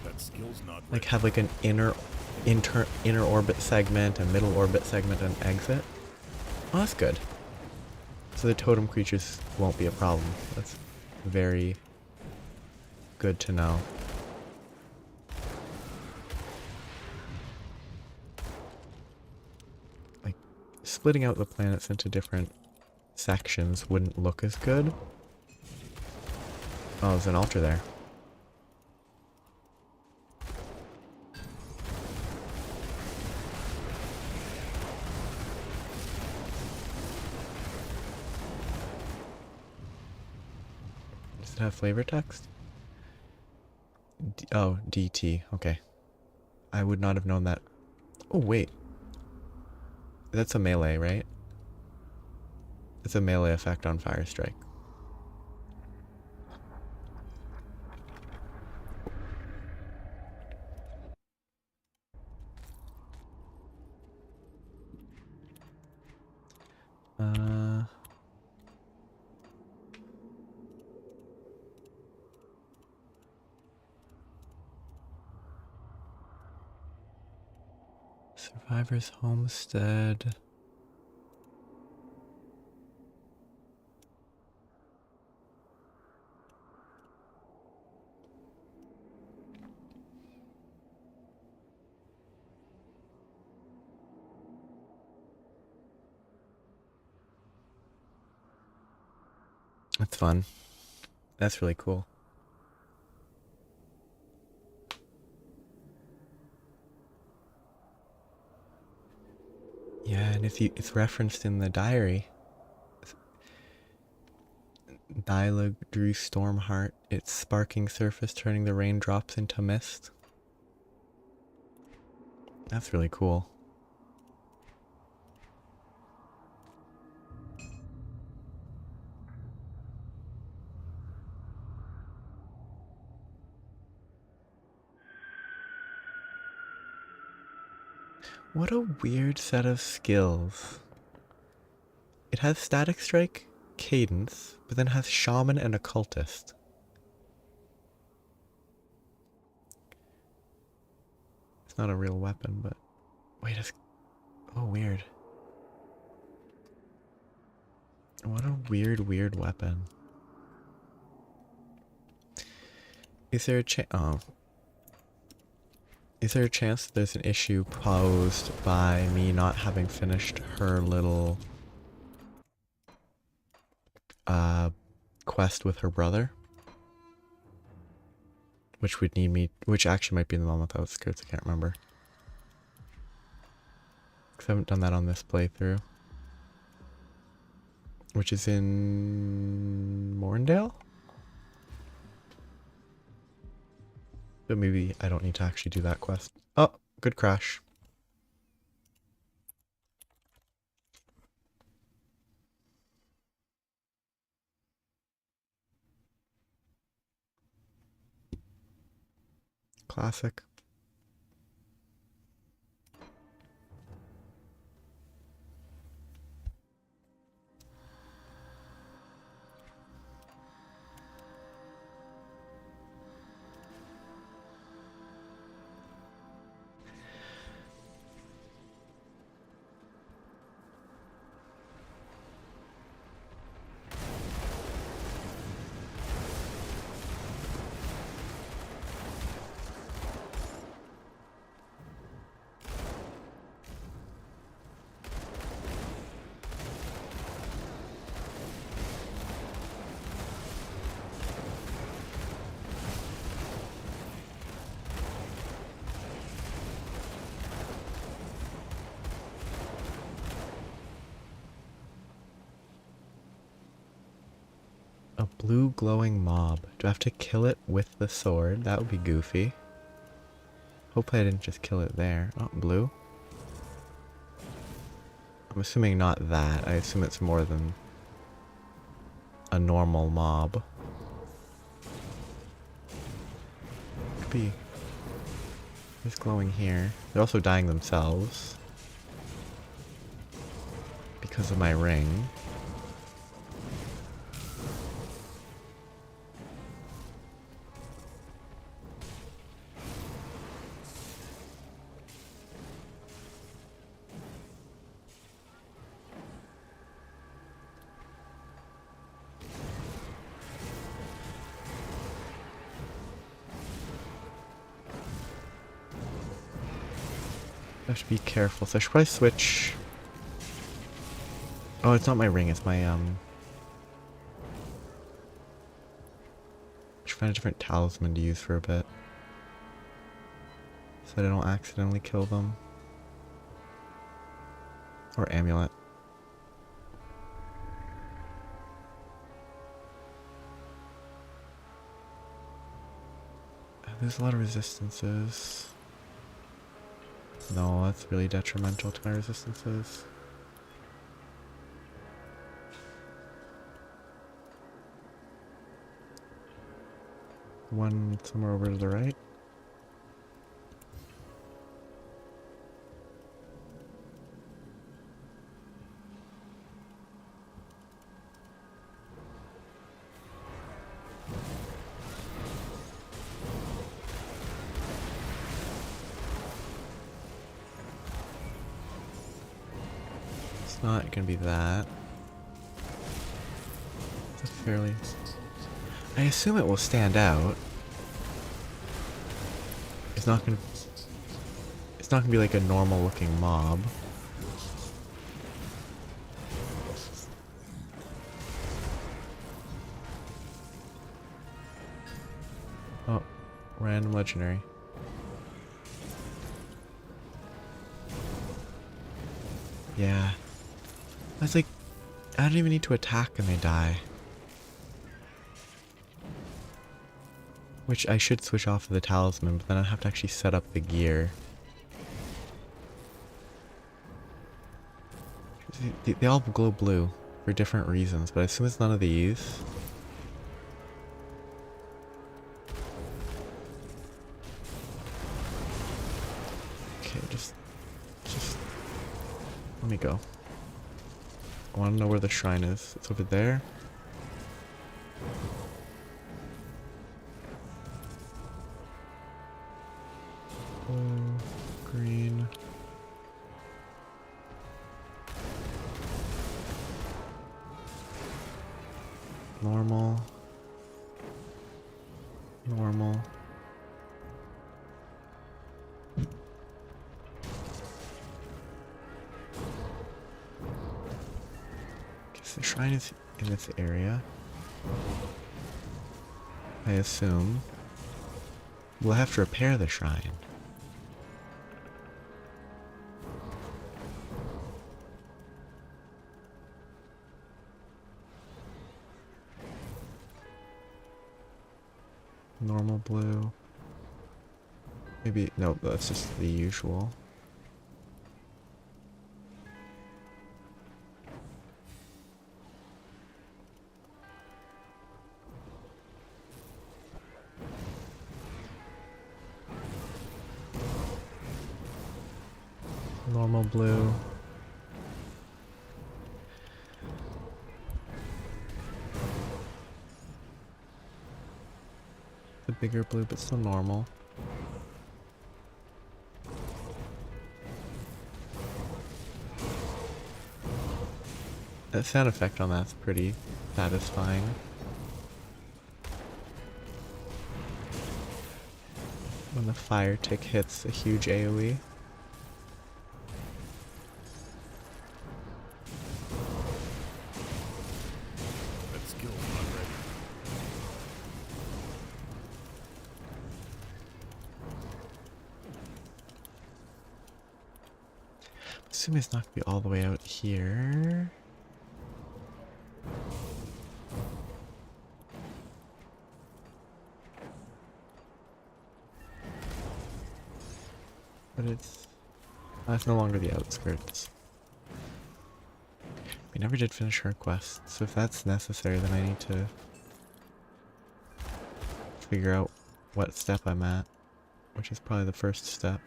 [SPEAKER 3] That skill's not
[SPEAKER 1] Like
[SPEAKER 3] ready.
[SPEAKER 1] have like an inner orbit segment, a middle orbit segment, and an exit. Oh, that's good. So the totem creatures won't be a problem. That's very good to know. Like, splitting out the planets into different sections wouldn't look as good. Oh, there's an altar there. Does it have flavor text? Oh, DT. Okay. I would not have known that. Oh, wait. That's a melee, right? It's a melee effect on Fire Strike. Uh... Survivor's Homestead. That's fun. That's really cool. Yeah, and if it's referenced in the diary. Dialogue drew Stormheart, its sparking surface turning the raindrops into mist. That's really cool. What a weird set of skills. It has Static Strike, Cadence, but then has Shaman and Occultist. It's not a real weapon, but... Wait, it's... Oh, weird. What a weird weapon. Is there a Is there a chance that there's an issue posed by me not having finished her little quest with her brother? Which would need me, which actually might be in the one without skirts, I can't remember. Because I haven't done that on this playthrough. Which is in Morndale? But maybe I don't need to actually do that quest. Oh, good crash. Classic. A blue glowing mob. Do I have to kill it with the sword? That would be goofy. Hopefully I didn't just kill it there. Oh, blue. I'm assuming not that. I assume it's more than a normal mob. Could be. It's glowing here. They're also dying themselves. because of my ring. I have to be careful, so I should probably switch. Oh, it's not my ring, it's my, I should find a different talisman to use for a bit. So that I don't accidentally kill them. Or amulet. There's a lot of resistances. No, that's really detrimental to my resistances. One somewhere over to the right. It's not gonna be that. It's a fairly... I assume it will stand out. It's not gonna be like a normal looking mob. Oh, random legendary. Yeah. I was like, I don't even need to attack and they die. Which I should switch off of the talisman, but then I'd have to actually set up the gear. They all glow blue for different reasons, but I assume it's none of these. Okay, just let me go. I want to know where the shrine is. It's over there. Blue, green. Normal. Normal. Guess the shrine is in this area. I assume. We'll have to repair the shrine. Normal blue. Maybe, no, that's just the usual. Normal blue. The bigger blue, but still normal. That sound effect on that's pretty satisfying. When the fire tick hits a huge AoE.
[SPEAKER 3] That skill's not ready.
[SPEAKER 1] Assuming it's not gonna be all the way out here. But it's no longer the outskirts. We never did finish her quest, so if that's necessary, then I need to figure out what step I'm at, which is probably the first step.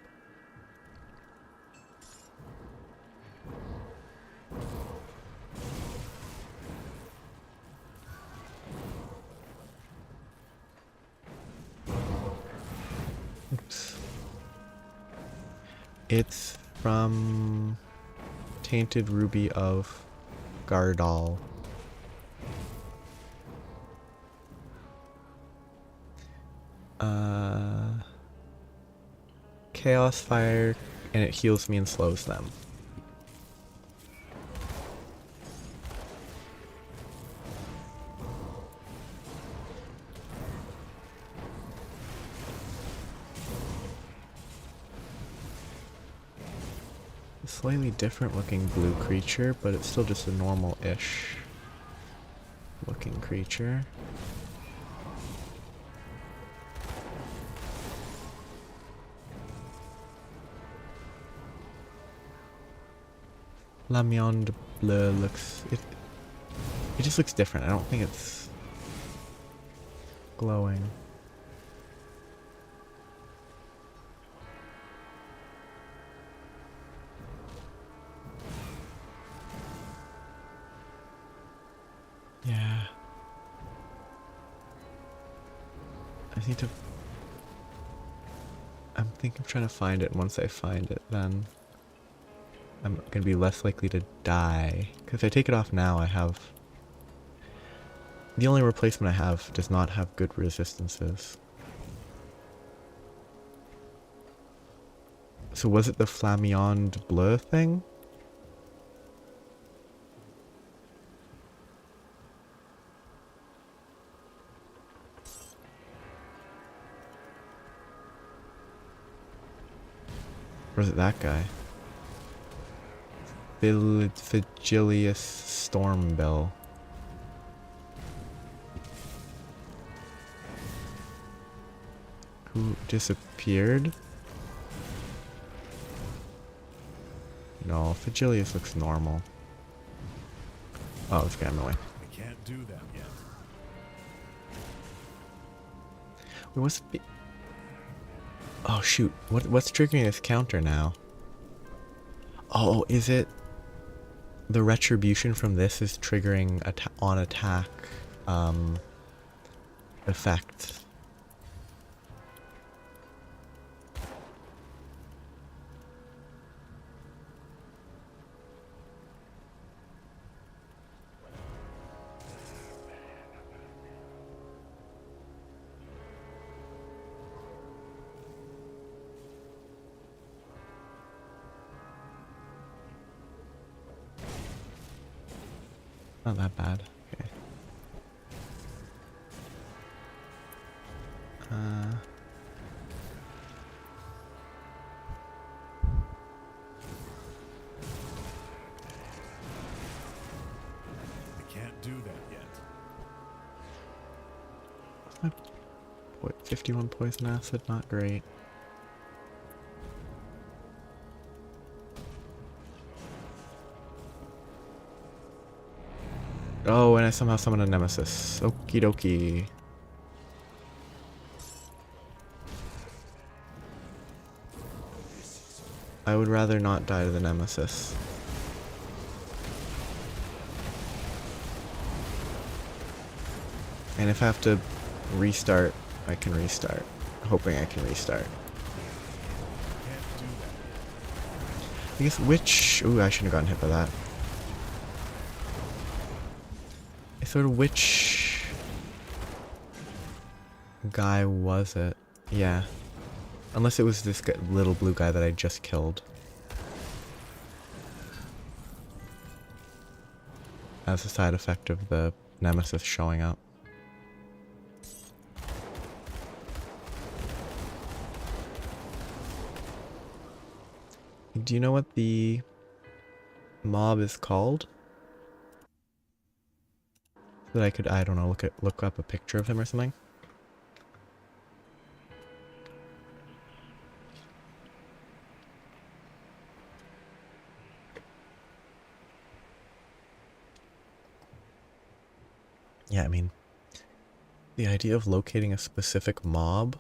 [SPEAKER 1] Oops. It's from Tainted Ruby of Gardal. Chaos Fire, and it heals me and slows them. A slightly different looking blue creature, but it's still just a normal-ish looking creature. L'Amiande Bleu looks... It just looks different. I don't think it's glowing. Yeah. I need to... I'm thinking of trying to find it. Once I find it, then I'm gonna be less likely to die. Because if I take it off now, I have... The only replacement I have does not have good resistances. So was it the Flamande Bleu thing? Or is it that guy? Vigilius Stormbill. Who disappeared? No, Vigilius looks normal. Oh, let's get him away.
[SPEAKER 3] I can't do that yet.
[SPEAKER 1] Wait, what's the... Oh shoot, what's triggering this counter now? Oh, is it... The retribution from this is triggering on attack effect. Not that bad. Okay.
[SPEAKER 3] I can't do that yet.
[SPEAKER 1] What, 51 poison acid? Not great. Oh, and I somehow summoned a nemesis. Okie dokie. I would rather not die to the nemesis. And if I have to restart, I can restart. Hoping I can restart.
[SPEAKER 3] Can't do that yet.
[SPEAKER 1] I guess which... Ooh, I shouldn't have gotten hit by that. Sort of which guy was it? Yeah. Unless it was this little blue guy that I just killed. As a side effect of the nemesis showing up. Do you know what the mob is called? That I could, I don't know, look up a picture of him or something. Yeah, I mean, the idea of locating a specific mob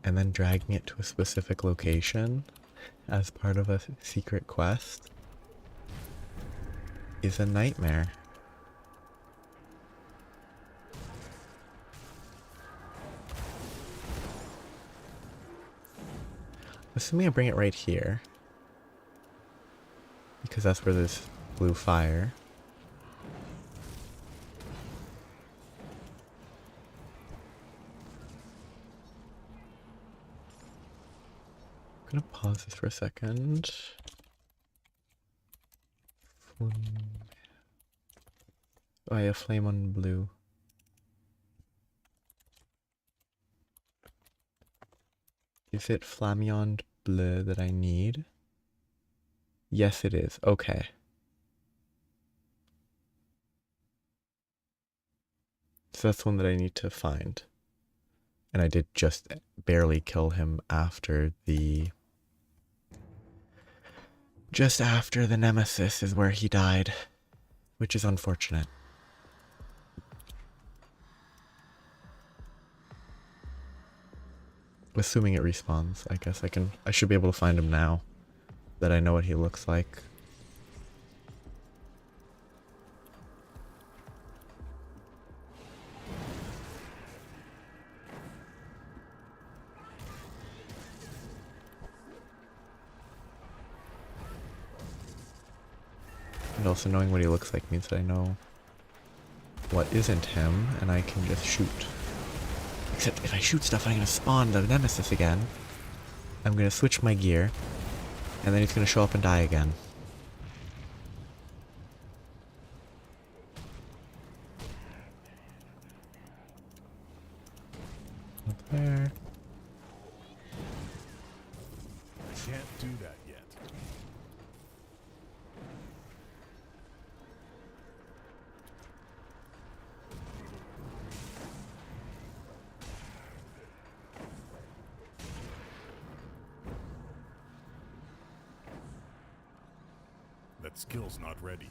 [SPEAKER 1] and then dragging it to a specific location as part of a secret quest is a nightmare. Assuming I bring it right here. Because that's where there's blue fire. I'm gonna pause this for a second. Oh, yeah, flame on blue. Is it Flamand Bleu that I need? Yes, it is. Okay. So that's one that I need to find. And I did just barely kill him after the... Just after the Nemesis is where he died. Which is unfortunate. Assuming it respawns, I guess I should be able to find him now that I know what he looks like. And also knowing what he looks like means that I know what isn't him, and I can just shoot. Except if I shoot stuff, I'm gonna spawn the Nemesis again. I'm gonna switch my gear, and then he's gonna show up and die again. Up there.
[SPEAKER 3] I can't do that yet. That skill's not ready.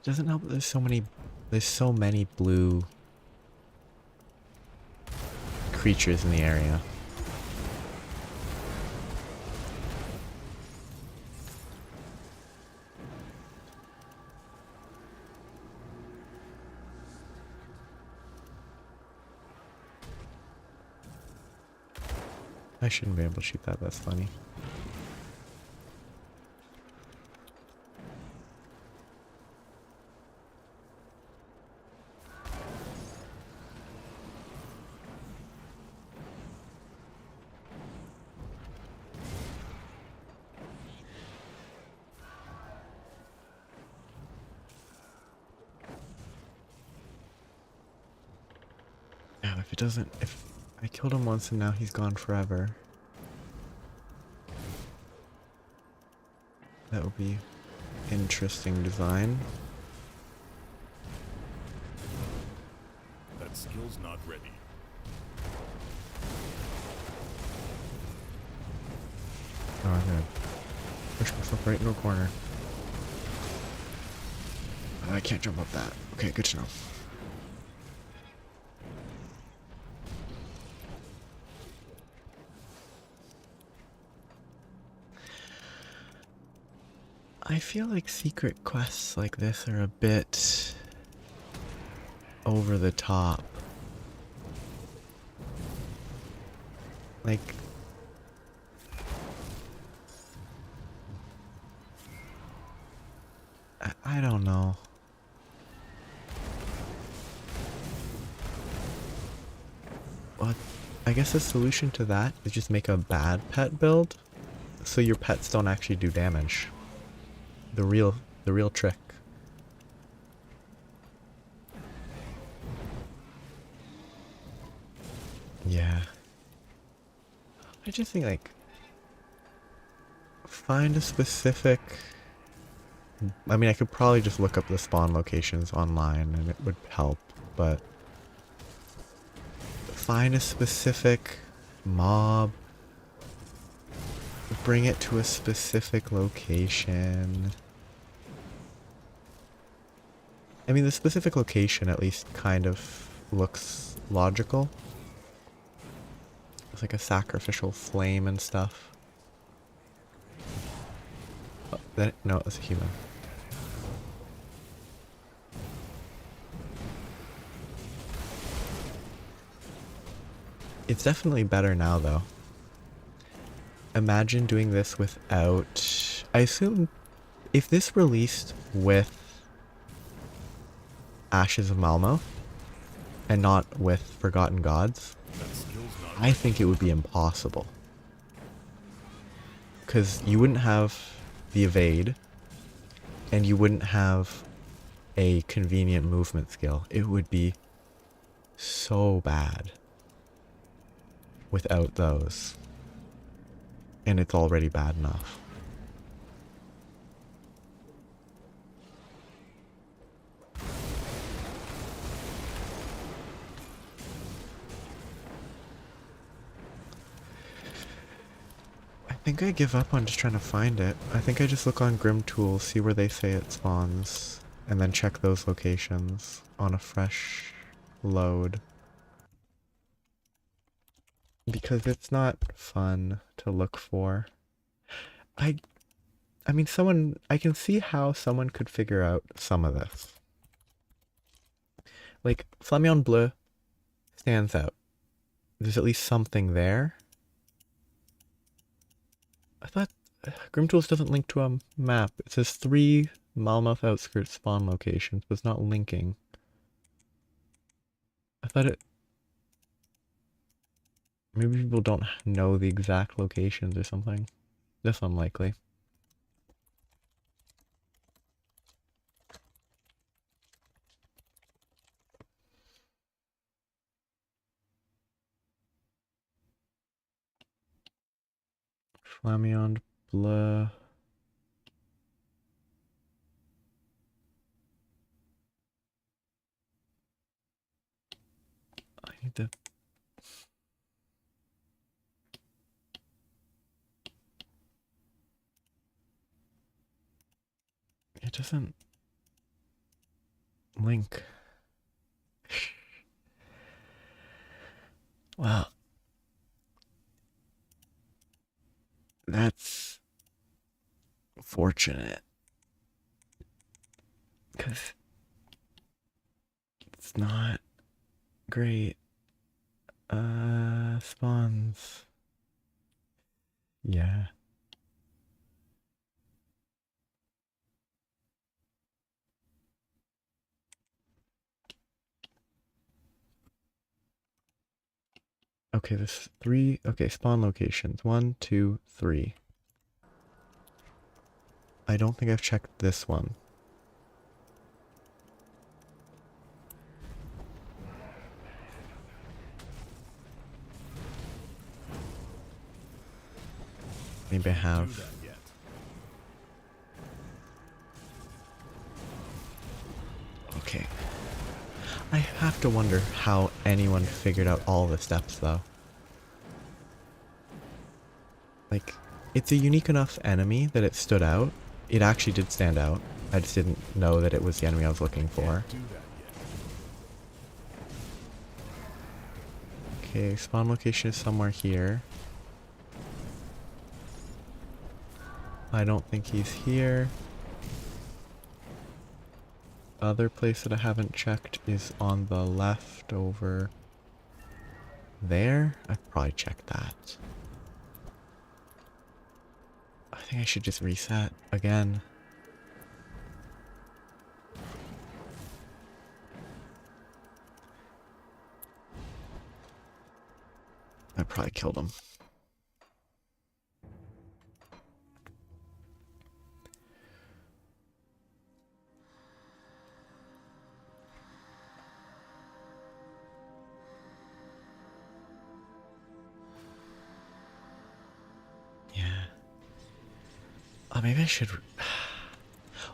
[SPEAKER 1] Doesn't help that there's so many blue creatures in the area. I shouldn't be able to shoot that, that's funny. Yeah, if I killed him once and now he's gone forever. That would be interesting design.
[SPEAKER 3] That skill's not ready.
[SPEAKER 1] Oh, I'm gonna push myself right into a corner. Oh, I can't jump up that. Okay, good to know. I feel like secret quests like this are a bit over the top. Like, I don't know. Well, I guess the solution to that is just make a bad pet build so your pets don't actually do damage. The real trick. Yeah. I just think, like, find a specific... I mean, I could probably just look up the spawn locations online and it would help, but... Find a specific mob. Bring it to a specific location. I mean, the specific location at least kind of looks logical. It's like a sacrificial flame and stuff. Oh, no, it's a human. It's definitely better now, though. Imagine doing this without... I assume if this released with Ashes of Malmo and not with Forgotten Gods,
[SPEAKER 3] That skill's not
[SPEAKER 1] I think it would be impossible. Because you wouldn't have the evade, and you wouldn't have a convenient movement skill. It would be so bad without those. And it's already bad enough. I think I give up on just trying to find it. I think I just look on Grim Tools, see where they say it spawns, and then check those locations on a fresh load. Because it's not fun to look for. I mean, I can see how someone could figure out some of this. Like, Flammyon Bleu stands out. There's at least something there. I thought Grim Tools doesn't link to a map. It says 3 Malmouth outskirts spawn locations, but it's not linking. I thought it... Maybe people don't know the exact locations or something. That's unlikely. Flammyon Bleu. I need to... It doesn't link. Well, that's fortunate. Because it's not great. Spawns. Yeah. Okay, there's 3. Okay, spawn locations. 1, 2, 3. I don't think I've checked this one. Maybe I
[SPEAKER 3] do
[SPEAKER 1] have.
[SPEAKER 3] that yet.
[SPEAKER 1] Okay. I have to wonder how anyone figured out all the steps, though. Like, it's a unique enough enemy that it stood out. It actually did stand out. I just didn't know that it was the enemy I was looking for.
[SPEAKER 3] Do that yet.
[SPEAKER 1] Okay, spawn location is somewhere here. I don't think he's here. Other place that I haven't checked is on the left over there. I'd probably check that. I think I should just reset again. I probably killed him. Yeah. Oh, maybe I should...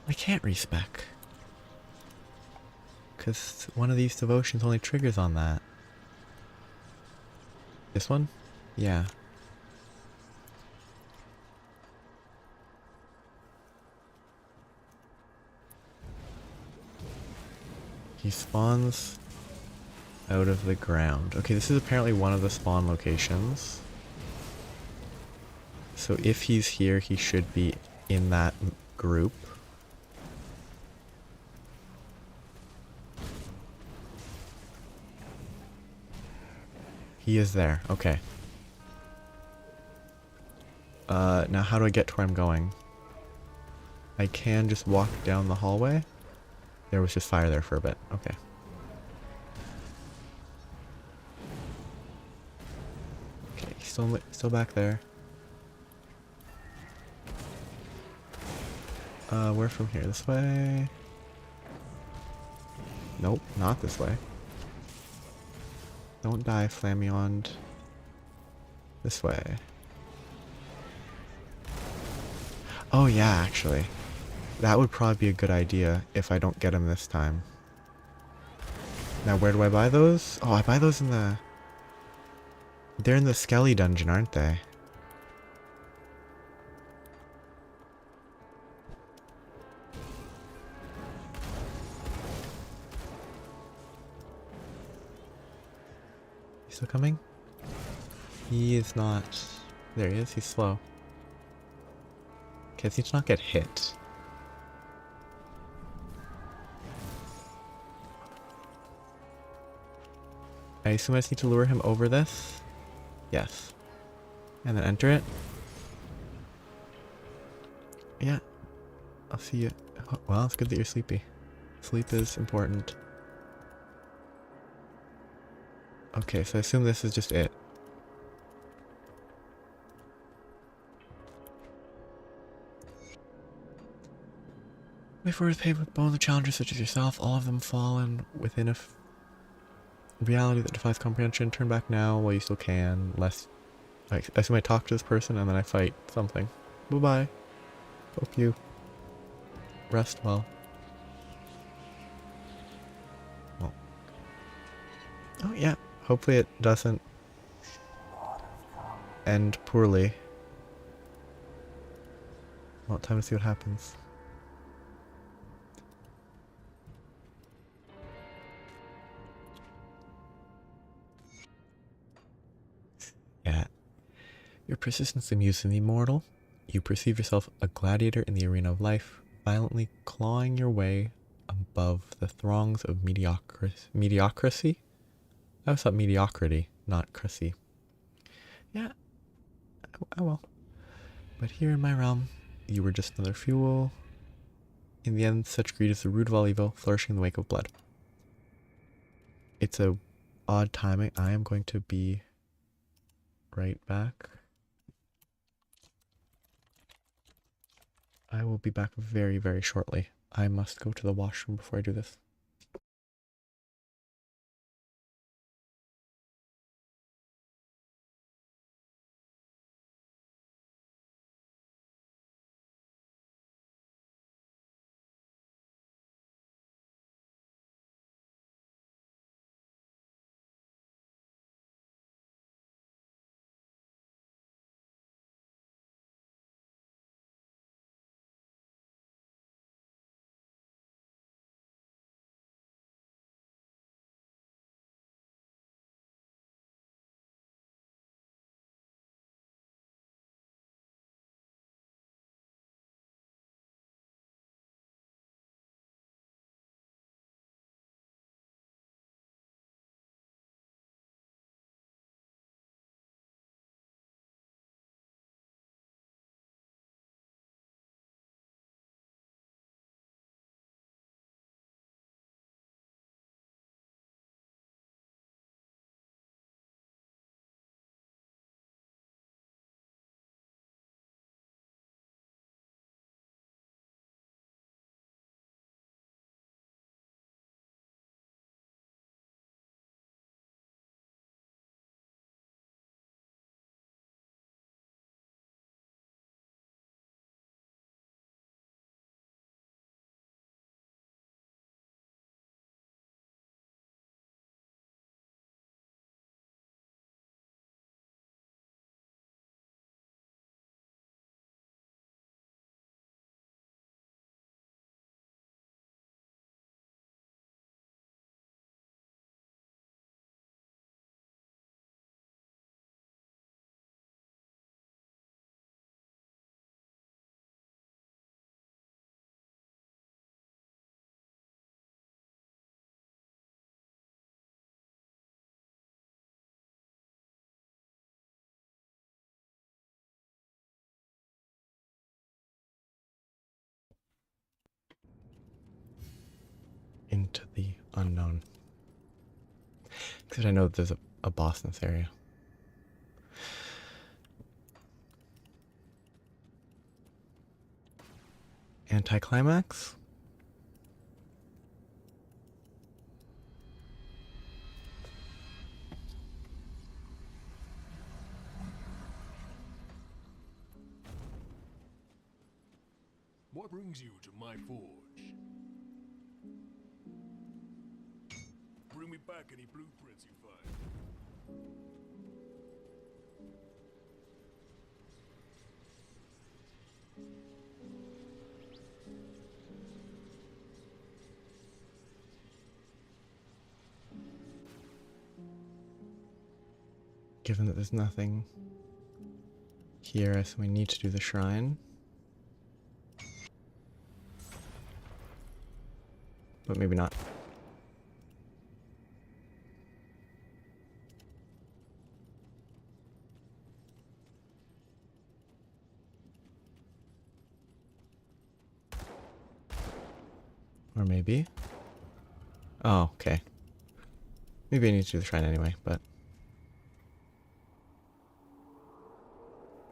[SPEAKER 1] I can't respec. Because one of these devotions only triggers on that. This one? Yeah. He spawns out of the ground. Okay, this is apparently one of the spawn locations. So if he's here, he should be in that group. He is there. Okay. Now how do I get to where I'm going? I can just walk down the hallway. There was just fire there for a bit. Okay. Okay, he's still back there. Where from here? This way? Nope, not this way. Don't die, Flammeon. This way. Oh yeah, actually. That would probably be a good idea if I don't get him this time. Now where do I buy those? Oh, I buy those in the... They're in the Skelly dungeon, aren't they? He's still coming? He is not... There he is, he's slow. Okay, let's need to not get hit. I assume I just need to lure him over this? Yes. And then enter it? Yeah. I'll see you. Well, it's good that you're sleepy. Sleep is important. Okay, so I assume this is just it. My forward is paved with bones of challengers such as yourself, all of them fallen within a reality that defies comprehension. Turn back now while you still can, lest... I assume I talk to this person and then I fight something. Bye-bye. Hope you rest well. Well. Oh yeah, hopefully it doesn't end poorly. Well, time to see what happens. Yeah. Your persistence amuses me, mortal. You perceive yourself a gladiator in the arena of life, violently clawing your way above the throngs of mediocrity? I always thought mediocrity, not crissy. Yeah, I will. But here in my realm, you were just another fuel. In the end, such greed is the root of all evil, flourishing in the wake of blood. It's a odd timing. I am going to be right back. I will be back very, very shortly. I must go to the washroom before I do this. into the unknown. Because I know that there's a boss in this area. Anticlimax?
[SPEAKER 3] What brings you to my forge? Bring me back any blueprints you find.
[SPEAKER 1] Given that there's nothing here, I assume we need to do the shrine. But maybe not. Or maybe. Oh, okay. Maybe I need to do the shrine anyway, but...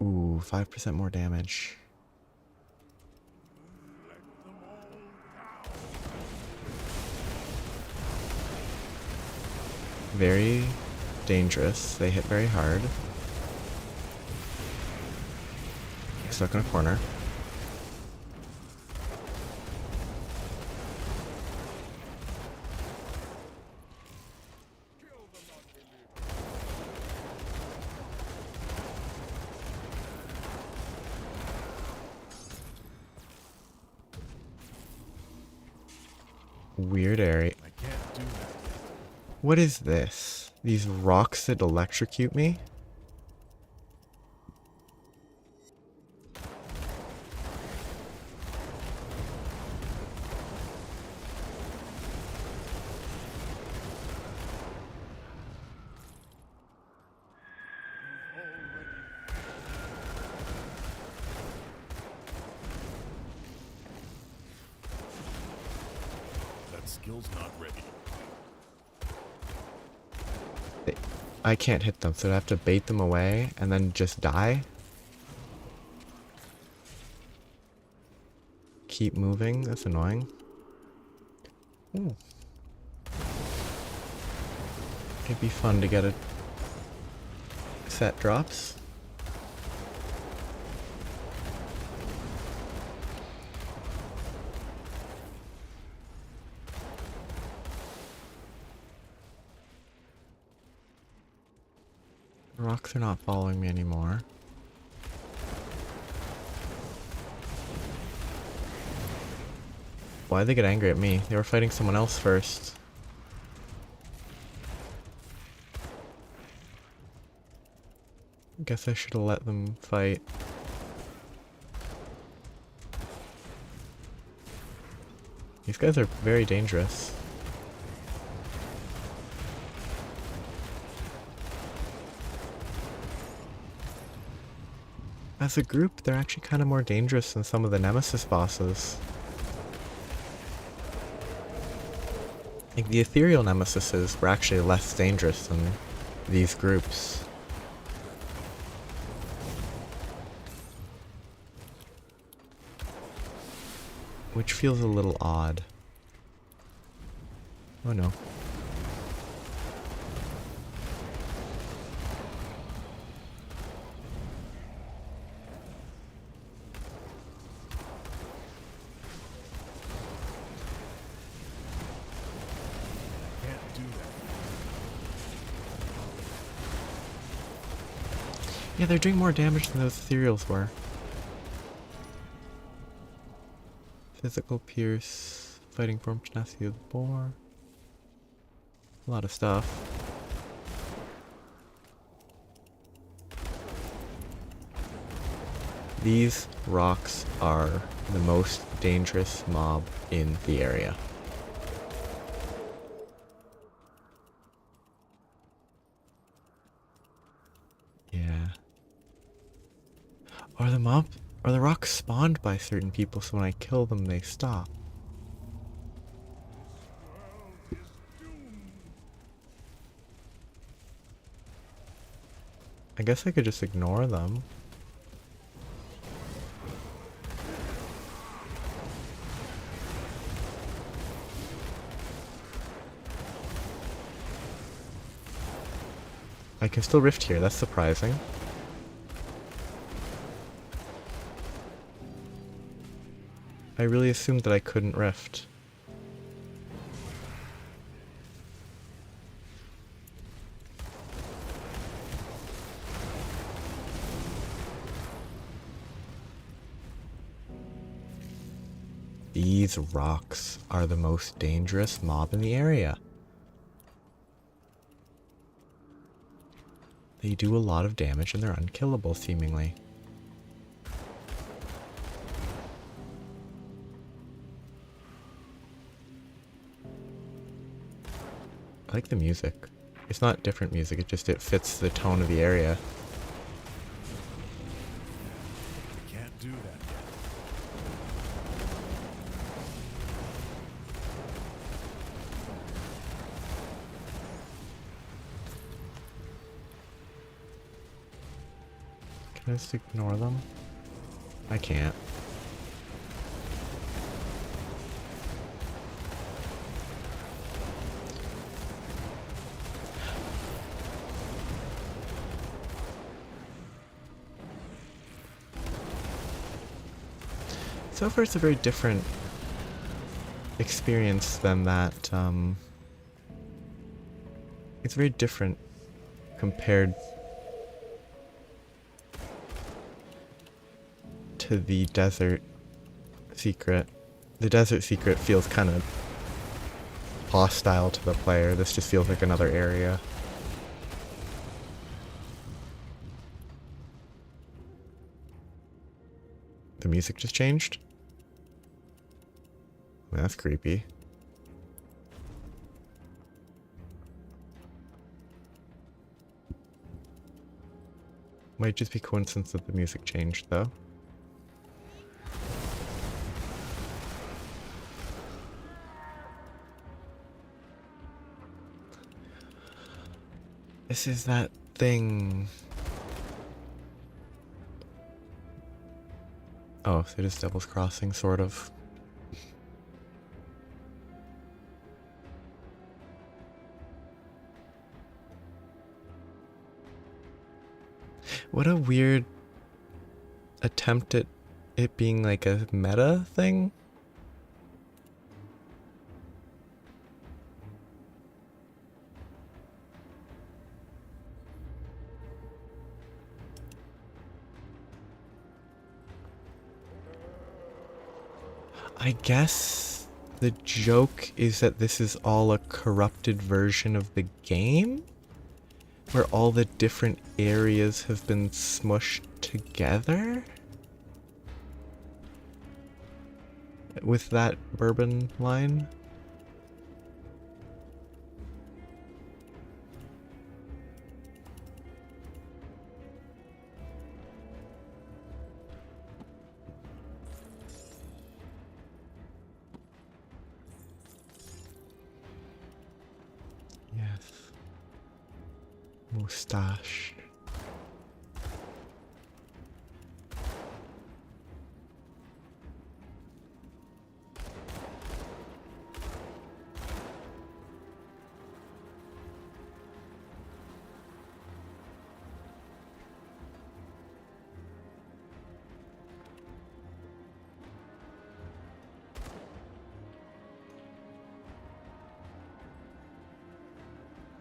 [SPEAKER 1] Ooh, 5% more damage. Very dangerous. They hit very hard. Stuck in a corner. Weird area.
[SPEAKER 3] I can't do that.
[SPEAKER 1] What is this? These rocks that electrocute me?
[SPEAKER 3] That skill's not ready.
[SPEAKER 1] I can't hit them, so I have to bait them away and then just die? Keep moving? That's annoying. Ooh. It'd be fun to get a set drops. Rocks are not following me anymore. Why'd they get angry at me? They were fighting someone else first. Guess I should have let them fight. These guys are very dangerous. As a group, they're actually kind of more dangerous than some of the Nemesis bosses. Like, the ethereal Nemesises were actually less dangerous than these groups. Which feels a little odd. Oh no.
[SPEAKER 3] Can't do that.
[SPEAKER 1] Yeah, they're doing more damage than those ethereals were. Physical Pierce, Fighting Form, Tenacity of the Boar. A lot of stuff. These rocks are the most dangerous mob in the area. Yeah. Are the rocks spawned by certain people, so when I kill them, they stop? I guess I could just ignore them. I can still rift here, that's surprising. I really assumed that I couldn't rift. These rocks are the most dangerous mob in the area. They do a lot of damage and they're unkillable, seemingly. I like the music. It's not different music, it fits the tone of the area.
[SPEAKER 3] Can't do that yet.
[SPEAKER 1] Can I just ignore them? I can't. So far it's a very different experience than that, it's very different compared to the Desert Secret. The Desert Secret feels kind of hostile to the player. This just feels like another area. The music just changed? That's creepy. Might just be coincidence that the music changed, though. This is that thing. Oh, so it is Devil's Crossing, sort of. What a weird attempt at it being like a meta thing. I guess the joke is that this is all a corrupted version of the game? Where all the different areas have been smushed together? With that bourbon line? Yes. Mustache.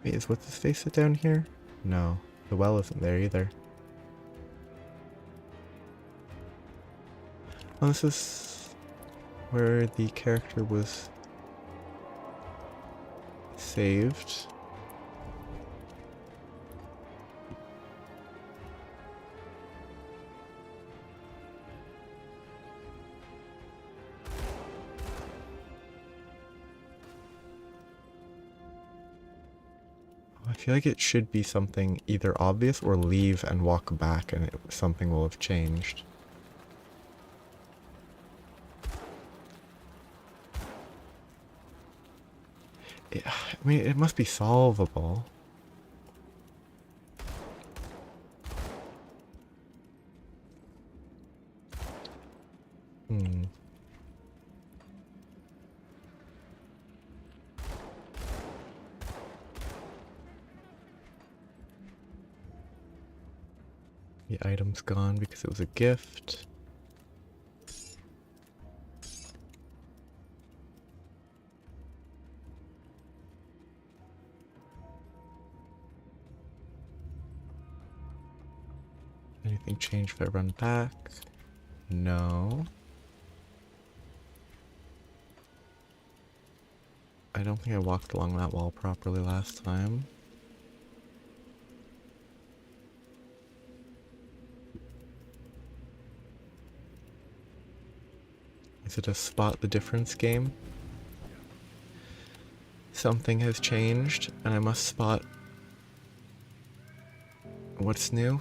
[SPEAKER 1] Wait, is what's his face down here? No, the well isn't there either. Oh, this is where the character was saved. I feel like it should be something either obvious or leave and walk back and something will have changed. I mean, it must be solvable. Hmm. The item's gone because it was a gift. Anything change if I run back? No. I don't think I walked along that wall properly last time. Is it a spot the difference game? Something has changed and I must spot what's new.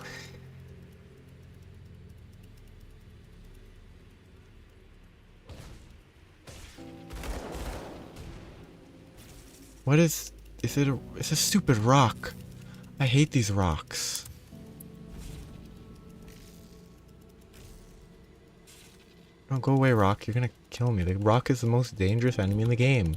[SPEAKER 1] What is it it's a stupid rock. I hate these rocks. Don't go away, rock. You're gonna kill me. The rock is the most dangerous enemy in the game.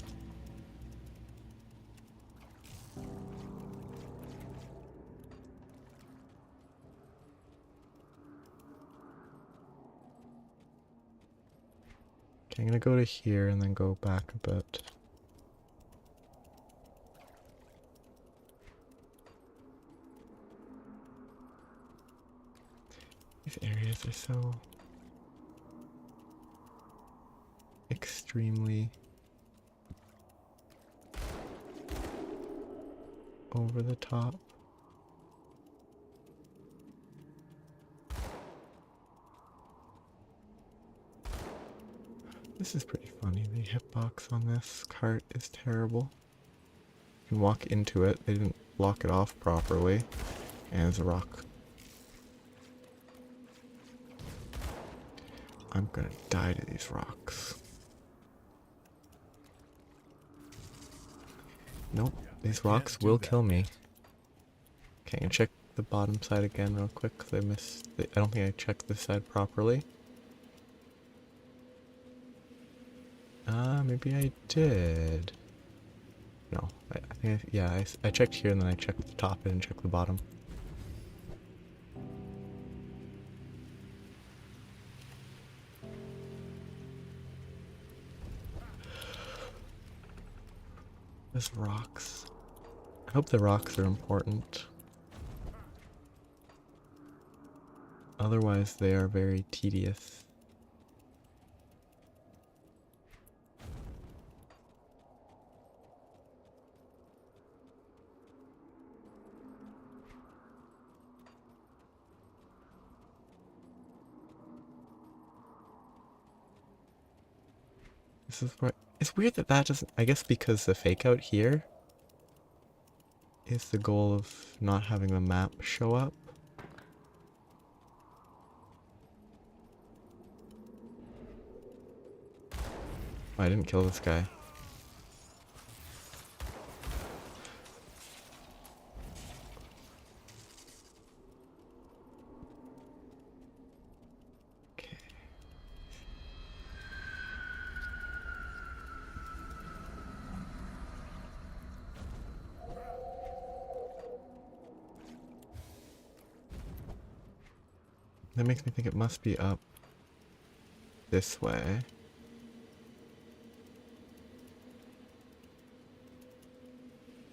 [SPEAKER 1] Okay, I'm gonna go to here and then go back a bit. These areas are so extremely over the top. This is pretty funny. The hitbox on this cart is terrible. You can walk into it. They didn't block it off properly. And there's a rock. I'm gonna die to these rocks. Nope, these rocks will kill me. Okay, I'm gonna check the bottom side again real quick because I missed. I don't think I checked this side properly. Maybe I did. No, I think I checked here and then I checked the top and checked the bottom. There's rocks. I hope the rocks are important. Otherwise, they are very tedious. This is where it's weird that doesn't. I guess because the fake out here is the goal of not having the map show up. Oh, I didn't kill this guy. Okay. That makes me think it must be up this way.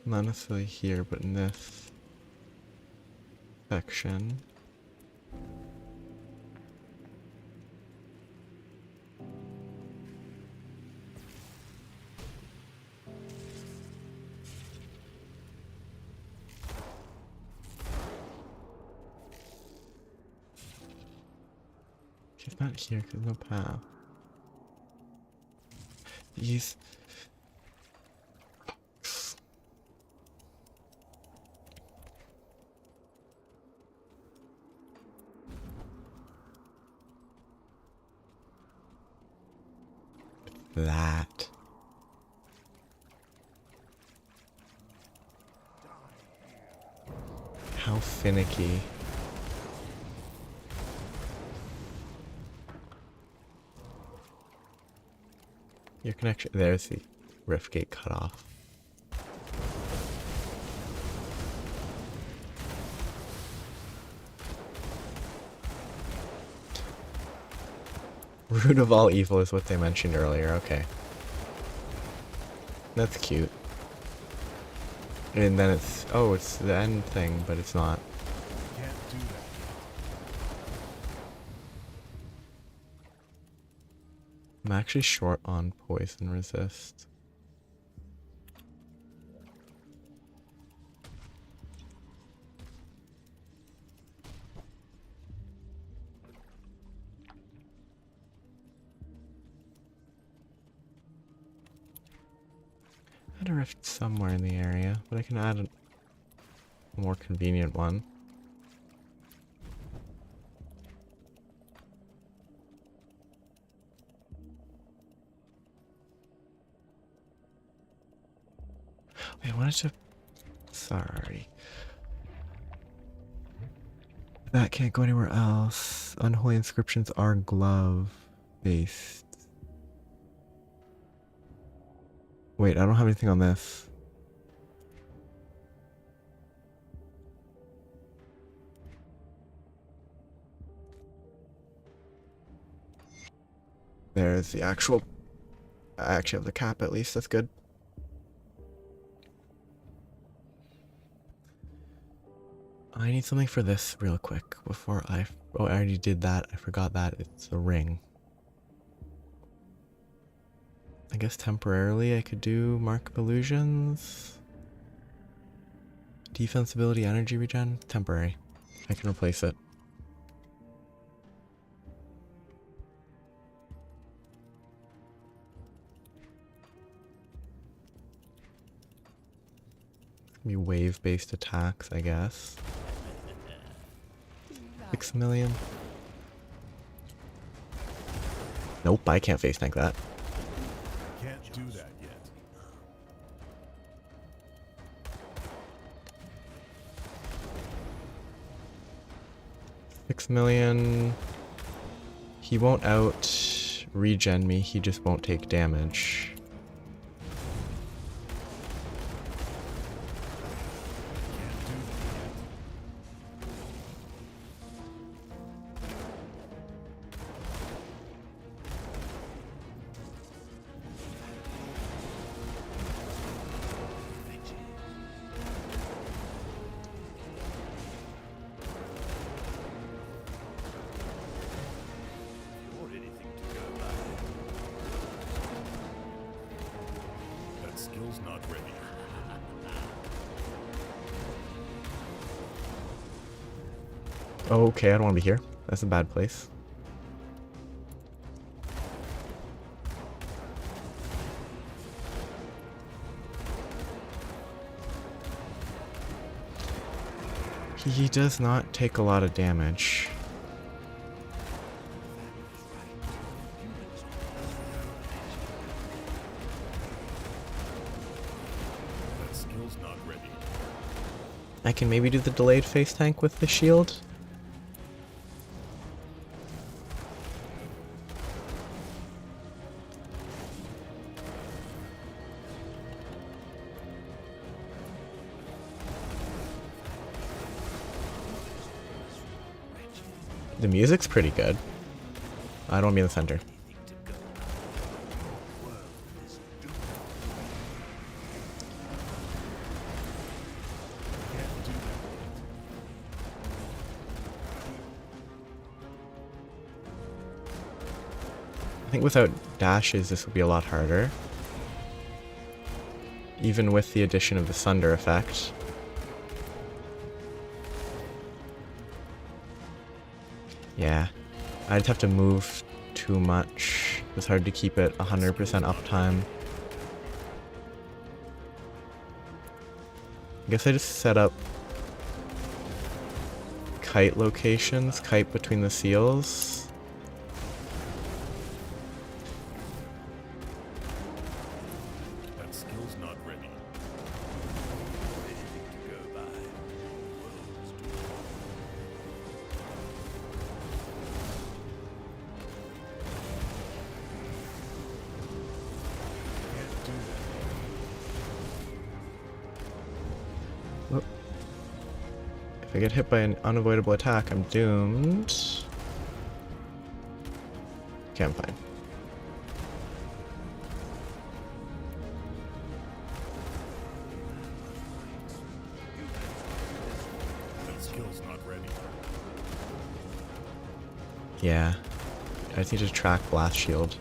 [SPEAKER 1] Not necessarily here, but in this section. It's not here because there's no path. These. That. How finicky. Your connection. There's the rift gate cut off. Root of all evil is what they mentioned earlier. Okay. That's cute. And then it's, oh, it's the end thing, but it's not.
[SPEAKER 3] Can't do that.
[SPEAKER 1] I'm actually short on poison resist. I had a rift somewhere in the area, but I can add a more convenient one. Wait, I wanted to... Sorry. That can't go anywhere else. Unholy inscriptions are glove-based. Wait, I don't have anything on this. There's the actual... I actually have the cap at least, that's good. I need something for this real quick before I... Oh, I already did that. I forgot that. It's a ring. I guess temporarily I could do Mark of Illusions. Defense ability, energy regen. Temporary. I can replace it. It's gonna be wave-based attacks, I guess. 6 million. Nope, I can't face tank that.
[SPEAKER 3] Can't do that yet.
[SPEAKER 1] 6 million. He won't out regen me, he just won't take damage.
[SPEAKER 3] Can't do that yet.
[SPEAKER 1] Okay, I don't want to be here. That's a bad place. He does not take a lot of damage.
[SPEAKER 3] That skill's not ready.
[SPEAKER 1] I can maybe do the delayed face tank with the shield. The music's pretty good. I don't want to be in the center. I think without dashes this would be a lot harder. Even with the addition of the Sunder effect. Yeah, I'd have to move too much. It's hard to keep it 100% uptime. I guess I just set up kite locations, kite between the seals.
[SPEAKER 3] That skill's not ready. Anything to go by.
[SPEAKER 1] If I get hit by an unavoidable attack, I'm doomed. Okay, I'm fine.
[SPEAKER 3] That skill's not ready.
[SPEAKER 1] Yeah. I just need to track Blast Shield.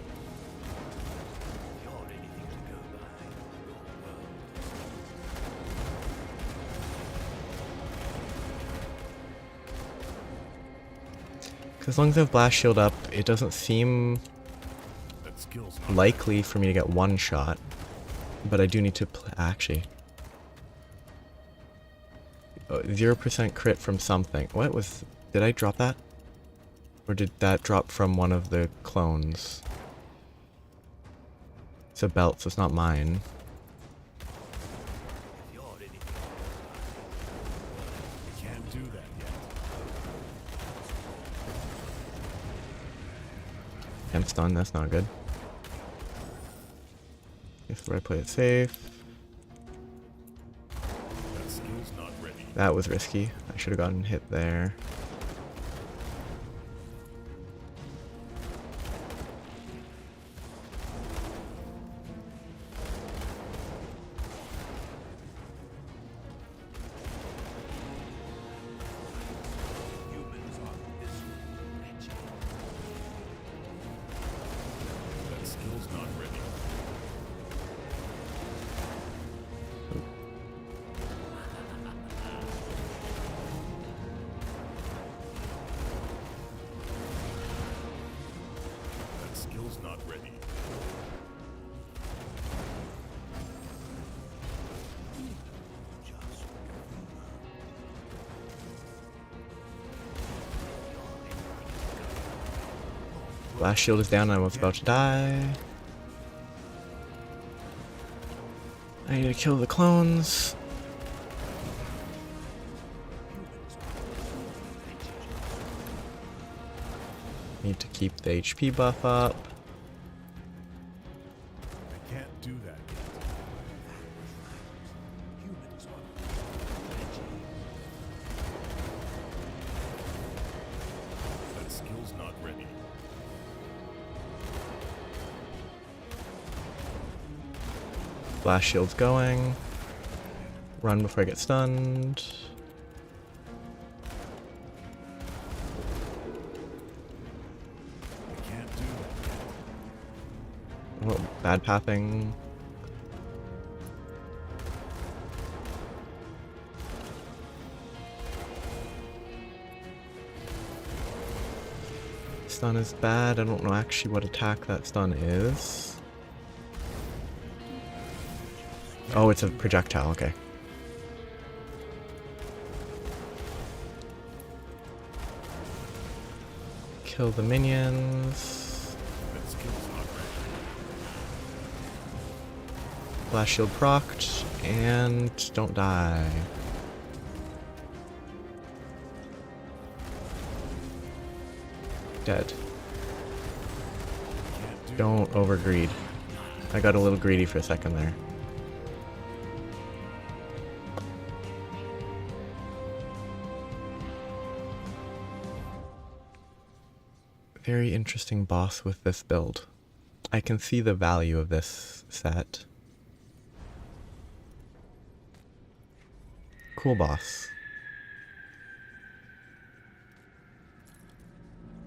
[SPEAKER 1] As long as I have Blast Shield up, it doesn't seem
[SPEAKER 3] That skill's not
[SPEAKER 1] likely for me to get one shot. But I do need to actually. 0% crit from something. What was... Did I drop that? Or did that drop from one of the clones? It's a belt, so it's not mine.
[SPEAKER 3] You can't do that yet.
[SPEAKER 1] I'm stunned, that's not good. Guess where I play it safe.
[SPEAKER 3] That skill's not ready.
[SPEAKER 1] That was risky. I should have gotten hit there.
[SPEAKER 3] That skill's not ready. That skill's not ready.
[SPEAKER 1] Blast Shield is down and I was about to die. I need to kill the clones. Need to keep the HP buff up.
[SPEAKER 3] I can't do that yet. That skill's not ready.
[SPEAKER 1] Blast Shield's going. Run before I get stunned.
[SPEAKER 3] I can't do that yet.
[SPEAKER 1] Oh, bad pathing. Stun is bad. I don't know actually what attack that stun is. Oh, it's a projectile, okay. Kill the minions.
[SPEAKER 3] That skill's not ready.
[SPEAKER 1] Blast Shield procced, and don't die. Dead.
[SPEAKER 3] Can't do
[SPEAKER 1] Don't overgreed. I got a little greedy for a second there. Very interesting boss with this build. I can see the value of this set. Cool boss.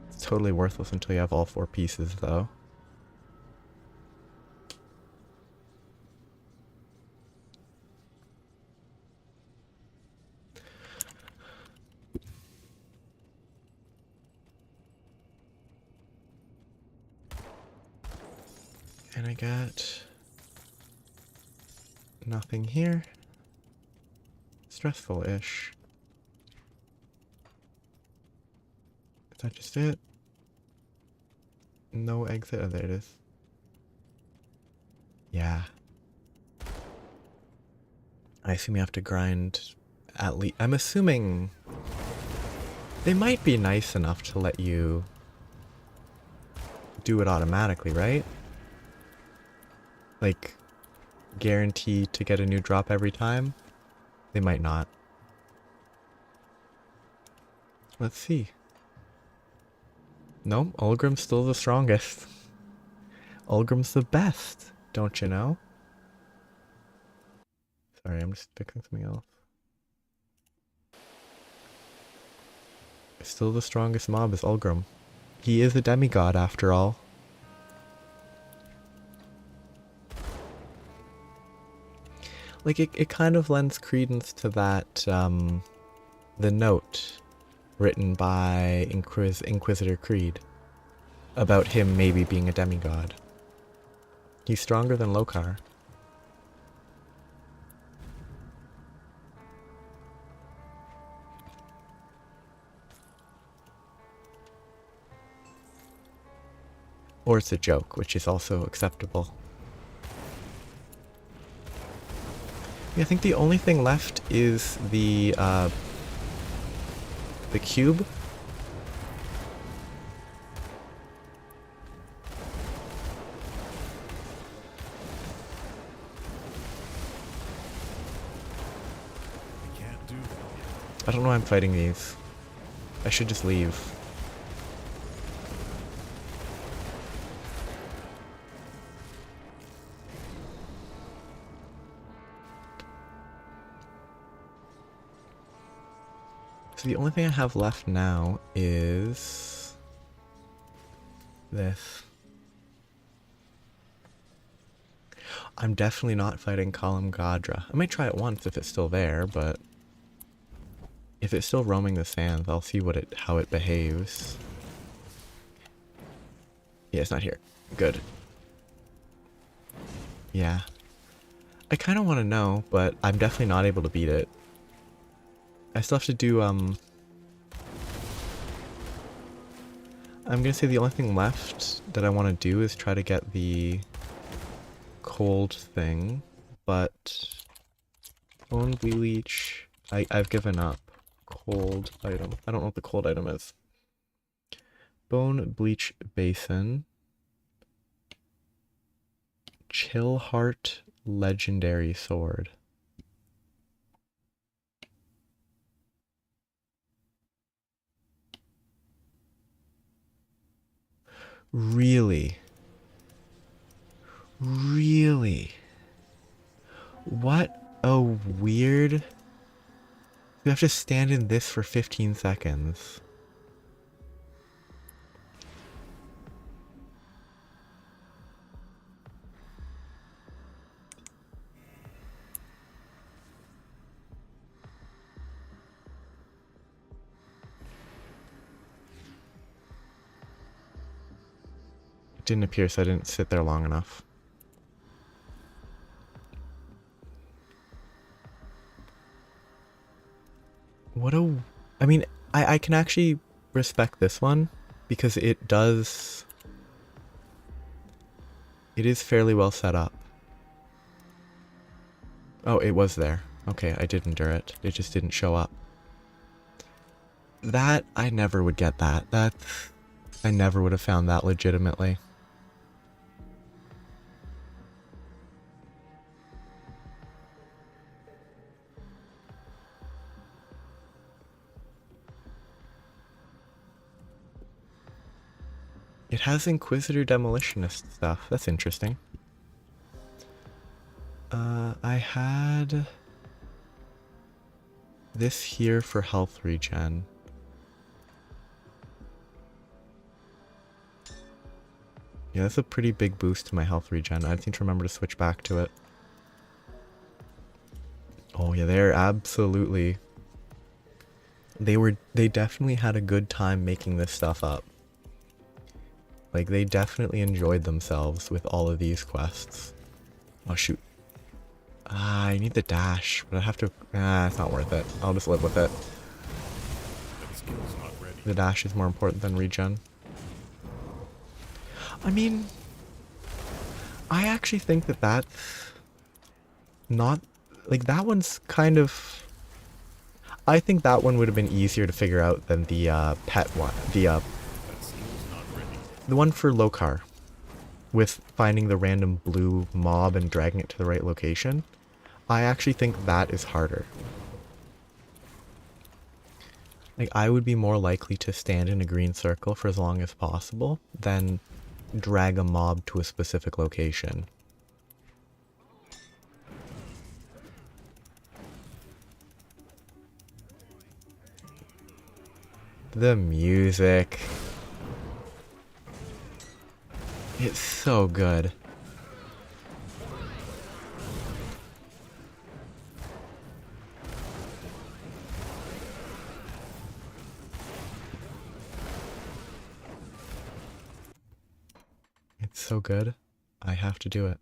[SPEAKER 1] It's totally worthless until you have all 4 pieces, though. And I got nothing here. Stressful-ish. Is that just it? No exit? Oh, there it is. Yeah. I assume you have to grind at least. I'm assuming they might be nice enough to let you do it automatically, right? Like, guaranteed to get a new drop every time? They might not. Let's see. Nope, Ulgrim's still the strongest. Ulgrim's the best, don't you know? Sorry, I'm just fixing something else. Still the strongest mob is Ulgrim. He is a demigod after all. Like, it kind of lends credence to that, the note written by Inquisitor Creed about him maybe being a demigod. He's stronger than Lokar. Or it's a joke, which is also acceptable. Yeah, I think the only thing left is the cube.
[SPEAKER 3] I can't do that.
[SPEAKER 1] I don't know why I'm fighting these. I should just leave. So the only thing I have left now is this. I'm definitely not fighting Kalim Gadra. I might try it once if it's still there, but if it's still roaming the sands, I'll see how it behaves. Yeah, it's not here. Good. Yeah. I kind of want to know, but I'm definitely not able to beat it. I still have to do, I'm gonna say the only thing left that I want to do is try to get the cold thing, but Bone Bleach, I've given up. Cold item. I don't know what the cold item is. Bone Bleach Basin. Chillheart Legendary Sword. Really? Really? What a weird... You have to stand in this for 15 seconds. It didn't appear, so I didn't sit there long enough. What a... I mean, I can actually respect this one, because it does... It is fairly well set up. Oh, it was there. Okay, I did endure it. It just didn't show up. That, I never would get that. I never would have found that legitimately. It has Inquisitor Demolitionist stuff. That's interesting. I had this here for health regen. Yeah, that's a pretty big boost to my health regen. I just need to remember to switch back to it. Oh yeah, they're absolutely... They definitely had a good time making this stuff up. Like, they definitely enjoyed themselves with all of these quests. Oh, shoot. I need the dash, but I have to... it's not worth it. I'll just live with it.
[SPEAKER 3] That skill's not ready.
[SPEAKER 1] The dash is more important than regen. I mean... I actually think that that's... not... Like, that one's kind of... I think that one would have been easier to figure out than the pet one.
[SPEAKER 3] That skill's not ready.
[SPEAKER 1] The one for Lokar, with finding the random blue mob and dragging it to the right location. I actually think that is harder. Like, I would be more likely to stand in a green circle for as long as possible than drag a mob to a specific location. The music. It's so good. It's so good. I have to do it.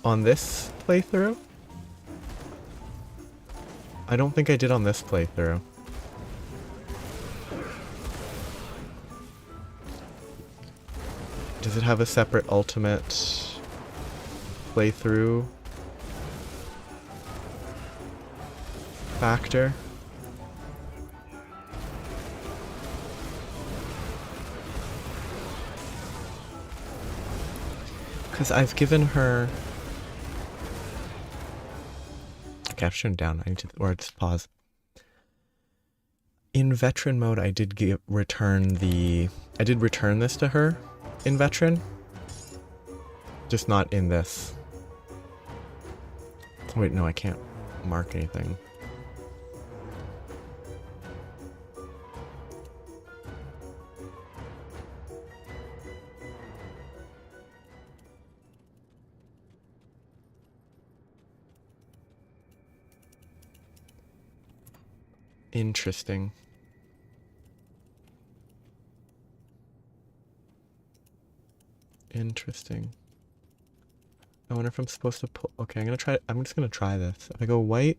[SPEAKER 1] On this playthrough? I don't think I did on this playthrough. Does it have a separate ultimate playthrough factor? Because I've given her... Okay, I've turned down. I need to... Or just pause. In veteran mode, I did return the... I did return this to her in veteran. Just not in this. Wait, no, I can't mark anything. Interesting. Interesting. I wonder if I'm supposed to pull... Okay, I'm just gonna try this. If I go white...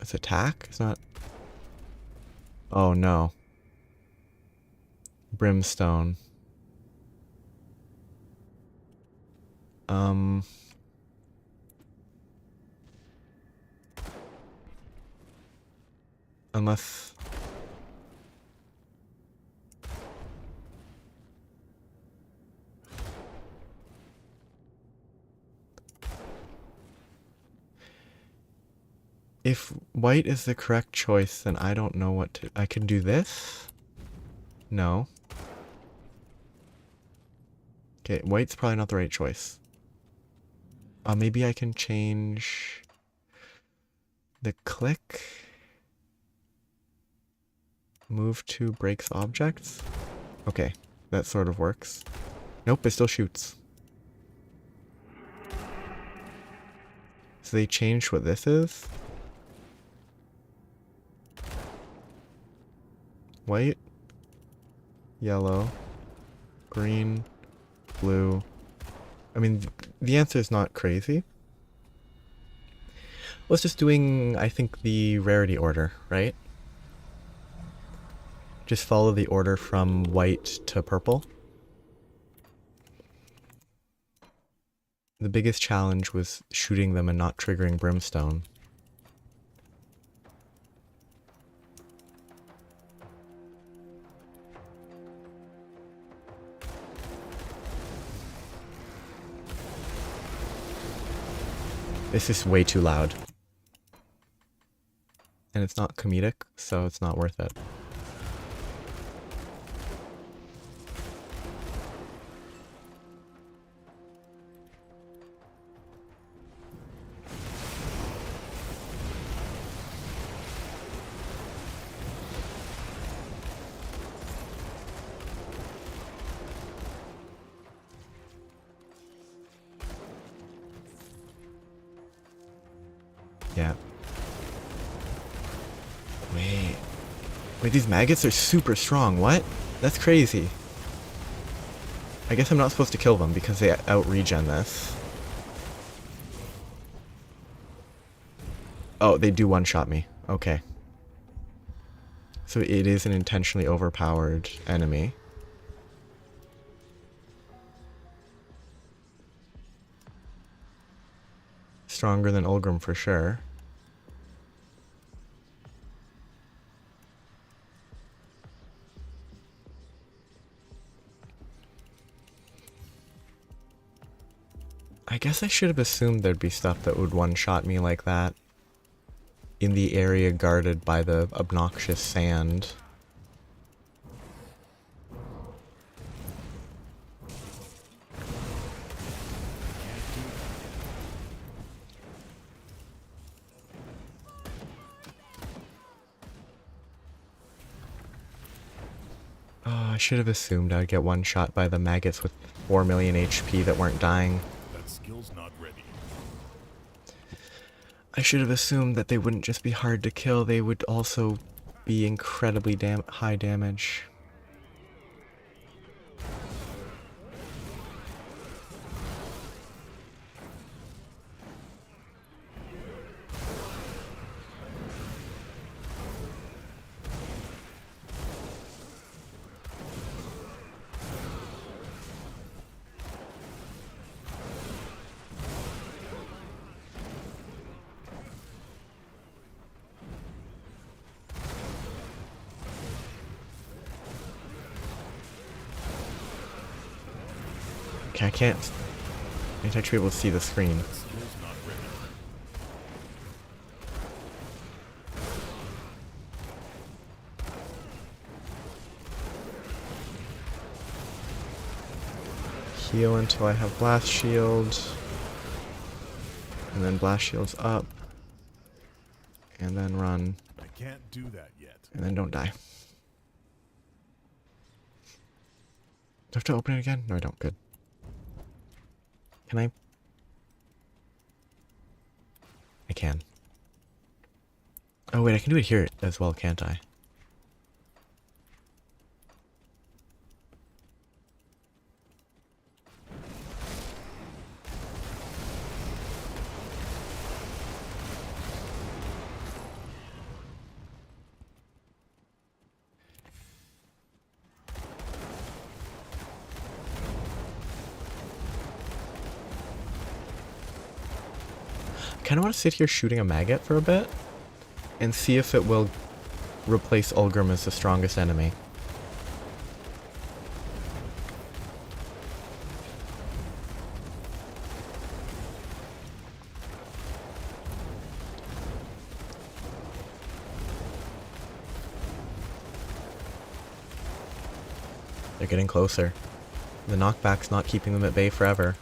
[SPEAKER 1] It's attack? It's not... Oh, no. Brimstone. Unless... If white is the correct choice, then I don't know what to... I can do this? No. Okay, white's probably not the right choice. Maybe I can change... the click... Move to breaks objects? Okay, that sort of works. Nope, it still shoots. So they changed what this is? White, yellow, green, blue. I mean, the answer is not crazy. Well, it's just doing, I think, the rarity order, right? Just follow the order from white to purple. The biggest challenge was shooting them and not triggering brimstone. This is way too loud. And it's not comedic, so it's not worth it. Yeah. Wait, these maggots are super strong. What? That's crazy. I guess I'm not supposed to kill them because they out-regen this. Oh, they do one-shot me. Okay. So it is an intentionally overpowered enemy. Stronger than Ulgrim for sure. I guess I should have assumed there'd be stuff that would one-shot me like that. In the area guarded by the obnoxious sand. Oh, I should have assumed I'd get one shot by the maggots with 4 million HP that weren't dying.
[SPEAKER 3] That skill's not ready.
[SPEAKER 1] I should have assumed that they wouldn't just be hard to kill, they would also be incredibly high damage. Okay, I can't actually be able to see the screen.
[SPEAKER 3] That skill's not ready.
[SPEAKER 1] Heal until I have blast shield. And then blast shield's up. And then run.
[SPEAKER 3] I can't do that yet.
[SPEAKER 1] And then don't die. Do I have to open it again? No, I don't. Good. Can I? I can. Oh wait, I can do it here as well, can't I? I kind of want to sit here shooting a maggot for a bit and see if it will replace Ulgrim as the strongest enemy. They're getting closer. The knockback's not keeping them at bay forever.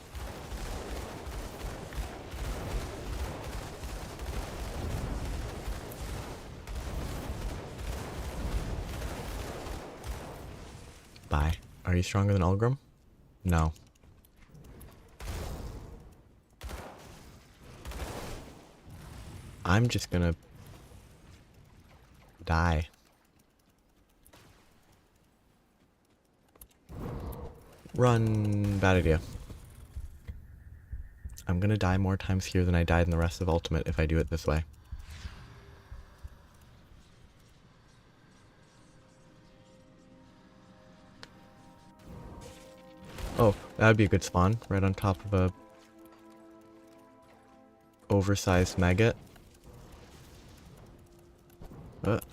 [SPEAKER 1] Bye. Are you stronger than Ulgrim? No. I'm just gonna die. Run. Bad idea. I'm gonna die more times here than I died in the rest of Ultimate if I do it this way. Oh, that would be a good spawn, right on top of a oversized maggot. Whoop,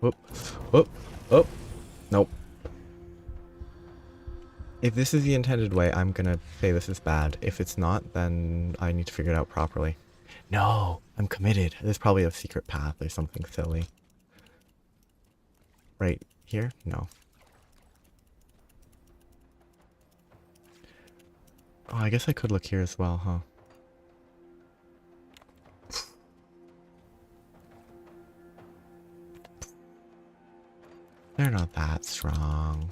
[SPEAKER 1] whoop, oh, nope. If this is the intended way, I'm gonna say this is bad. If it's not, then I need to figure it out properly. No, I'm committed. There's probably a secret path or something silly. Right here? No. Oh, I guess I could look here as well, huh? They're not that strong.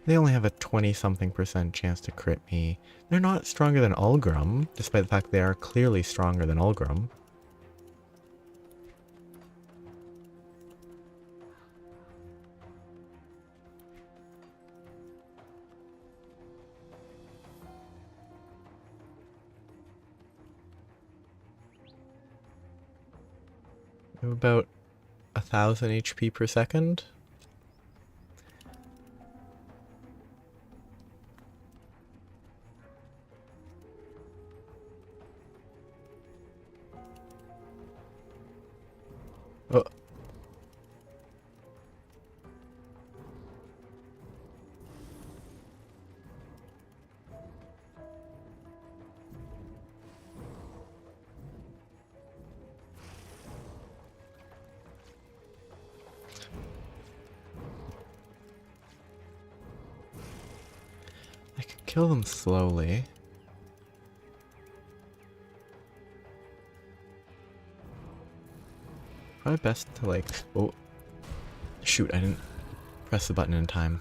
[SPEAKER 1] They only have a 20-something% chance to crit me. They're not stronger than Ulgrim, despite the fact they are clearly stronger than Ulgrim. They have about 1,000 HP per second. kill them slowly. Probably best to like... Oh, shoot, I didn't press the button in time.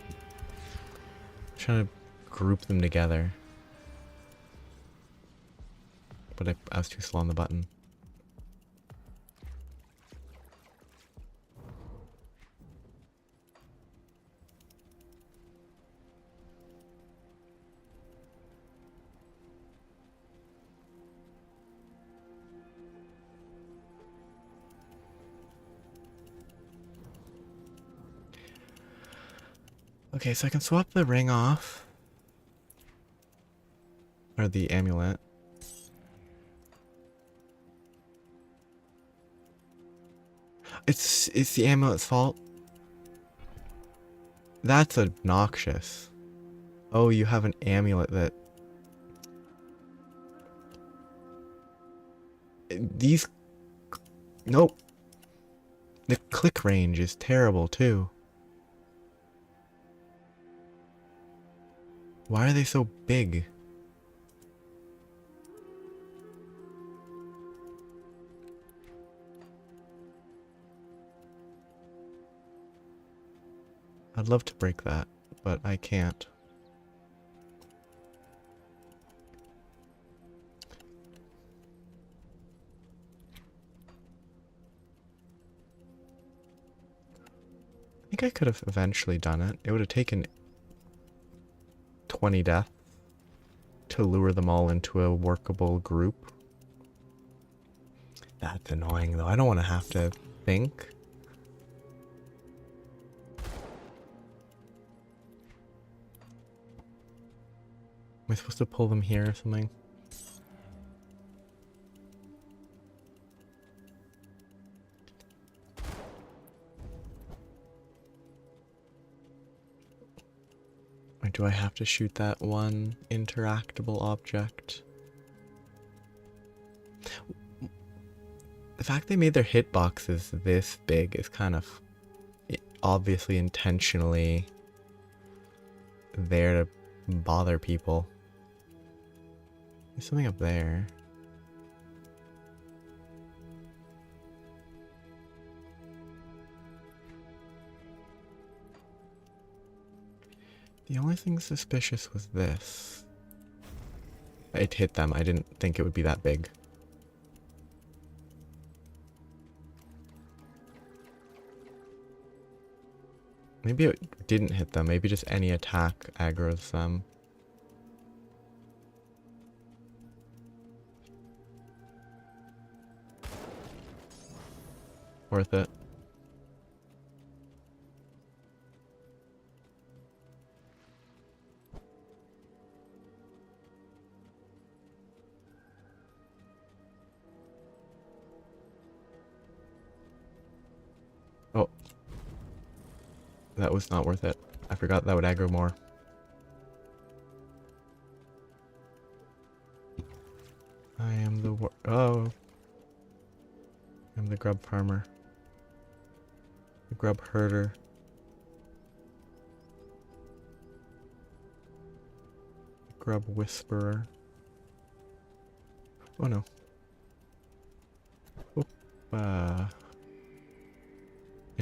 [SPEAKER 1] I'm trying to group them together. But I was too slow on the button. Okay, so I can swap the ring off. Or the amulet. It's the amulet's fault. That's obnoxious. Oh, you have an amulet that... These... Nope. The click range is terrible too. Why are they so big? I'd love to break that, but I can't. I think I could have eventually done it. It would have taken 20 deaths to lure them all into a workable group. That's annoying though. I don't want to have to think. Am I supposed to pull them here or something? Or do I have to shoot that one interactable object? The fact they made their hitboxes this big is kind of obviously intentionally there to bother people. There's something up there. The only thing suspicious was this. It hit them. I didn't think it would be that big. Maybe it didn't hit them. Maybe just any attack aggroes them. Worth it. Oh. That was not worth it. I forgot that would aggro more. I am the oh. I'm the grub farmer. The grub herder. The grub whisperer. Oh no. Oop, and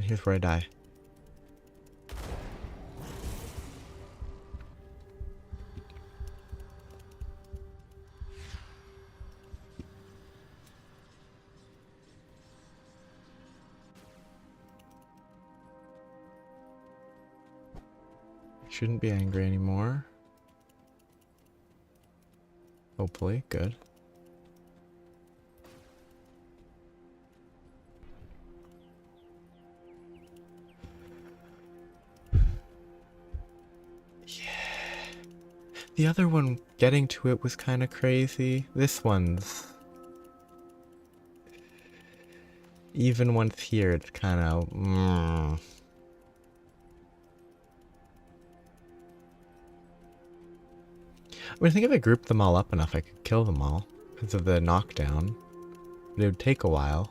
[SPEAKER 1] here's where I die. Shouldn't be angry anymore. Hopefully, good. Yeah. The other one, getting to it was kind of crazy. This one's... Even once here, it's kind of... I mean, I think if I grouped them all up enough, I could kill them all because of the knockdown. But it would take a while.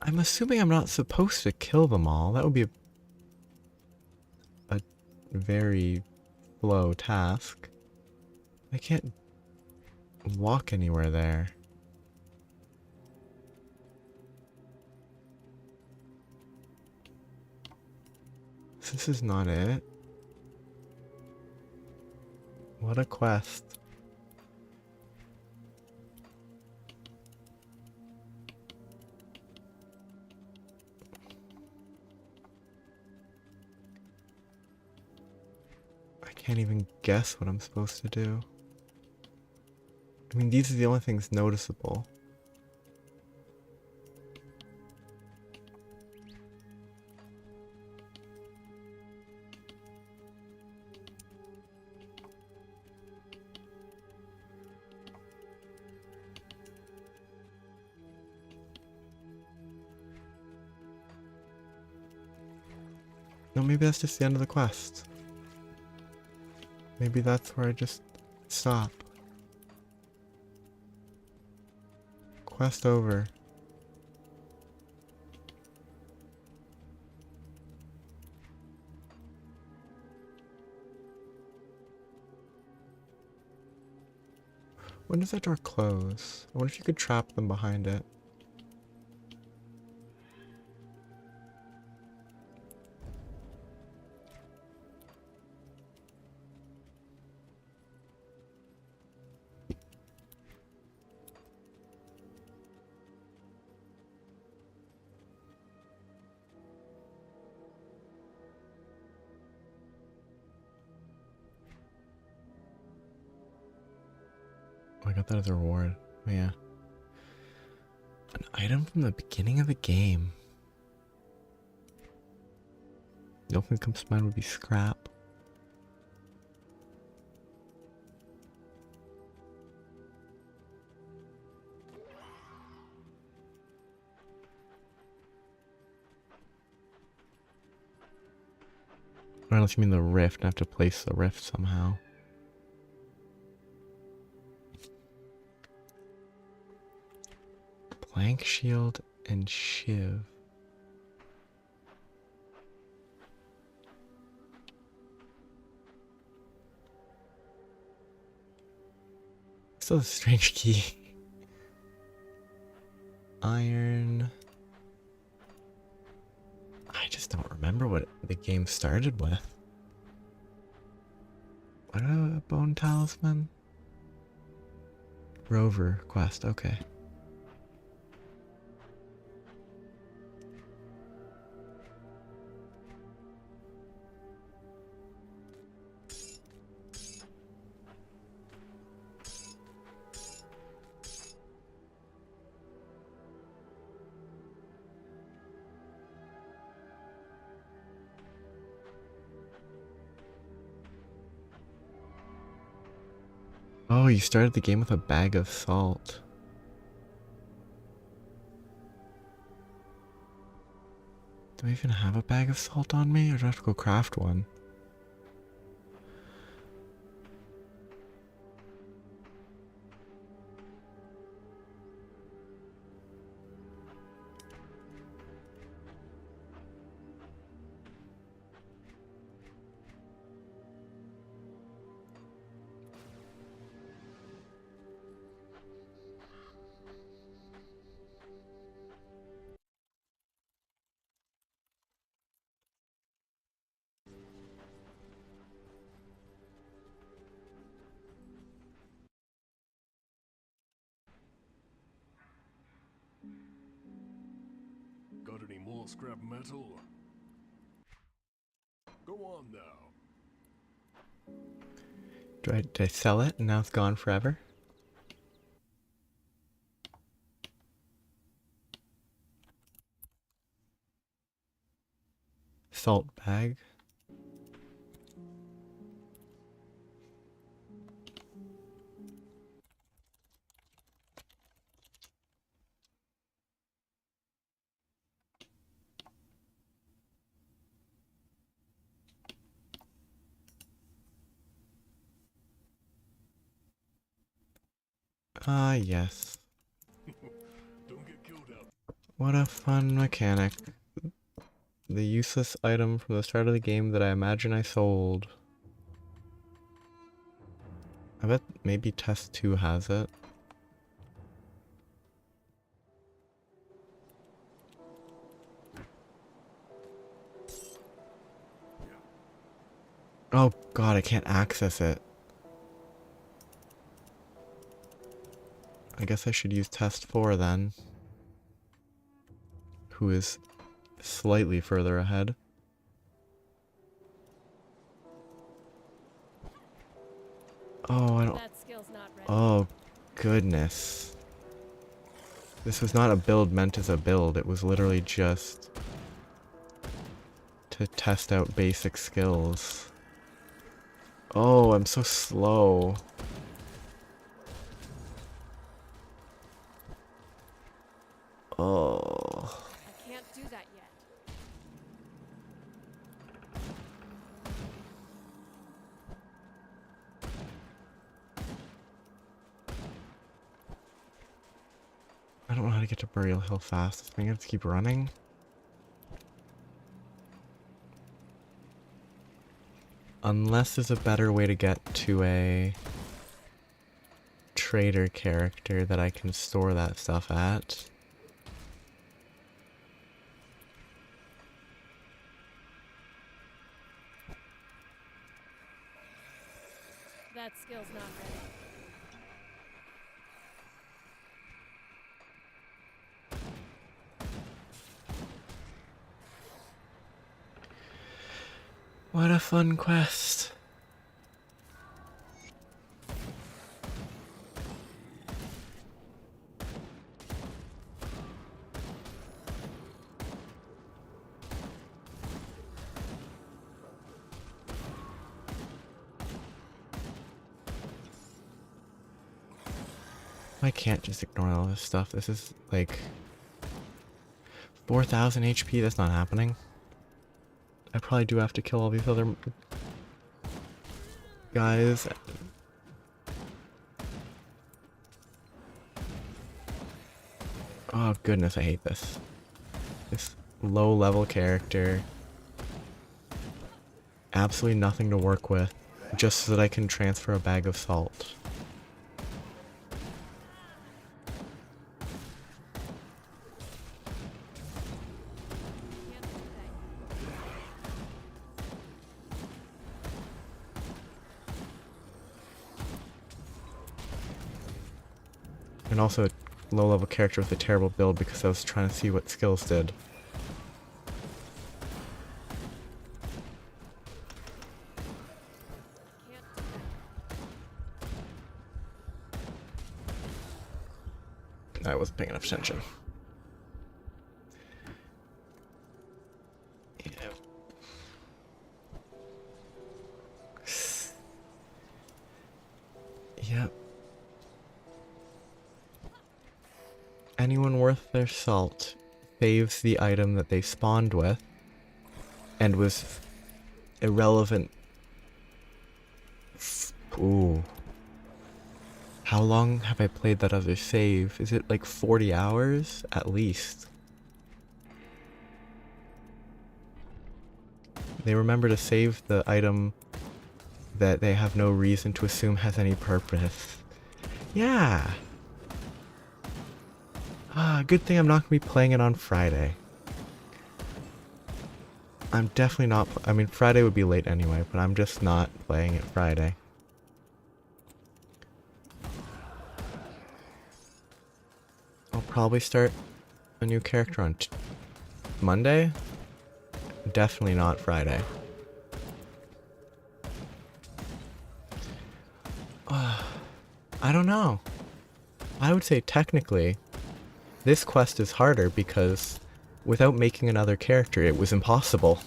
[SPEAKER 1] I'm assuming I'm not supposed to kill them all. That would be a very low task. I can't walk anywhere there. So this is not it. What a quest. I can't even guess what I'm supposed to do. I mean, these are the only things noticeable. No, maybe that's just the end of the quest. Maybe that's where I just stop. Quest over. When does that door close? I wonder if you could trap them behind it. Oh, I got that as a reward. Oh, yeah. An item from the beginning of the game. The only thing that comes to mind would be scrap. Or unless you mean the rift, I have to place the rift somehow. Blank shield and shiv. Still a strange key. Iron. I just don't remember what the game started with. What a bone talisman? Rover quest, okay. Oh, you started the game with a bag of salt. Do I even have a bag of salt on me, or do I have to go craft one?
[SPEAKER 3] Got any more scrap metal? Go on now.
[SPEAKER 1] Did I sell it and now it's gone forever? Salt bag. Ah, yes.
[SPEAKER 3] Don't get killed out.
[SPEAKER 1] What a fun mechanic. The useless item from the start of the game that I imagine I sold. I bet maybe test 2 has it. Oh god, I can't access it. I guess I should use test 4 then. Who is slightly further ahead. Oh, I don't...
[SPEAKER 5] That skill's not ready.
[SPEAKER 1] Oh, goodness. This was not a build meant as a build. It was literally just to test out basic skills. Oh, I'm so slow. Oh.
[SPEAKER 5] I can't do that yet.
[SPEAKER 1] I don't know how to get to Burial Hill fast. I'm gonna have to keep running. Unless there's a better way to get to a trader character that I can store that stuff at.
[SPEAKER 5] That skill's not ready.
[SPEAKER 1] What a fun quest. I can't just ignore all this stuff. This is like 4,000 HP. That's not happening. I probably do have to kill all these other guys. Oh goodness, I hate this. This low level character. Absolutely nothing to work with. Just so that I can transfer a bag of salt.
[SPEAKER 5] Can't do that.
[SPEAKER 1] And also a low level character with a terrible build because I was trying to see what skills did.
[SPEAKER 5] Can't do that.
[SPEAKER 1] I wasn't paying enough attention. Yep. Anyone worth their salt saves the item that they spawned with and was irrelevant. Ooh. How long have I played that other save? Is it like 40 hours at least? They remember to save the item that they have no reason to assume has any purpose. Yeah. Ah, good thing I'm not going to be playing it on Friday. I'm definitely not... I mean, Friday would be late anyway, but I'm just not playing it Friday. I'll probably start a new character on Monday? Definitely not Friday. I don't know. I would say technically, this quest is harder because without making another character, it was impossible.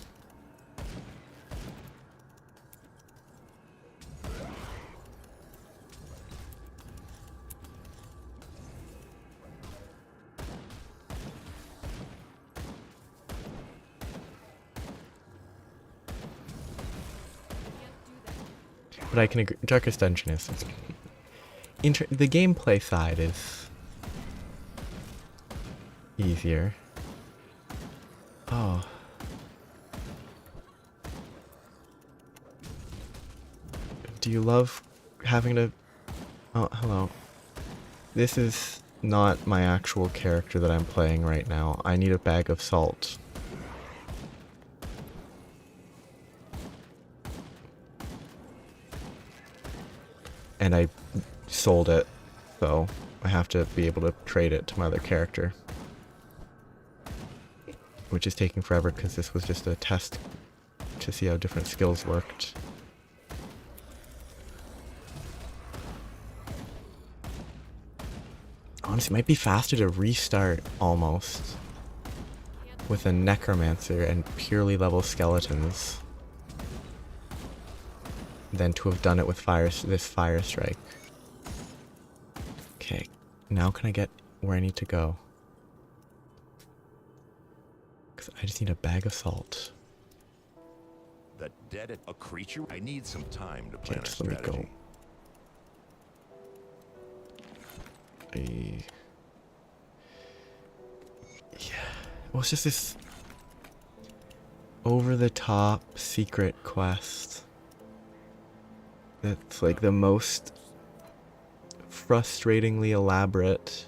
[SPEAKER 1] But I can agree, Darkest Dungeon is... the gameplay side is easier. Oh. Do you love having to... Oh, hello. This is not my actual character that I'm playing right now. I need a bag of salt. And I sold it, so I have to be able to trade it to my other character. Which is taking forever because this was just a test to see how different skills worked. Honestly, it might be faster to restart almost with a necromancer and purely level skeletons than to have done it with this fire strike. Okay, now can I get where I need to go? Because I just need a bag of salt.
[SPEAKER 7] The dead a creature? I need some time to plan a
[SPEAKER 1] Just let me
[SPEAKER 7] strategy.
[SPEAKER 1] go. Yeah, well, it's just this over-the-top secret quest that's like the most frustratingly elaborate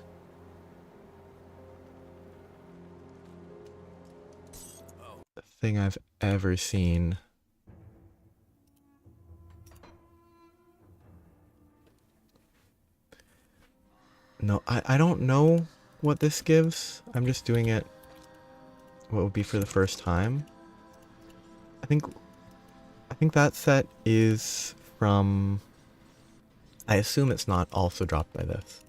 [SPEAKER 1] thing I've ever seen. No, I don't know what this gives. I'm just doing it what would be for the first time. I think that set is from... I assume it's not also dropped by this.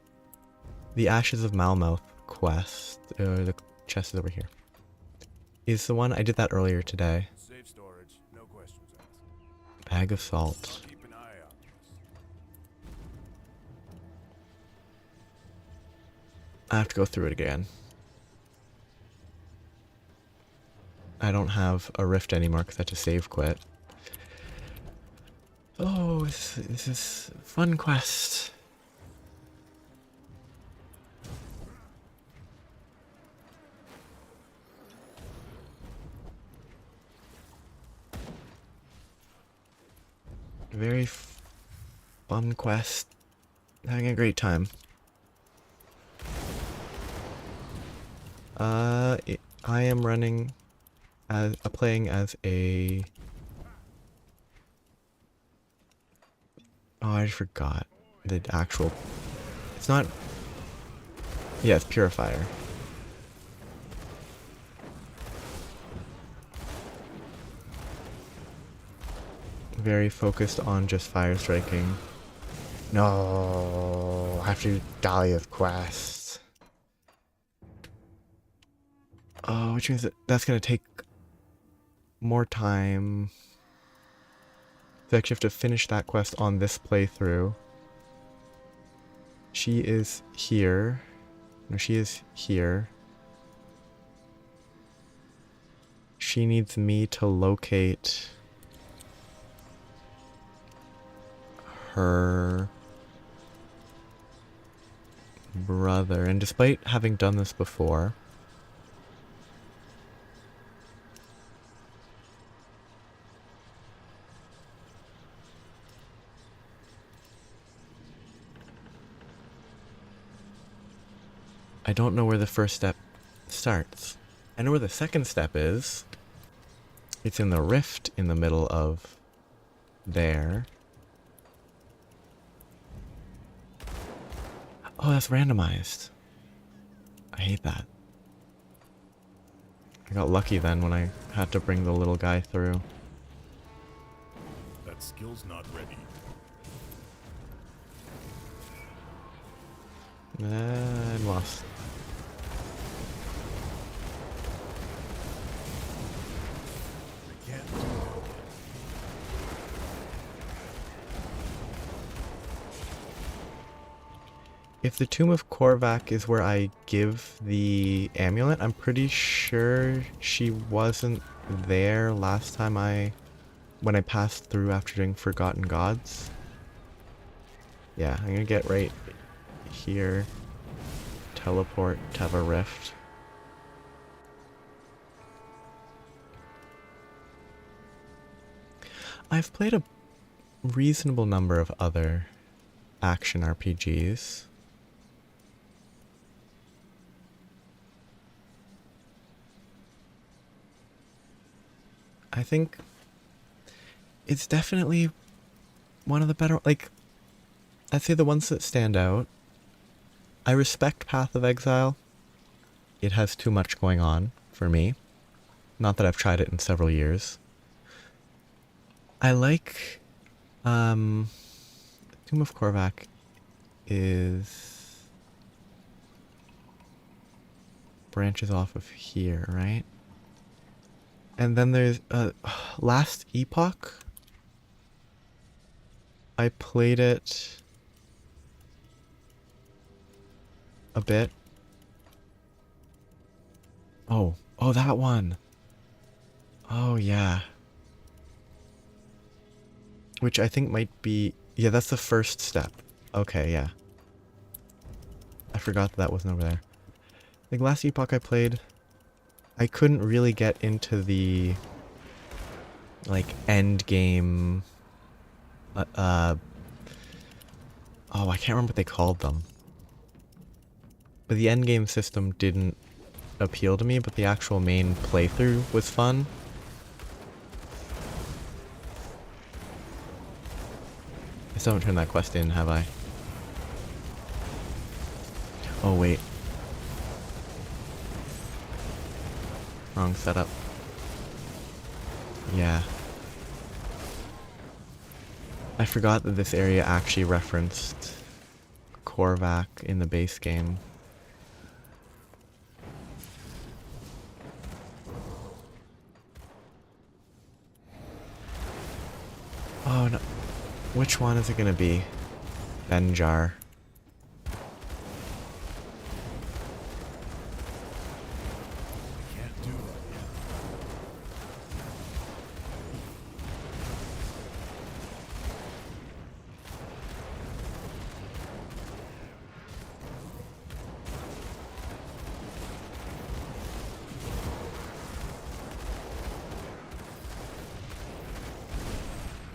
[SPEAKER 1] The Ashes of Malmouth quest, the chest is over here, is the one. I did that earlier today.
[SPEAKER 3] Safe storage, no questions asked.
[SPEAKER 1] Bag of salt.
[SPEAKER 3] Keep an eye out.
[SPEAKER 1] I have to go through it again. I don't have a rift anymore because I had to save quit. Oh, this is a fun quest. Very fun quest. Having a great time. I am running as playing as a... Oh, I just forgot the actual... It's not... Yeah, it's Purifier. Very focused on just fire striking. No, I have to do Dahlia's quest. Oh, which means that's gonna take more time. So I actually have to finish that quest on this playthrough. She is here. No, she is here. She needs me to locate her brother. And despite having done this before, I don't know where the first step starts. I know where the second step is. It's in the rift in the middle of there. Oh, that's randomized. I hate that. I got lucky then when I had to bring the little guy through.
[SPEAKER 3] That skill's not ready.
[SPEAKER 1] And lost.
[SPEAKER 3] I can't do that.
[SPEAKER 1] If the Tomb of Korvac is where I give the amulet, I'm pretty sure she wasn't there last time when I passed through after doing Forgotten Gods. Yeah, I'm gonna get right here. Teleport to have a rift. I've played a reasonable number of other action RPGs. I think it's definitely one of the better, like, I'd say the ones that stand out. I respect Path of Exile. It has too much going on for me. Not that I've tried it in several years. I like, Tomb of Korvac is branches off of here, right? And then there's Last Epoch. I played it a bit. Oh, that one. Oh, yeah. Which I think might be... Yeah, that's the first step. Okay, yeah. I forgot that wasn't over there. Like, Last Epoch I played... I couldn't really get into the... like, end game... oh, I can't remember what they called them. But the end game system didn't appeal to me, but the actual main playthrough was fun. I still haven't turned that quest in, have I? Oh, wait. Wrong setup. Yeah. I forgot that this area actually referenced Korvac in the base game. Oh no. Which one is it gonna be? Benjar.
[SPEAKER 3] Can't do that yet.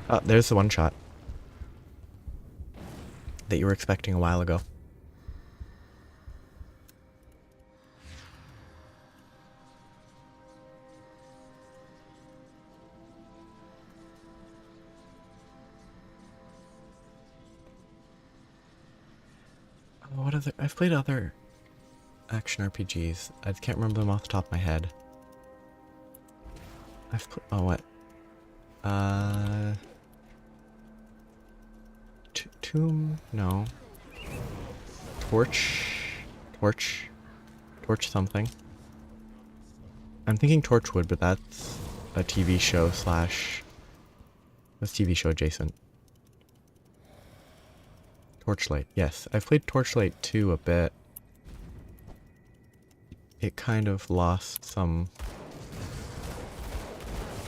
[SPEAKER 1] Oh, there's the one shot that you were expecting a while ago. Oh, what other... I've played other action RPGs. I can't remember them off the top of my head. I've played... Oh, what? Tomb? No. Torch something. I'm thinking Torchwood, but that's a TV show slash... That's TV show adjacent. Torchlight, yes. I've played Torchlight 2 a bit. It kind of lost some...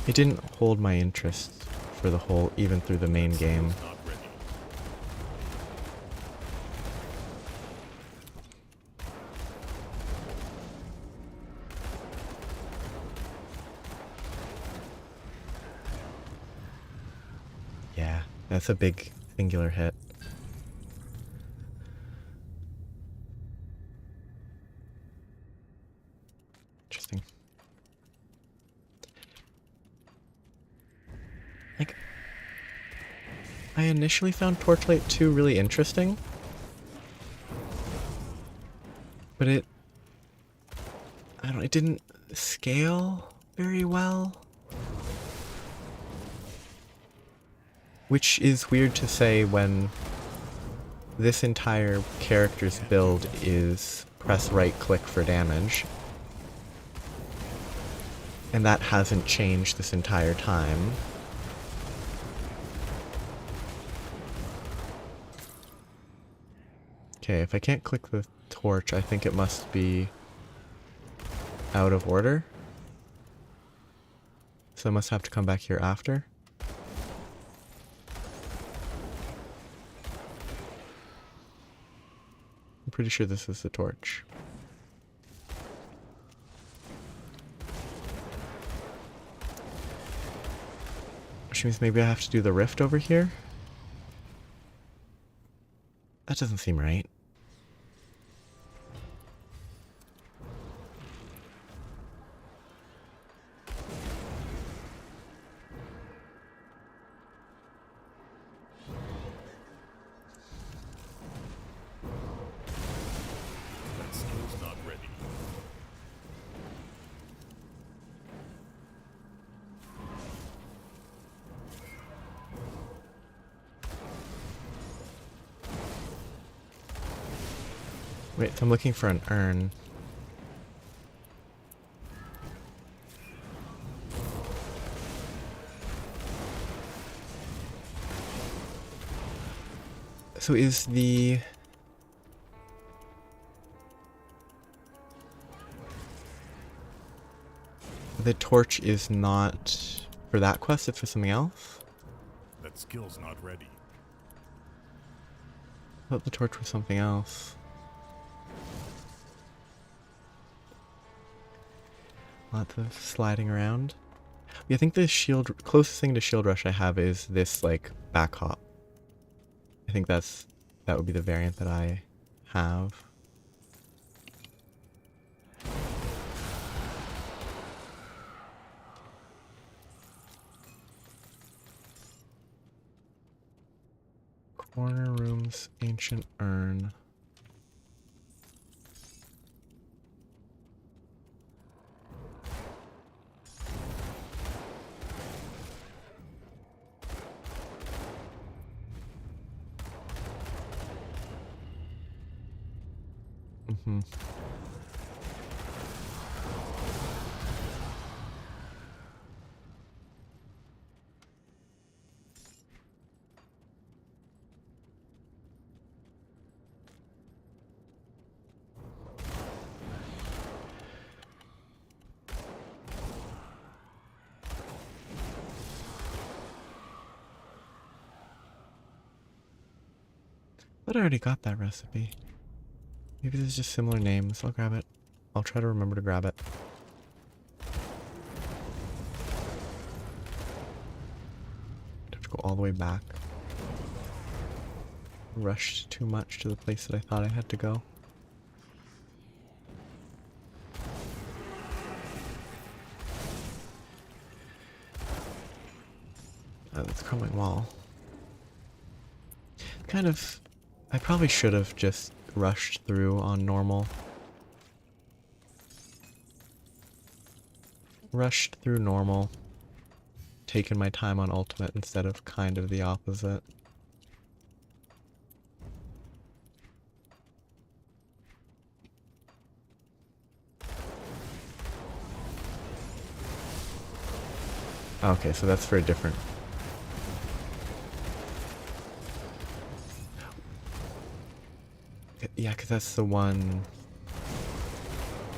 [SPEAKER 1] It didn't hold my interest for the whole, even through the main game.
[SPEAKER 3] Not ready.
[SPEAKER 1] Yeah, that's a big singular hit. Interesting. Like, I initially found Torchlight 2 really interesting, but it didn't scale very well. Which is weird to say when this entire character's build is press right click for damage. And that hasn't changed this entire time. Okay, if I can't click the torch, I think it must be out of order. So I must have to come back here after. I'm pretty sure this is the torch. Which means maybe I have to do the rift over here? That doesn't seem right.
[SPEAKER 3] That skill's not ready.
[SPEAKER 1] Wait, so I'm looking for an urn. So is the torch is not for that quest, it's for something else?
[SPEAKER 3] That skill's not ready.
[SPEAKER 1] I thought the torch was something else. Lots of sliding around. Yeah, I think the closest thing to shield rush I have is this like back hop. I think that would be the variant that I have. Corner rooms, ancient urn. Mm-hmm. But I already got that recipe. Maybe there's just similar names. I'll grab it. I'll try to remember to grab it. Have to go all the way back. Rushed too much to the place that I thought I had to go. That's a crumbling wall. Kind of... I probably should have just rushed through on normal. Rushed through normal. Taken my time on ultimate instead of kind of the opposite. Okay, so that's for a different... Yeah, because that's the one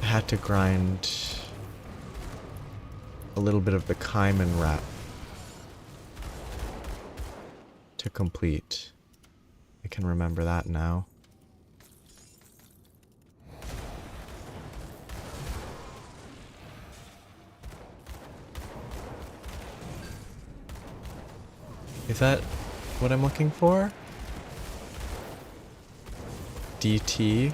[SPEAKER 1] I had to grind a little bit of the Kaiman rep to complete. I can remember that now. Is that what I'm looking for? DT?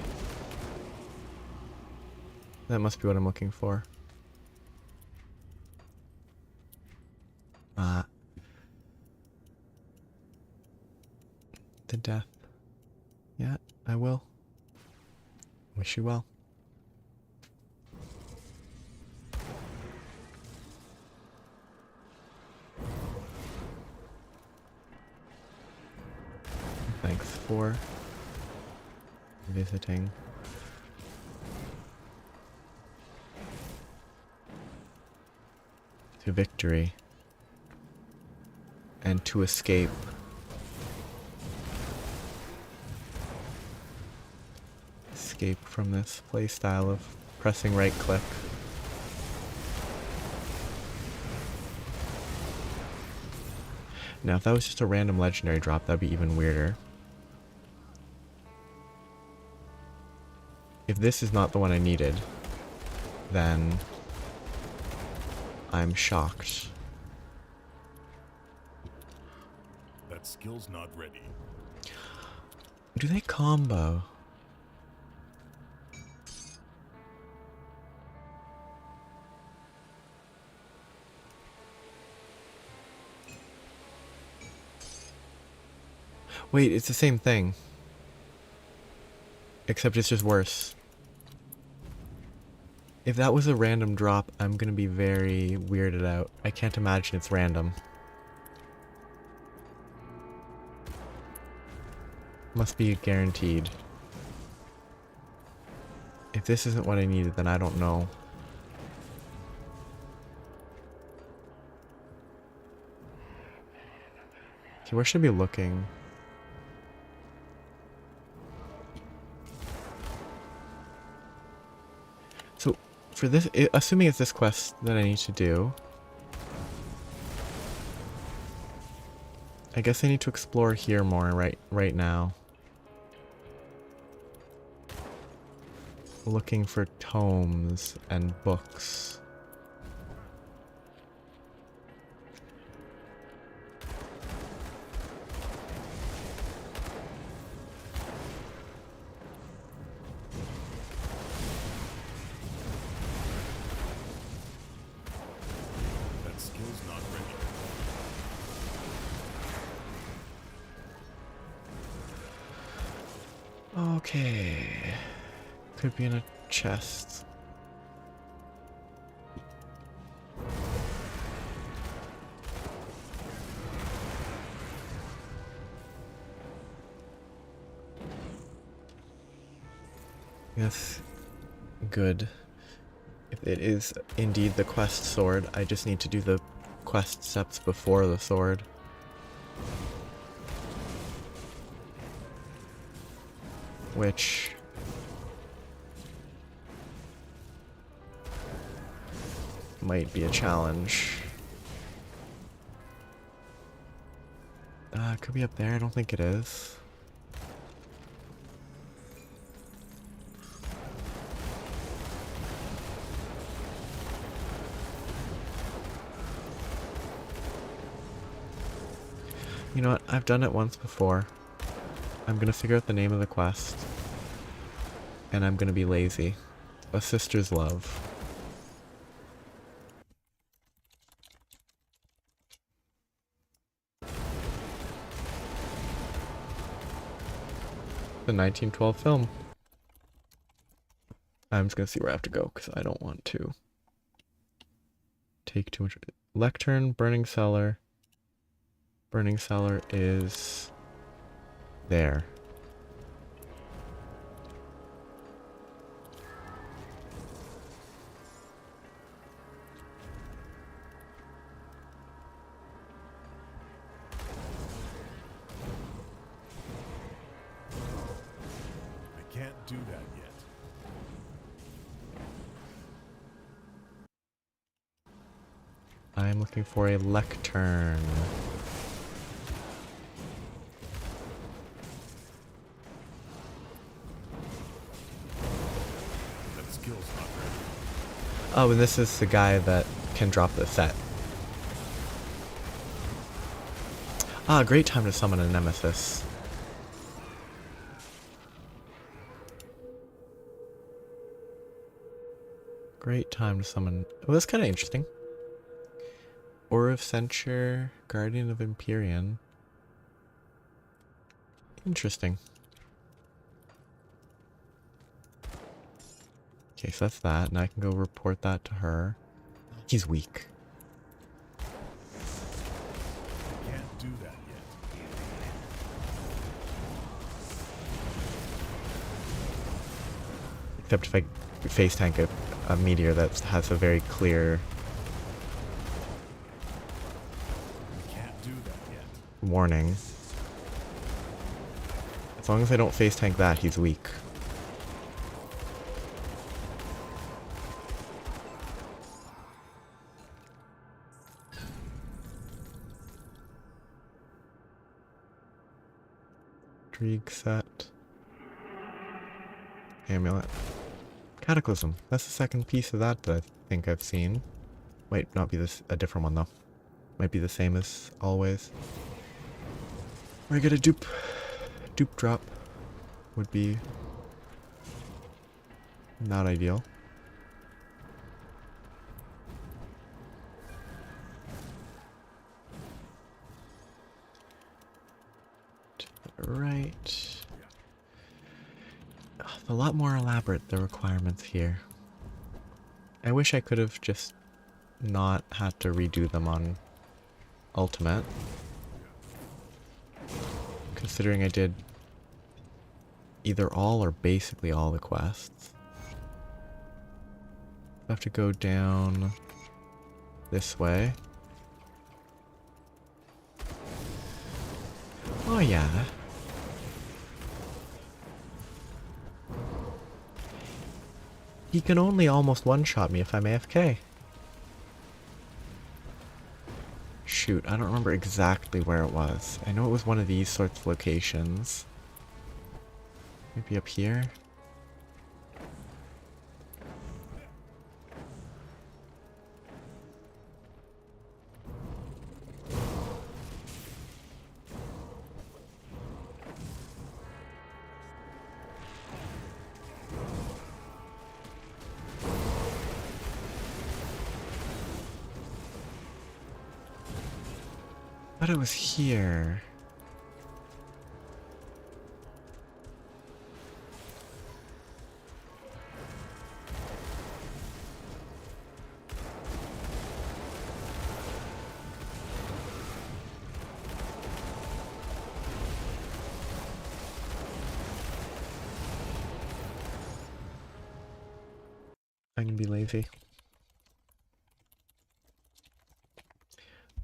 [SPEAKER 1] That must be what I'm looking for. The death. Yeah, I will. Wish you well. Thanks for visiting. To victory. And to escape. Escape from this playstyle of pressing right click. Now if that was just a random legendary drop, that'd be even weirder. If this is not the one I needed, then I'm shocked.
[SPEAKER 3] That skill's not ready.
[SPEAKER 1] Do they combo? Wait, it's the same thing. Except it's just worse. If that was a random drop, I'm gonna be very weirded out. I can't imagine it's random. Must be guaranteed. If this isn't what I needed, then I don't know. Okay, where should I be looking? So, for this, assuming it's this quest that I need to do, I guess I need to explore here more right now. Looking for tomes and books.
[SPEAKER 3] That skill's not ready.
[SPEAKER 1] Okay. Could be in a chest. Yes. Good. If it is indeed the quest sword, I just need to do the quest steps before the sword. Which... might be a challenge. It could be up there, I don't think it is. You know what, I've done it once before. I'm gonna figure out the name of the quest. And I'm gonna be lazy. A Sister's Love. The 1912 film. I'm just gonna see where I have to go because I don't want to take too much. Lectern, Burning Cellar. Burning Cellar is there.
[SPEAKER 3] I can't do that yet.
[SPEAKER 1] I'm looking for a lectern.
[SPEAKER 3] That skill's not ready.
[SPEAKER 1] Oh, and this is the guy that can drop the set. Ah, great time to summon a nemesis. Great time to summon... Oh, that's kind of interesting. Or of Censure, Guardian of Empyrean. Interesting. Okay, so that's that, and I can go report that to her. He's weak.
[SPEAKER 3] I can't do that yet.
[SPEAKER 1] Except if I face tank a meteor that has a very clear
[SPEAKER 3] I can't do that yet.
[SPEAKER 1] warning. As long as I don't face tank that, he's weak. Drieg set. Amulet. Cataclysm. That's the second piece of that I think I've seen. Might not be this a different one though. Might be the same as always. Or get a dupe drop would be not ideal. To the right. A lot more elaborate, the requirements here. I wish I could have just not had to redo them on Ultimate. Considering I did either all or basically all the quests. I have to go down this way. Oh yeah. He can only almost one-shot me if I'm AFK. Shoot, I don't remember exactly where it was. I know it was one of these sorts of locations. Maybe up here? I thought it was here. I can be lazy.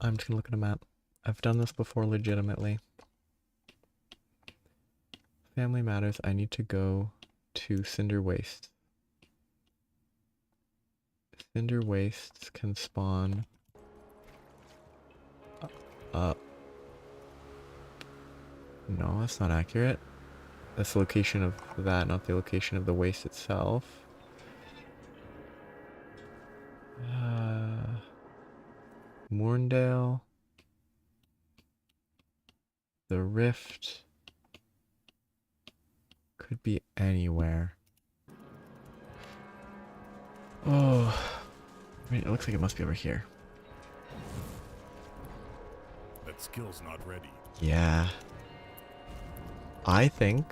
[SPEAKER 1] I'm just gonna look at a map. I've done this before legitimately. Family matters. I need to go to Cinder Wastes. Cinder Wastes can spawn no, that's not accurate. That's the location of that, not the location of the waste itself. Mourndale. The rift could be anywhere. Oh, I mean, it looks like it must be over here.
[SPEAKER 3] That skill's not ready.
[SPEAKER 1] Yeah. I think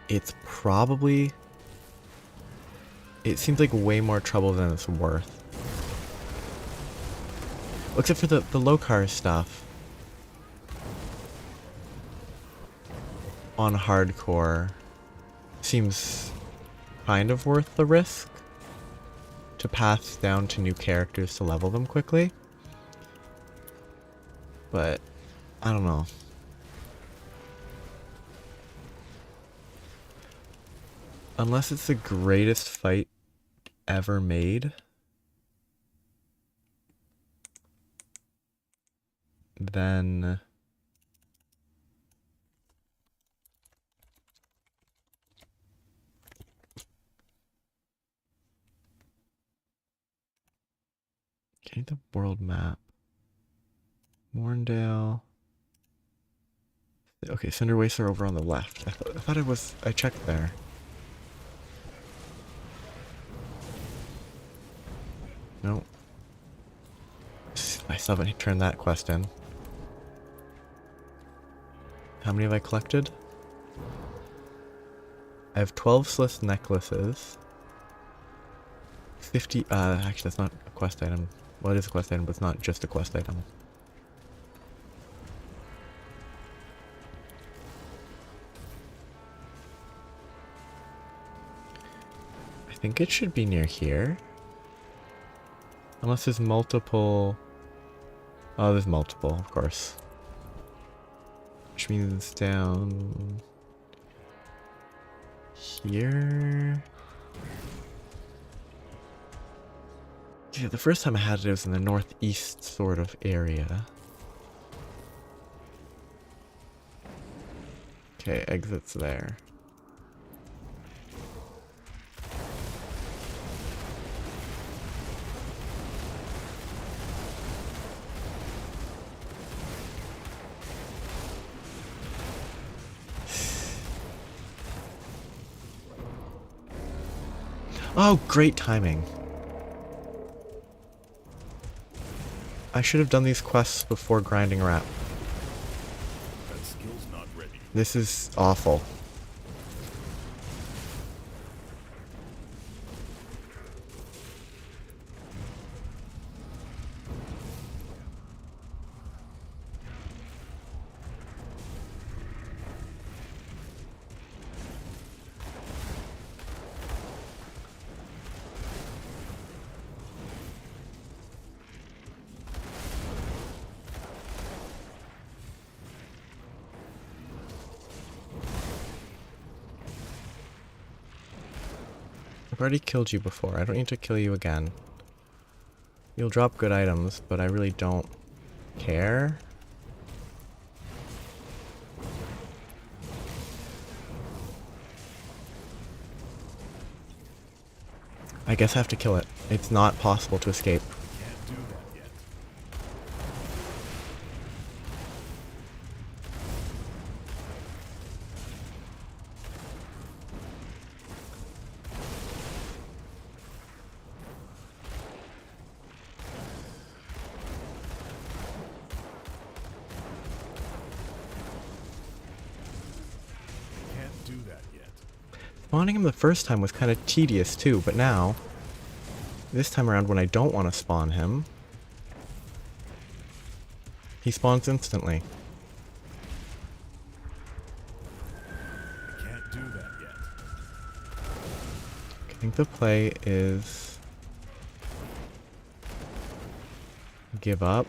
[SPEAKER 1] it's probably... It seems like way more trouble than it's worth. Except for the Lokar stuff. On hardcore seems kind of worth the risk to pass down to new characters to level them quickly. But I don't know. Unless it's the greatest fight ever made, then getting the world map. Mourndale. Okay, Cinder Wastes are over on the left. I thought it was... I checked there. Nope. I still haven't turned that quest in. How many have I collected? I have 12 Slith necklaces. 50... actually that's not a quest item. Well, it is a quest item, but it's not just a quest item. I think it should be near here. Unless there's multiple... Oh, there's multiple, of course. Which means down... here... Yeah, the first time I had it, it was in the northeast sort of area. Okay, exit's there. Oh, great timing. I should have done these quests before grinding a rat.
[SPEAKER 3] That skill's not ready.
[SPEAKER 1] This is awful. I've already killed you before. I don't need to kill you again. You'll drop good items, but I really don't care. I guess I have to kill it. It's not possible to escape.
[SPEAKER 3] Can't do that yet. Can't do that yet.
[SPEAKER 1] Spawning him the first time was kind of tedious too, but now, this time around when I don't want to spawn him, he spawns instantly.
[SPEAKER 3] I can't do that yet.
[SPEAKER 1] I think the play is give up.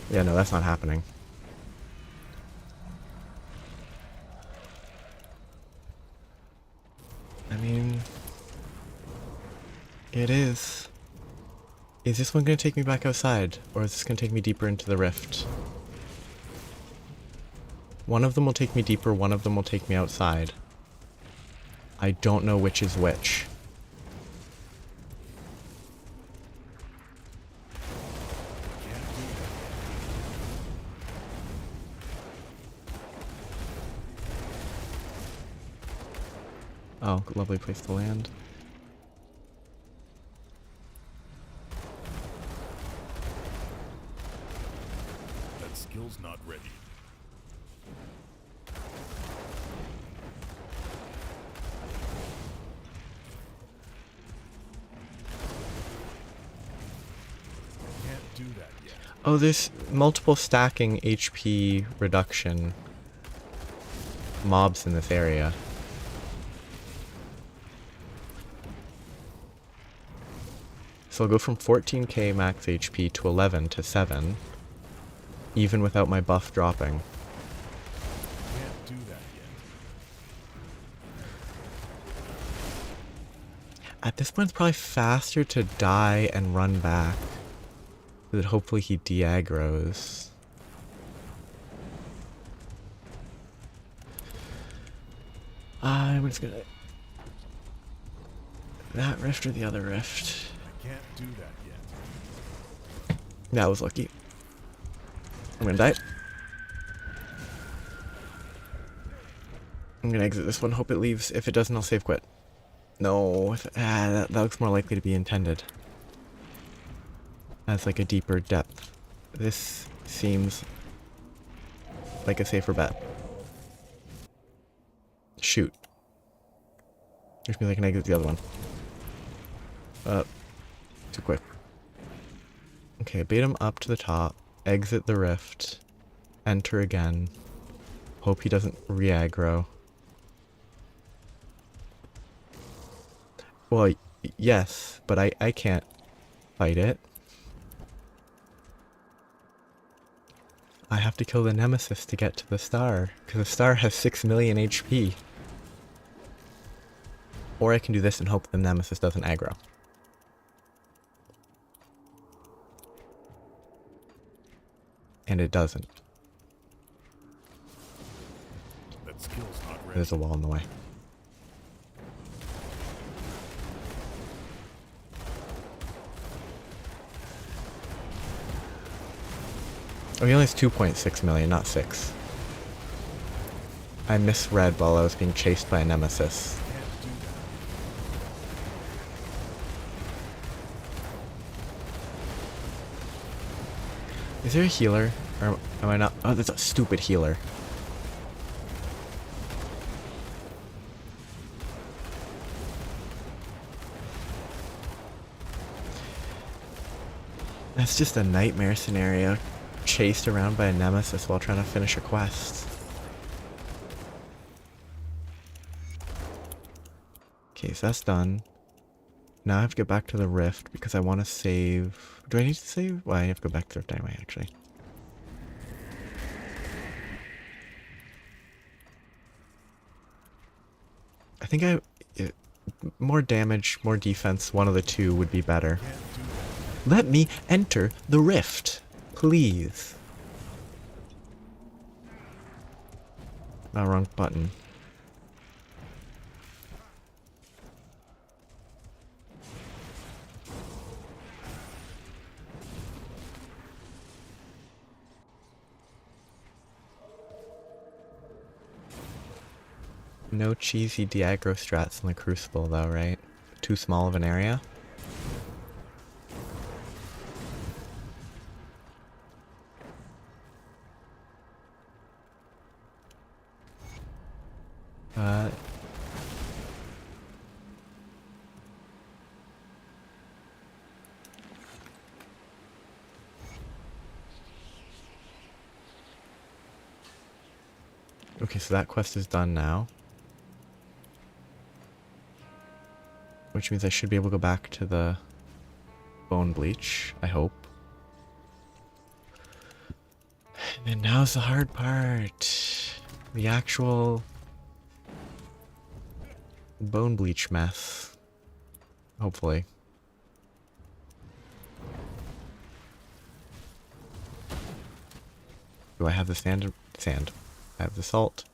[SPEAKER 1] Yeah, no, that's not happening. I mean, it is. Is this one going to take me back outside, or is this going to take me deeper into the rift? One of them will take me deeper, one of them will take me outside. I don't know which is which. Oh, lovely place to land.
[SPEAKER 3] That skill's not ready. Can't do that yet.
[SPEAKER 1] Oh, there's multiple stacking HP reduction mobs in this area. So I'll go from 14k max HP to 11 to 7, even without my buff dropping.
[SPEAKER 3] Can't do that yet.
[SPEAKER 1] At this point, it's probably faster to die and run back, so that hopefully he de-aggroes. I'm just gonna... that rift or the other rift?
[SPEAKER 3] Can't do that yet.
[SPEAKER 1] That was lucky. I'm gonna die. I'm gonna exit this one, hope it leaves. If it doesn't, I'll save quit. No, that looks more likely to be intended. As like a deeper depth. This seems like a safer bet. Shoot. Which means I can exit the other one. Too quick. Okay, bait him up to the top, exit the rift, enter again, hope he doesn't re-aggro. Well, yes, but I can't fight it. I have to kill the Nemesis to get to the star, because the star has 6 million HP. Or I can do this and hope the Nemesis doesn't aggro. And it doesn't.
[SPEAKER 3] That skill's not ready.
[SPEAKER 1] There's a wall in the way. Oh, he only has 2.6 million, not 6. I misread while I was being chased by a nemesis. Is there a healer? Or am I not? Oh, there's a stupid healer. That's just a nightmare scenario. Chased around by a nemesis while trying to finish a quest. Okay, so that's done. Now I have to get back to the rift because I want to save... Do I need to save? Well, I have to go back to the rift anyway, actually. I think more damage, more defense, one of the two would be better. Let me enter the rift, please. Oh, wrong button. No cheesy Diagro strats in the Crucible though, right? Too small of an area? Okay, so that quest is done now. Which means I should be able to go back to the Bone Bleach, I hope. And then now's the hard part. The actual Bone Bleach mess. Hopefully. Do I have the sand? Sand. I have the salt.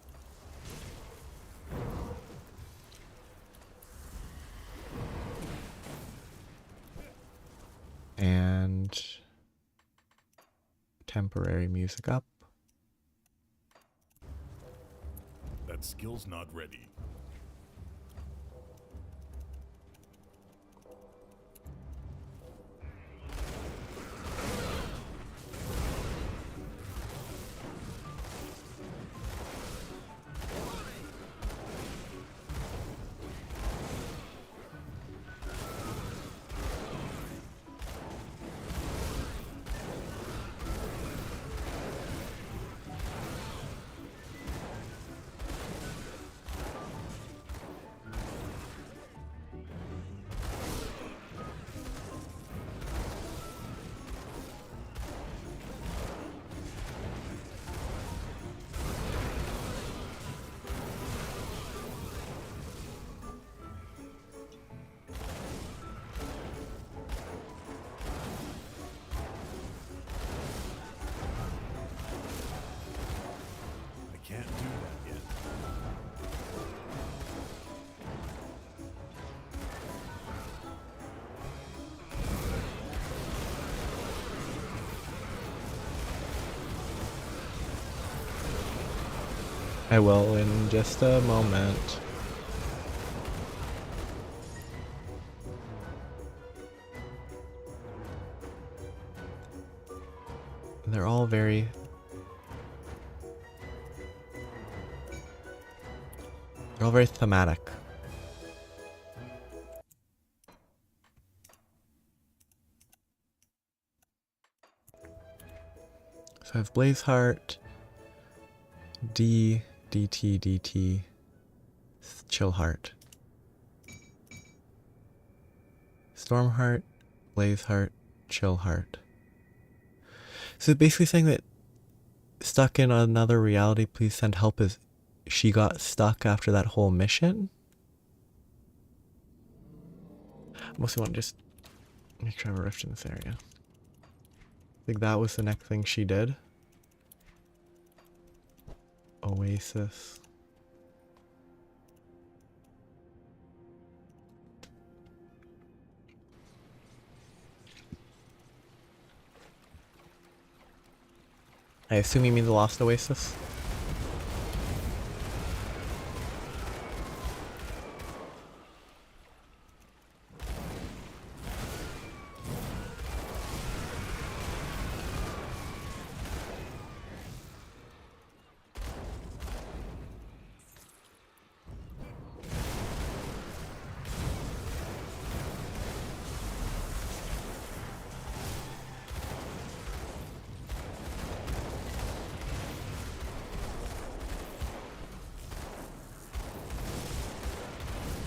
[SPEAKER 1] And temporary music up.
[SPEAKER 3] That skill's not ready. Can't do that yet.
[SPEAKER 1] I will in just a moment. They're all very... They're all very thematic. So I have Blazeheart, D, DT, DT, Chillheart. Stormheart, Blazeheart, Chillheart. So basically saying that stuck in another reality, please send help is she got stuck after that whole mission? I mostly want to just make sure I have a rift in this area. I think that was the next thing she did. Oasis. I assume you mean the Lost Oasis?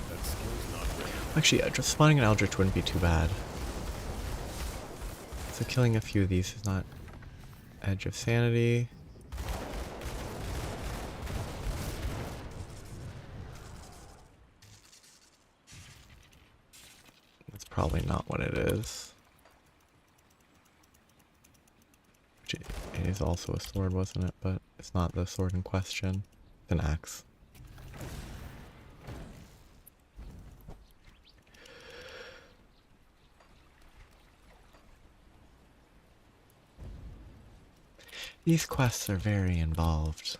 [SPEAKER 3] That skill's not ready.
[SPEAKER 1] Actually, just spawning an Eldritch wouldn't be too bad. So killing a few of these is not Edge of Sanity. That's probably not what it is. Which it is also a sword, wasn't it? But it's not the sword in question. It's an axe. These quests are very involved.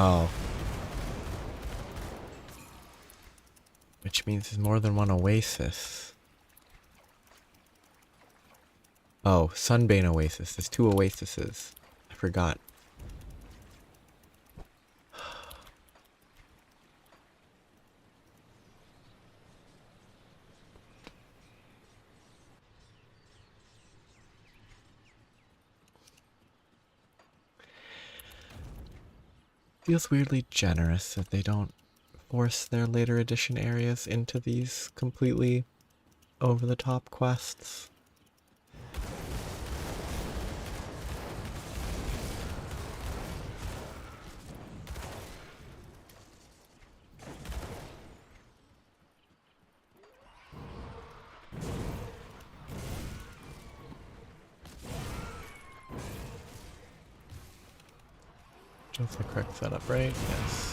[SPEAKER 1] Oh. Which means there's more than one oasis. Oh, Sunbane Oasis. There's 2 oases. I forgot. Feels weirdly generous that they don't force their later edition areas into these completely over-the-top quests. That's the correct setup, right? Yes.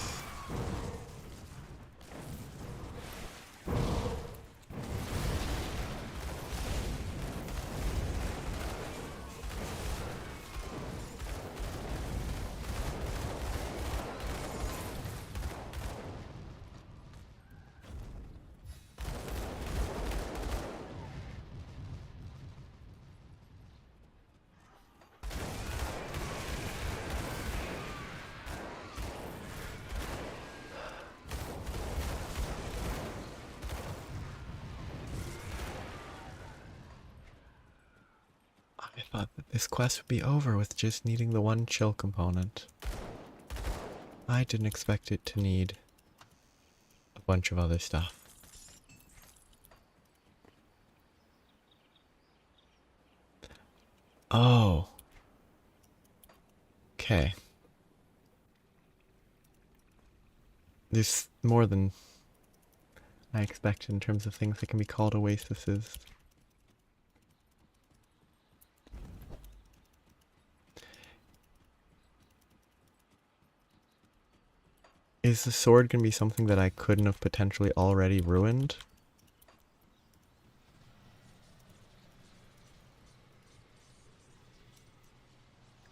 [SPEAKER 1] I thought that this quest would be over with just needing the one chill component. I didn't expect it to need a bunch of other stuff. Oh. Okay. There's more than I expected in terms of things that can be called oases. Is the sword going to be something that I couldn't have potentially already ruined?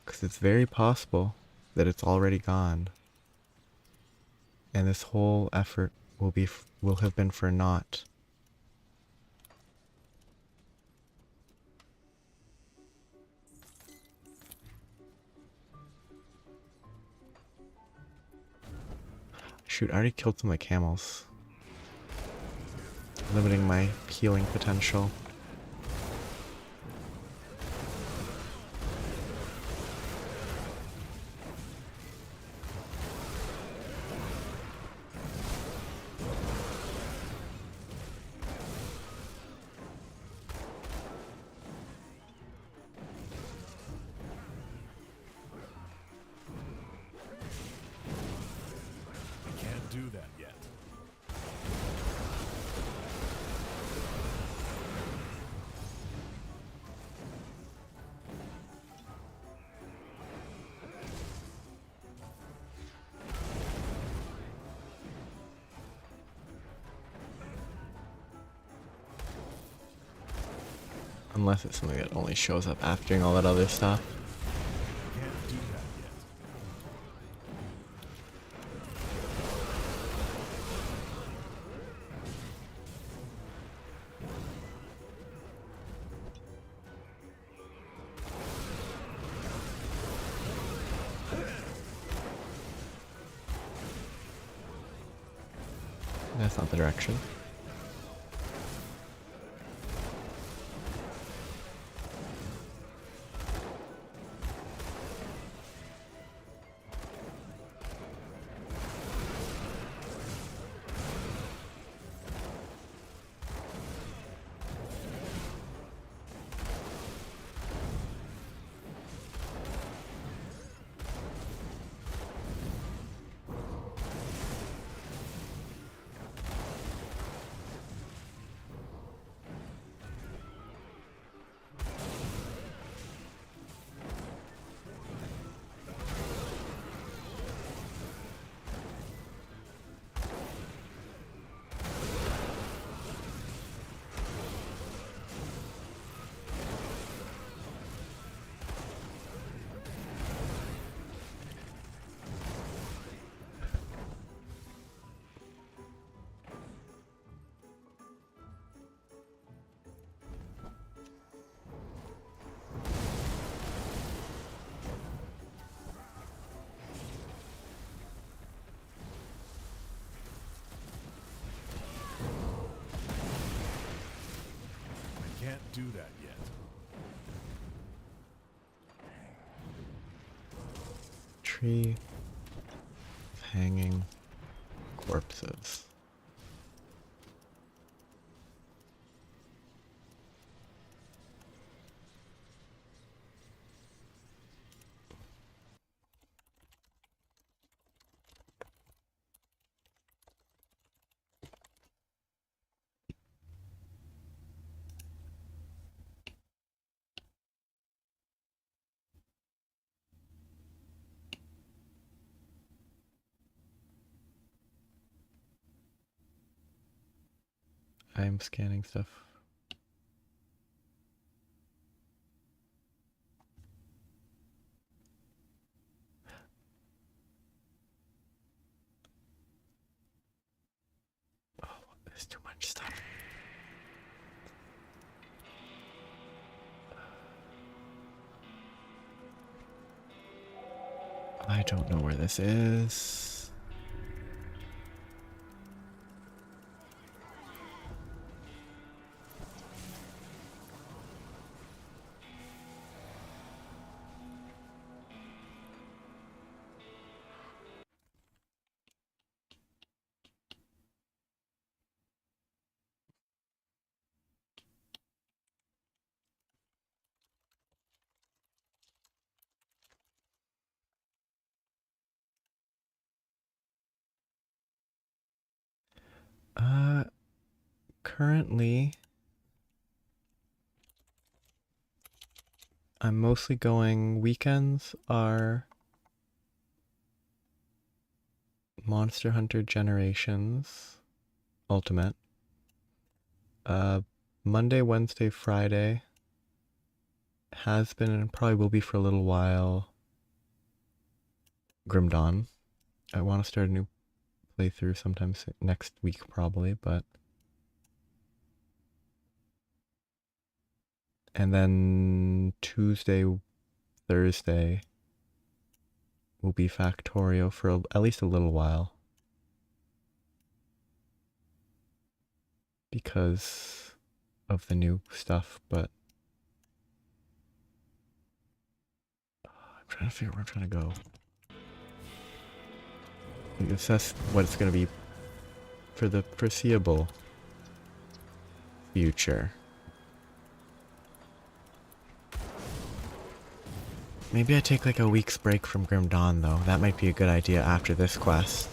[SPEAKER 1] Because it's very possible that it's already gone. And this whole effort will have been for naught. Shoot, I already killed some of the camels. limiting my healing potential.
[SPEAKER 3] I can't do that yet.
[SPEAKER 1] Unless it's something that only shows up after doing all that other stuff.
[SPEAKER 3] Can't do that yet.
[SPEAKER 1] That's not the direction.
[SPEAKER 3] I can't do that yet.
[SPEAKER 1] Tree of hanging corpses. I'm scanning stuff. Oh, there's too much stuff. I don't know where this is. Currently, I'm mostly going, weekends are Monster Hunter Generations Ultimate. Monday, Wednesday, Friday has been and probably will be for a little while Grim Dawn. I want to start a new playthrough sometime next week probably, but and then Tuesday, Thursday will be Factorio for at least a little while. because of the new stuff, but I'm trying to figure out where I'm trying to go. Like, assess what it's going to be for the foreseeable future. Maybe I take like a week's break from Grim Dawn though. That might be a good idea after this quest.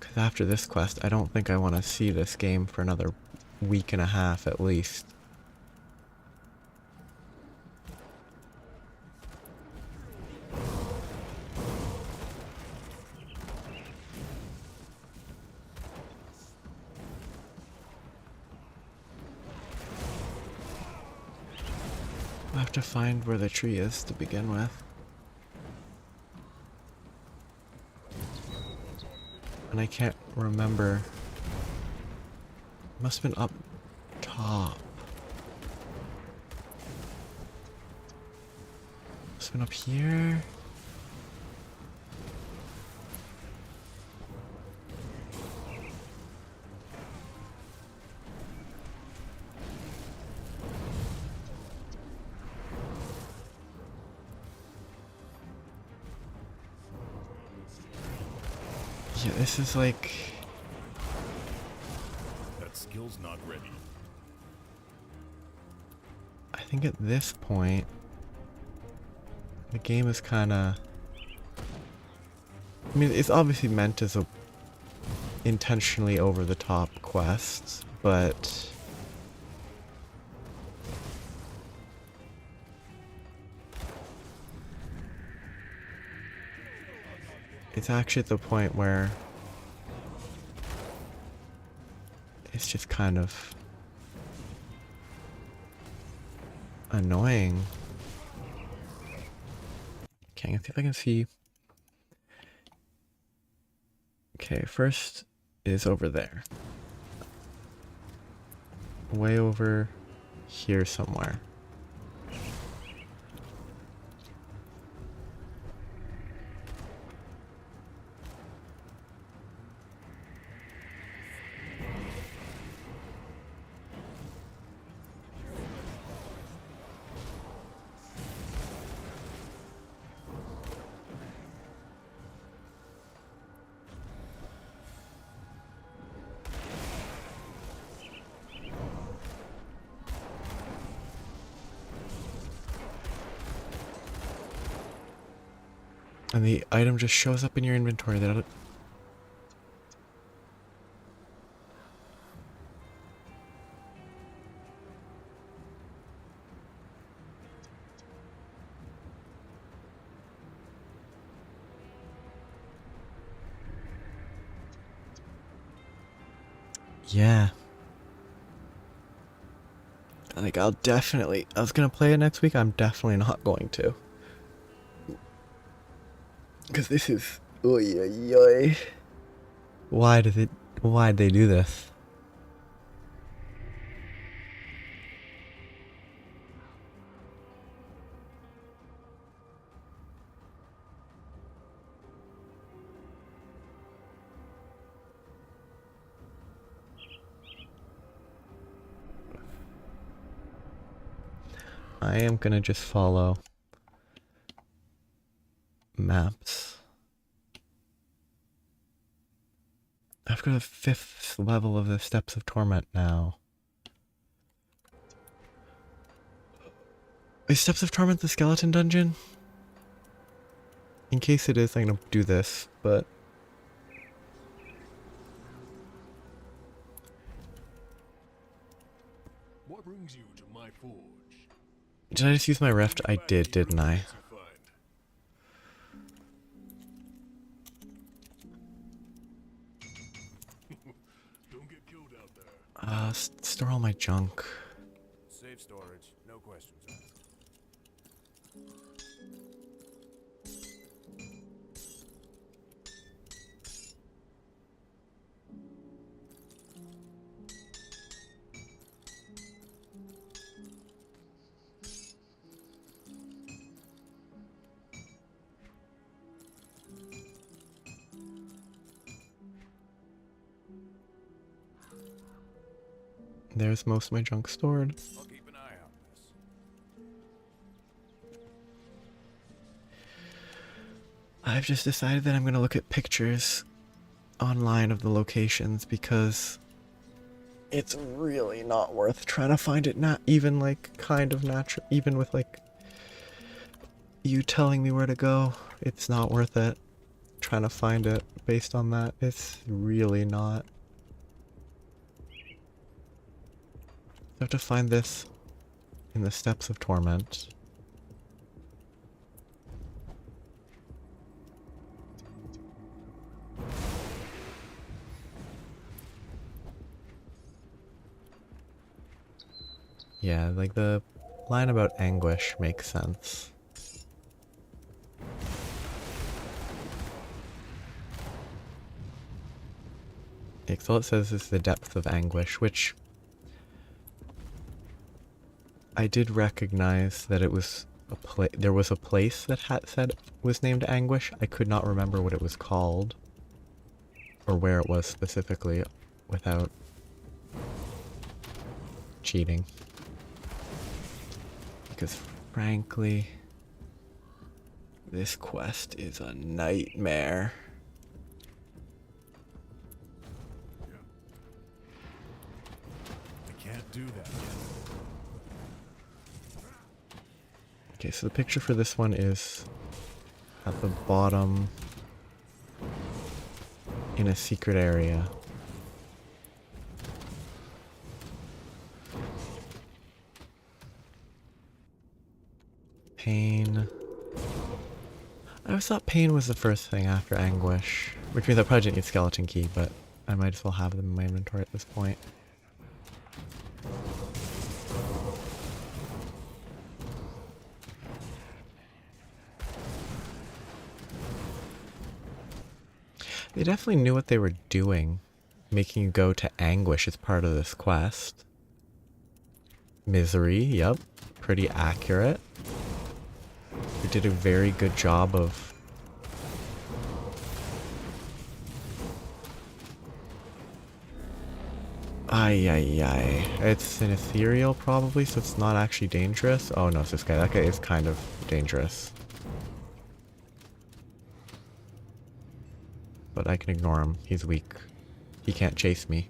[SPEAKER 1] Because after this quest, I don't think I want to see this game for another week and a half at least. I have to find where the tree is to begin with. And I can't remember. It must have been up top. Must have been up here. Yeah, this is like...
[SPEAKER 3] That skill's not ready.
[SPEAKER 1] I think at this point, the game is kind of... I mean, it's obviously meant as a intentionally over-the-top quest, but... it's actually at the point where it's just kind of annoying. Okay, let's see if I can see. Okay, first is over there. Way over here somewhere. And the item just shows up in your inventory that it... Yeah. Like, I'll definitely... I was gonna play it next week, I'm definitely not going to. Because this is... Oy, oy, oy. Why'd they do this? I am gonna just follow maps. I've got the 5th level of the Steps of Torment now. Is Steps of Torment the skeleton dungeon? In case it is, I'm gonna do this, but...
[SPEAKER 3] What brings you to my forge?
[SPEAKER 1] Did I just use my reft? I did, didn't I?
[SPEAKER 3] Don't get killed out there.
[SPEAKER 1] Store all my junk.
[SPEAKER 3] Safe storage, no questions asked.
[SPEAKER 1] There's most of my junk stored.
[SPEAKER 3] I'll keep an eye on this.
[SPEAKER 1] I've just decided that I'm gonna look at pictures online of the locations because it's really not worth trying to find it, not even like kind of natural, even with like you telling me where to go. It's not worth it trying to find it based on that. It's really not. I have to find this in the Steps of Torment. Yeah, like the line about anguish makes sense. Yeah, 'cause all it says is the depth of anguish, which I did recognize that it was there was a place that had said was named Anguish. I could not remember what it was called or where it was specifically without cheating. Because frankly, this quest is a nightmare.
[SPEAKER 3] I can't do that yet.
[SPEAKER 1] Okay, so the picture for this one is at the bottom in a secret area. Pain. I always thought pain was the first thing after anguish, which means I probably didn't need skeleton key, but I might as well have them in my inventory at this point. They definitely knew what they were doing, making you go to anguish as part of this quest. Misery, yep, pretty accurate. They did a very good job of Ay. It's an ethereal probably, so it's not actually dangerous. Oh no, it's this guy. That guy is kind of dangerous. But I can ignore him. He's weak. He can't chase me.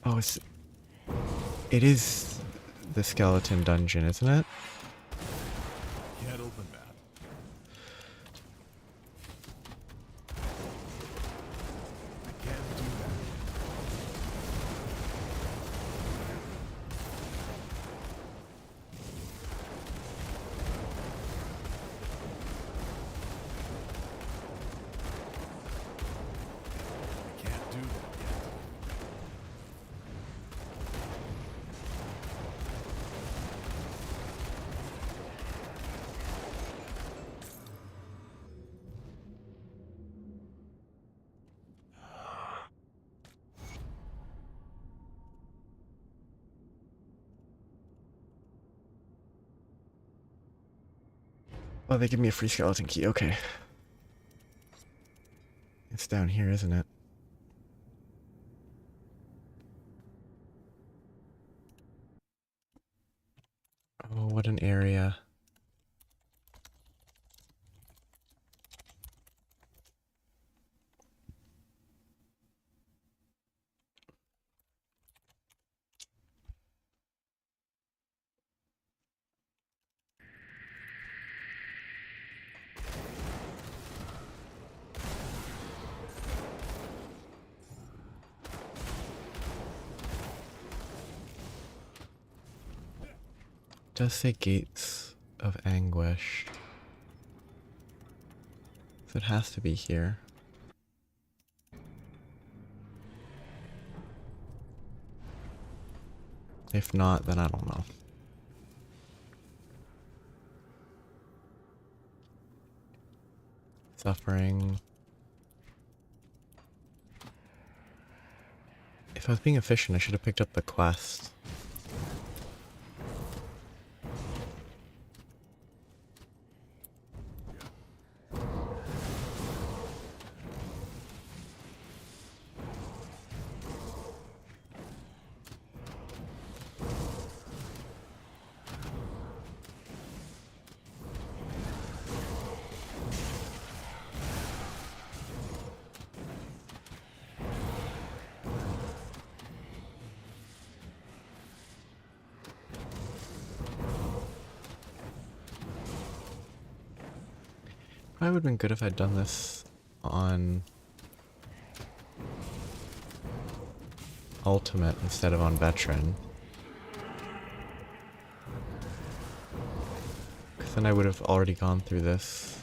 [SPEAKER 1] Oh, it is the skeleton dungeon, isn't it?
[SPEAKER 3] Can't open that. I can't do that yet. I can't do that yet.
[SPEAKER 1] Oh, they give me a free skeleton key. Okay. It's down here, isn't it? Oh, what an area. Does say Gates of Anguish. So it has to be here. If not, then I don't know. Suffering. If If I was being efficient, I should have picked up the quest. Probably would have been good if I'd done this on Ultimate instead of on Veteran. Because then I would have already gone through this.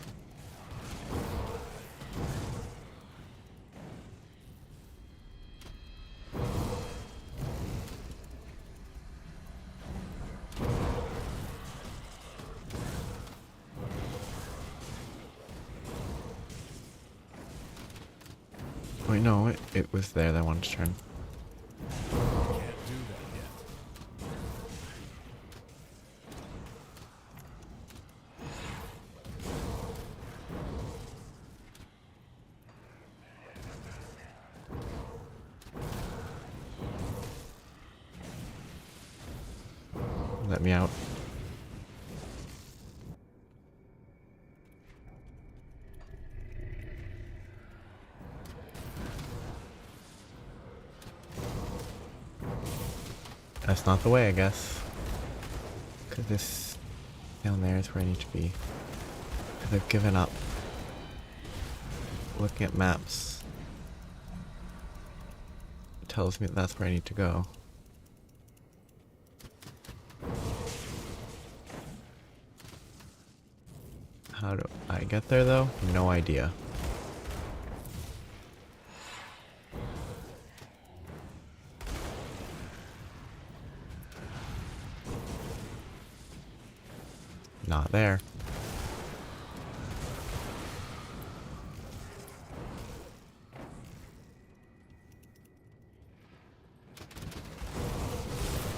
[SPEAKER 1] Wait, no, it was there that I wanted to turn.
[SPEAKER 3] Can't do that yet.
[SPEAKER 1] Let me out. That's not the way, I guess. Because this down there is where I need to be. Because I've given up looking at maps. It tells me that that's where I need to go. How do I get there, though? No idea. Not there.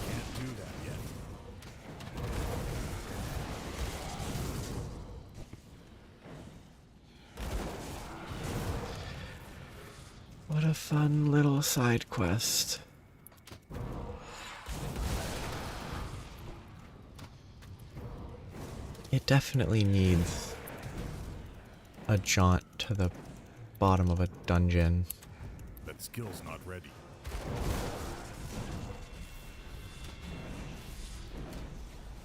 [SPEAKER 3] Can't do that yet.
[SPEAKER 1] What a fun little side quest. It definitely needs a jaunt to the bottom of a dungeon.
[SPEAKER 3] That skill's not ready.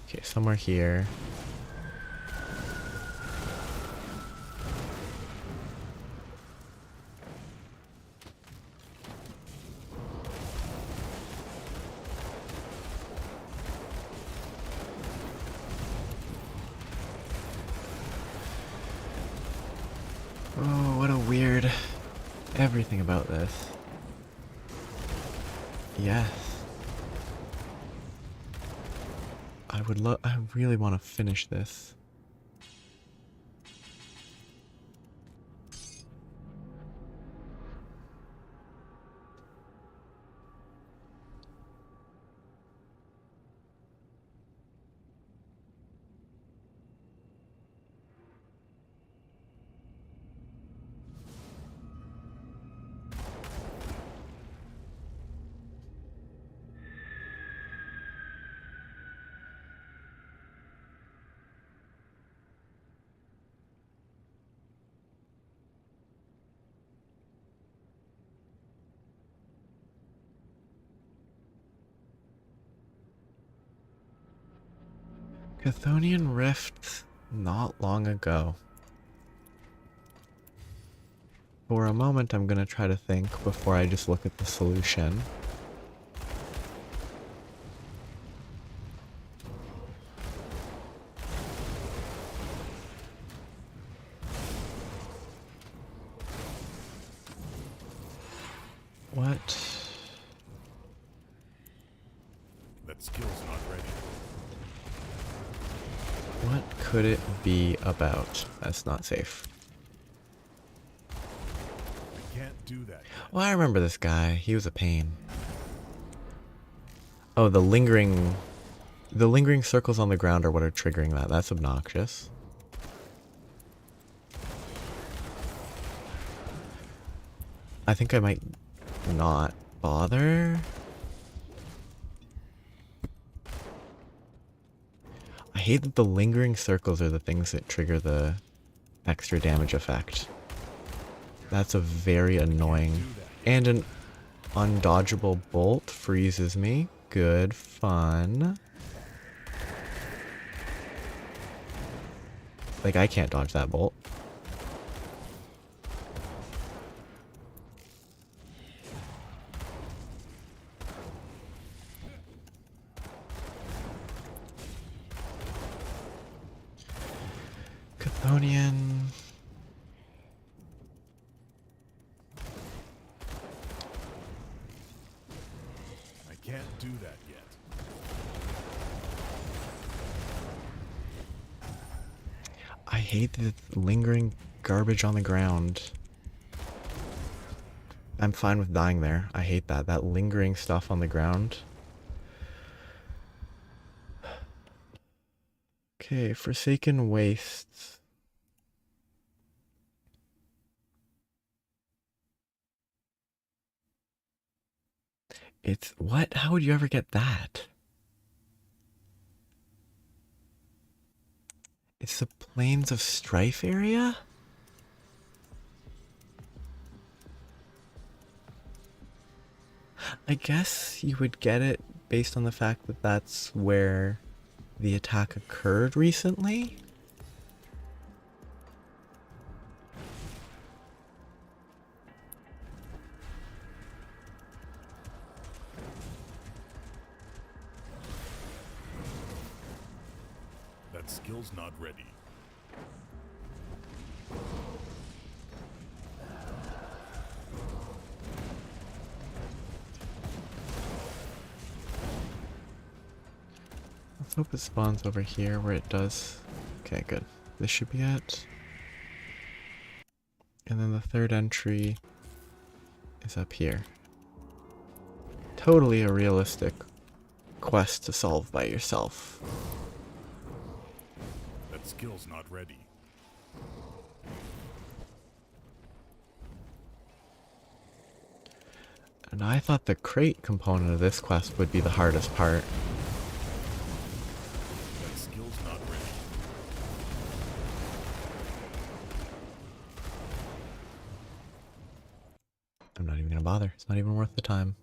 [SPEAKER 1] Okay, somewhere here. Oh, what a weird everything about this. Yes. I really want to finish this. Chthonian Rift not long ago. For a moment, I'm gonna try to think before I just look at the solution. What?
[SPEAKER 3] That skill's not ready.
[SPEAKER 1] What could it be about? That's not safe.
[SPEAKER 3] I can't do that yet.
[SPEAKER 1] Well, I remember this guy. He was a pain. Oh, the lingering circles on the ground are what are triggering that. That's obnoxious. I think I might not bother. I hate that the lingering circles are the things that trigger the extra damage effect. That's a very annoying. And an undodgeable bolt freezes me. Good fun. Like, I can't dodge that bolt. Chthonian.
[SPEAKER 3] I can't do that yet.
[SPEAKER 1] I hate the lingering garbage on the ground. I'm fine with dying there. I hate that. That lingering stuff on the ground. Okay, Forsaken Wastes. It's what? How would you ever get that? It's the Plains of Strife area? I guess you would get it based on the fact that that's where the attack occurred recently?
[SPEAKER 3] That skill's not ready.
[SPEAKER 1] Let's hope it spawns over here where it does. Okay, good. This should be it. And then the third entry is up here. Totally a realistic quest to solve by yourself.
[SPEAKER 3] That skill's not ready.
[SPEAKER 1] And I thought the crate component of this quest would be the hardest part.
[SPEAKER 3] That skill's not ready.
[SPEAKER 1] I'm not even gonna bother. It's not even worth the time.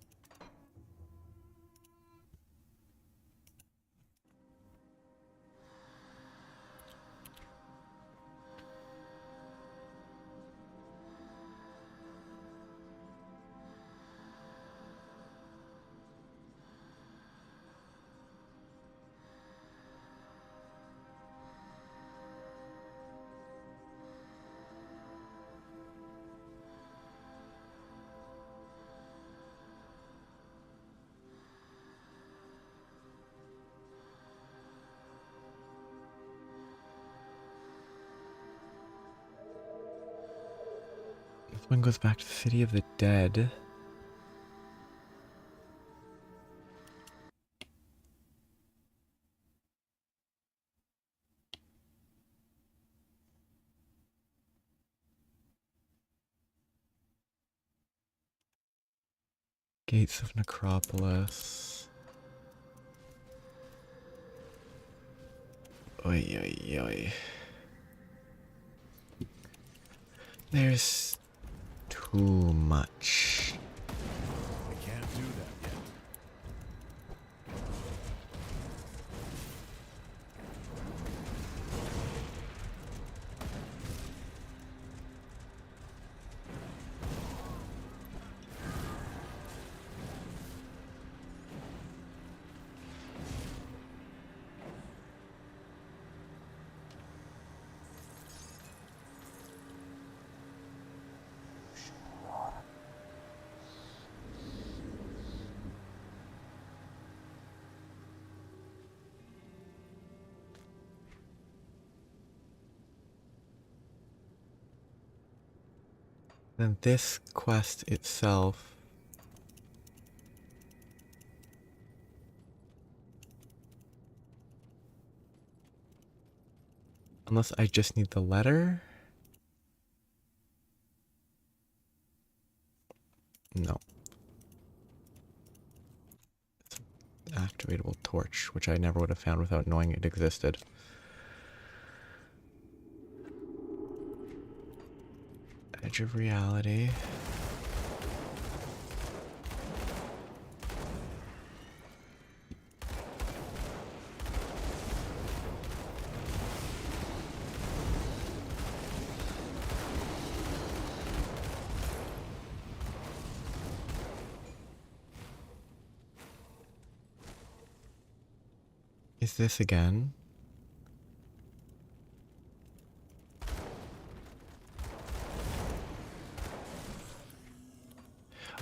[SPEAKER 1] This one goes back to the City of the Dead. Gates of Necropolis. Oi, oi, oi. There's too much.
[SPEAKER 3] I can't do that yet.
[SPEAKER 1] Then this quest itself Unless I just need the letter? No. It's an activatable torch, which I never would have found without knowing it existed. Edge of reality. Is this again?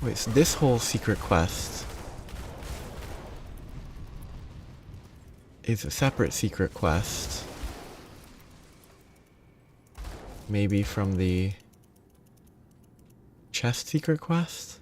[SPEAKER 1] Wait, so this whole secret quest is a separate secret quest. Maybe from the chest secret quest?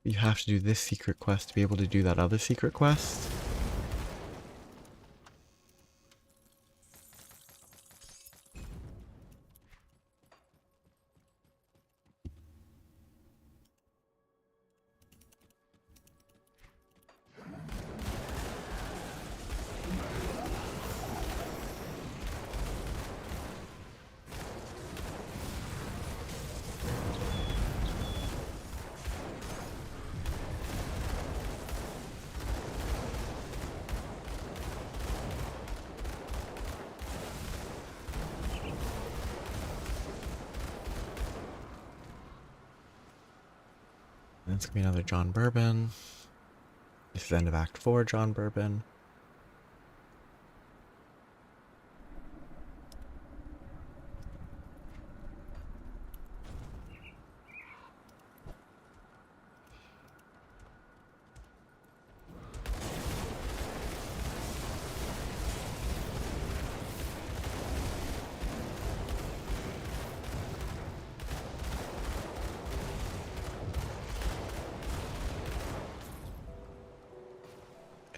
[SPEAKER 1] You have to do this secret quest to be able to do that other secret quest. It's gonna be another John Bourbon. This is the end of Act 4, John Bourbon.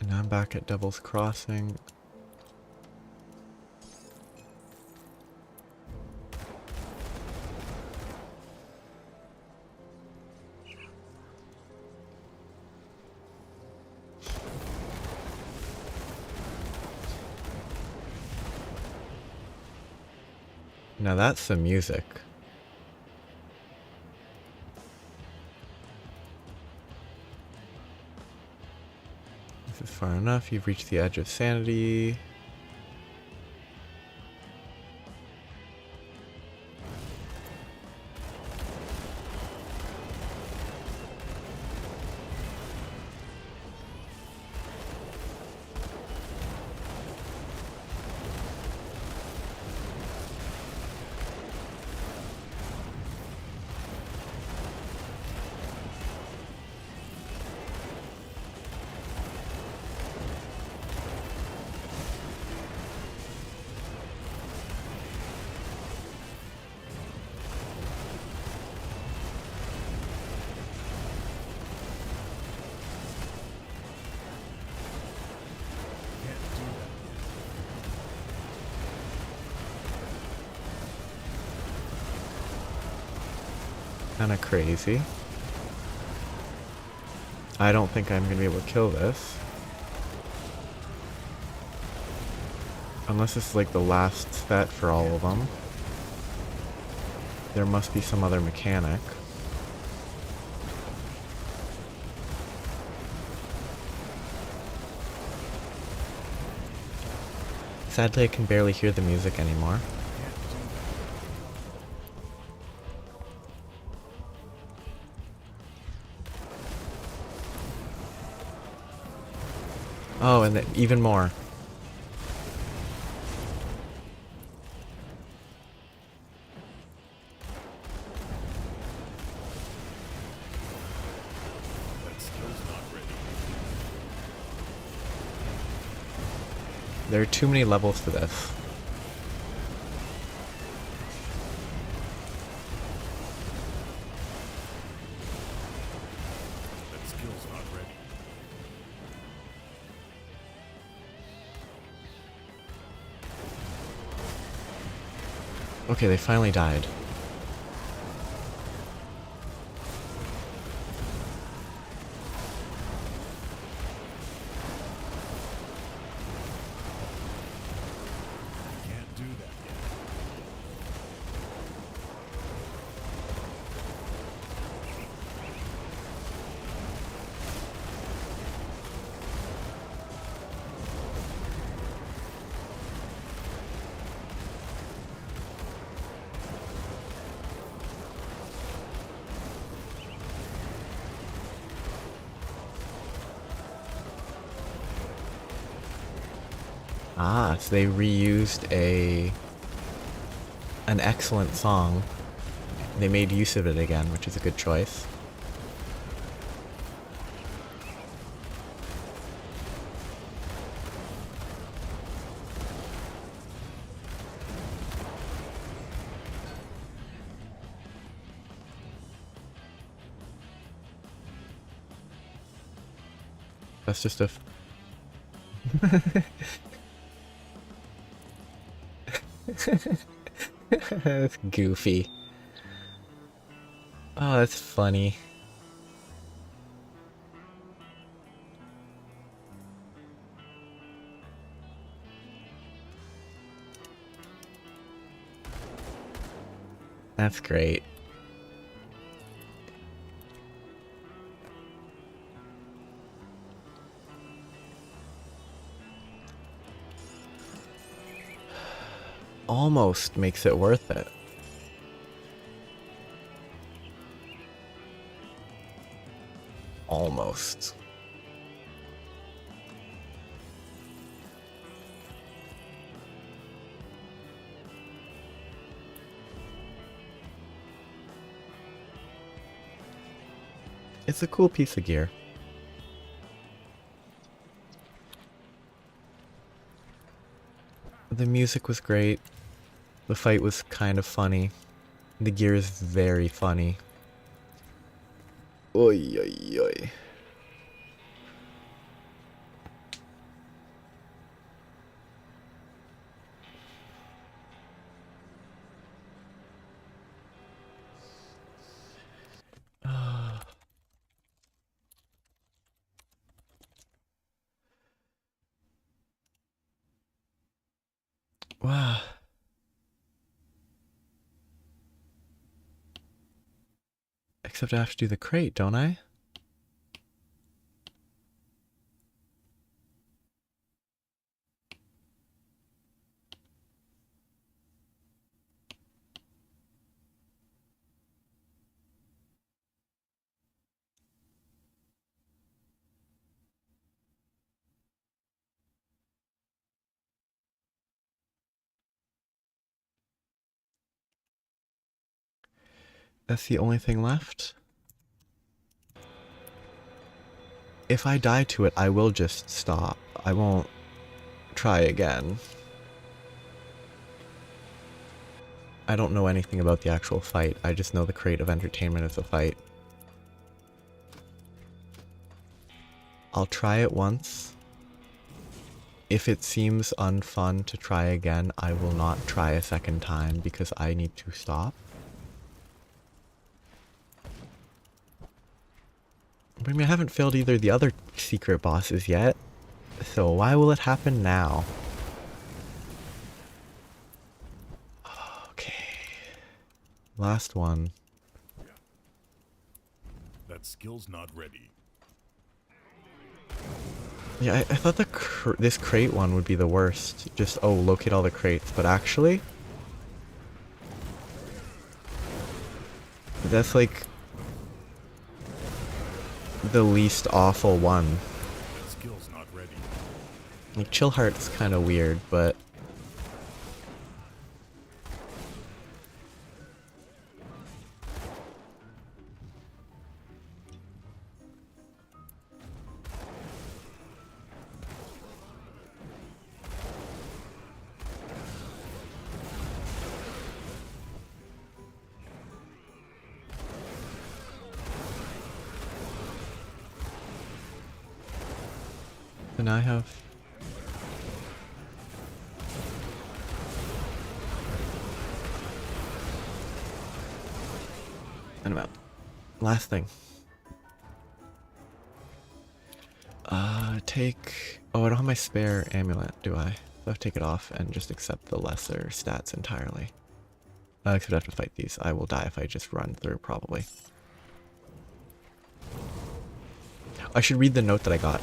[SPEAKER 1] And now I'm back at Devil's Crossing. Now that's some music. This is far enough. You've reached the edge of sanity. Kinda crazy. I don't think I'm gonna be able to kill this. Unless it's like the last set for all of them. There must be some other mechanic. Sadly, I can barely hear the music anymore. Oh, and even more. There are too many levels to this.
[SPEAKER 3] skill's not ready.
[SPEAKER 1] Okay, they finally died.
[SPEAKER 3] Can't do that yet.
[SPEAKER 1] Ah, so they reused an excellent song. They made use of it again, which is a good choice. That's just a... That's goofy. Oh, that's funny. That's great. Almost makes it worth it. Almost. It's a cool piece of gear. The music was great. The fight was kind of funny. The gear is very funny. Oy oy oy. Wow. Except I have to do the crate, don't I? That's the only thing left? If I die to it, I will just stop. I won't try again. I don't know anything about the actual fight. I just know the crate of entertainment is a fight. I'll try it once. If it seems unfun to try again, I will not try a second time because I need to stop. I mean, I haven't failed either of the other secret bosses yet, so why will it happen now? Okay. Last one.
[SPEAKER 3] That skill's not ready.
[SPEAKER 1] Yeah, I thought this crate one would be the worst. Just, oh, locate all the crates. But actually, that's like the least awful one.
[SPEAKER 3] That skill's not ready.
[SPEAKER 1] Like, Chill Heart's kind of weird, but... now I have... And I'm out. Last thing. Take... Oh, I don't have my spare amulet, do I? So I have to take it off and just accept the lesser stats entirely. Except I have to fight these. I will die if I just run through, probably. I should read the note that I got.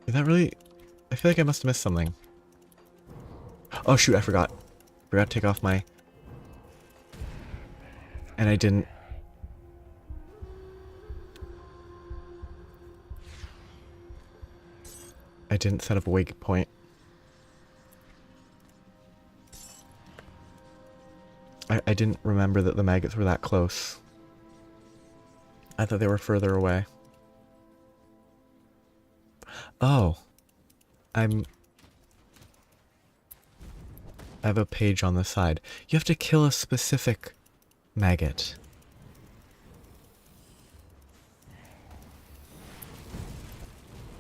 [SPEAKER 1] Is that really... I feel like I must have missed something. Oh shoot, I forgot. Forgot to take off my... And I didn't... I didn't set up a waypoint. I didn't remember that the maggots were that close. I thought they were further away. Oh. I have a page on the side. You have to kill a specific maggot.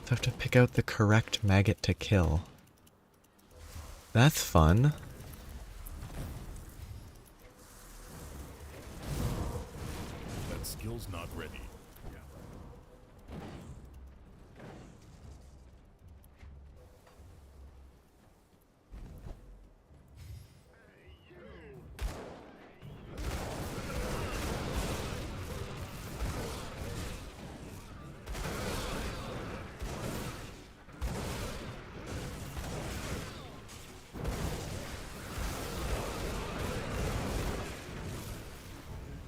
[SPEAKER 1] So I have to pick out the correct maggot to kill. That's fun.
[SPEAKER 3] That skill's not ready.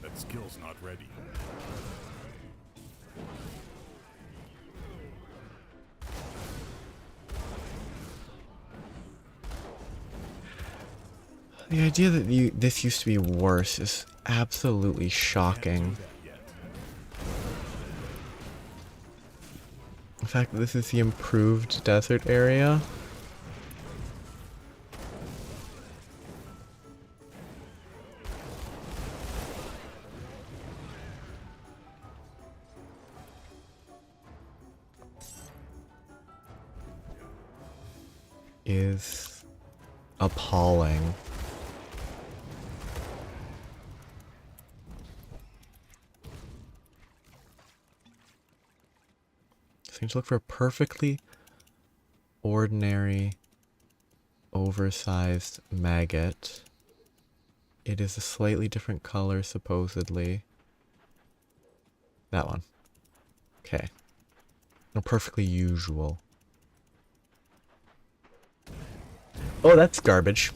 [SPEAKER 3] That skill's not ready.
[SPEAKER 1] The idea that this used to be worse is absolutely shocking. The fact that this is the improved desert area. Is appalling. So you need to look for a perfectly ordinary, oversized maggot. It is a slightly different color, supposedly. That one. Okay. No, perfectly usual. Oh, that's garbage.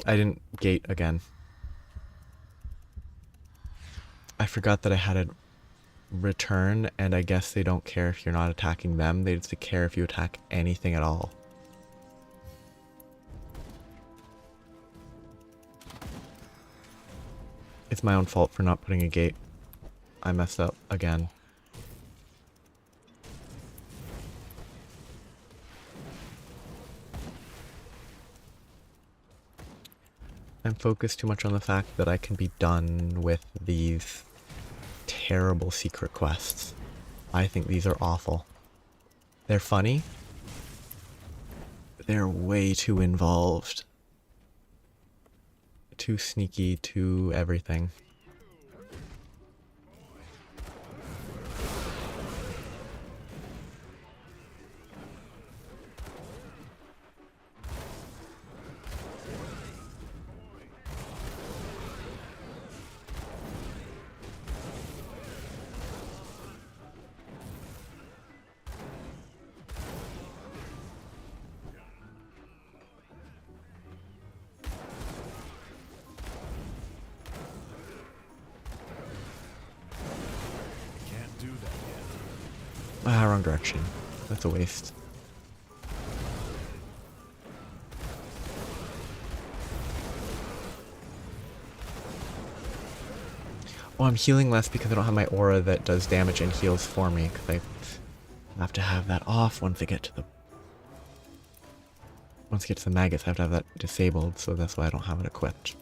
[SPEAKER 1] I didn't gate again. I forgot that I had a return, and I guess they don't care if you're not attacking them. They just care if you attack anything at all. It's my own fault for not putting a gate. I messed up again. I'm focused too much on the fact that I can be done with these terrible secret quests. I think these are awful. They're funny. They're way too involved. Too sneaky, too everything.
[SPEAKER 3] Can't do that yet.
[SPEAKER 1] Ah, wrong direction. That's a waste. Oh, I'm healing less because I don't have my aura that does damage and heals for me, because I have to have that off once I get to the Once I get to the maggots, I have to have that disabled, so that's why I don't have it equipped.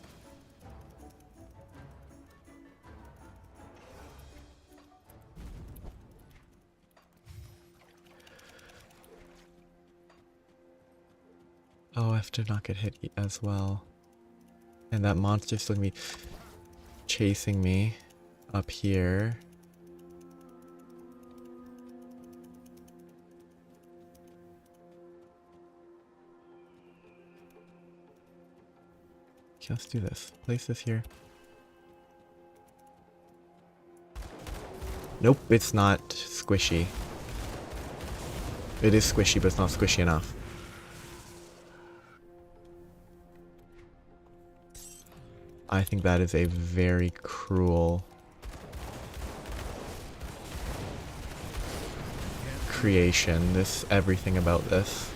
[SPEAKER 1] Oh, I have to not get hit as well. And that monster's still gonna be chasing me up here. Okay, let's do this. Place this here. Nope, it's not squishy. It is squishy, but it's not squishy enough. I think that is a very cruel creation. Everything about this.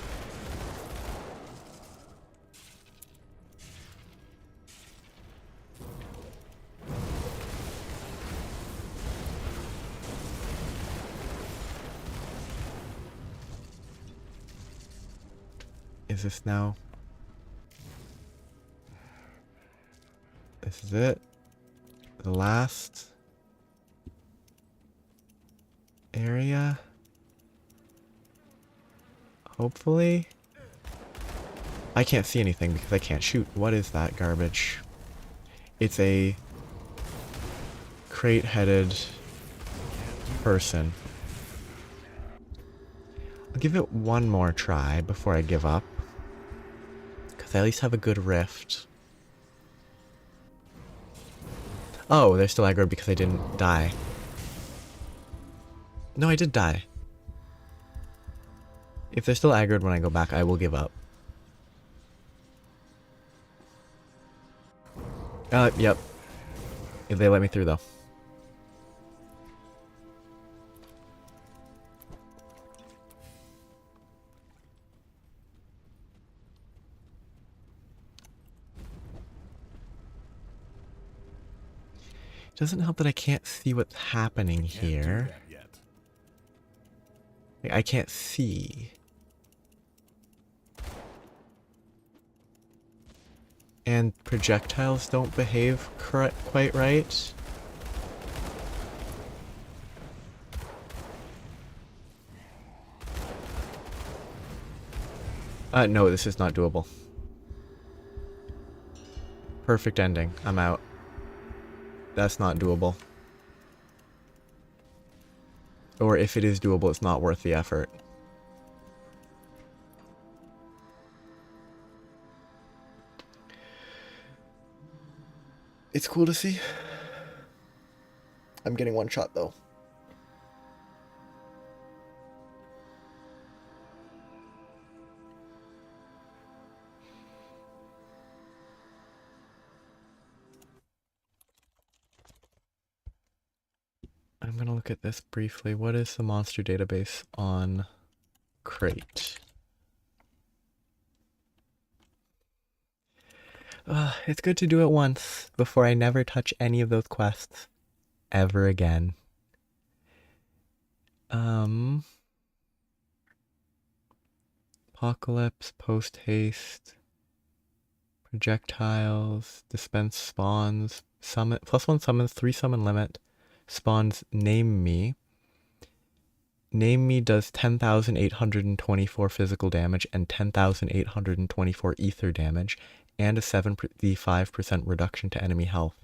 [SPEAKER 1] Is this now? This is it. The last area. Hopefully. I can't see anything because I can't shoot. What is that garbage? It's a crate-headed person. I'll give it one more try before I give up. Because I at least have a good rift. Oh, they're still aggro because I didn't die. No, I did die. If they're still aggroed when I go back, I will give up. Yep. If they let me through, though. Doesn't help that I can't see what's happening here.
[SPEAKER 3] Can't do that yet.
[SPEAKER 1] Like, I can't see. And projectiles don't behave quite right. No, this is not doable. Perfect ending. I'm out. That's not doable. Or if it is doable, it's not worth the effort. It's cool to see. I'm getting one shot though. I'm gonna look at this briefly. What is the monster database on Crate? It's good to do it once before I never touch any of those quests ever again. Apocalypse, post haste, projectiles, dispense spawns, summon, +1 summons, 3 summon limit, spawns name me. Name me does 10,824 physical damage and 10,824 ether damage, and a 75% reduction to enemy health.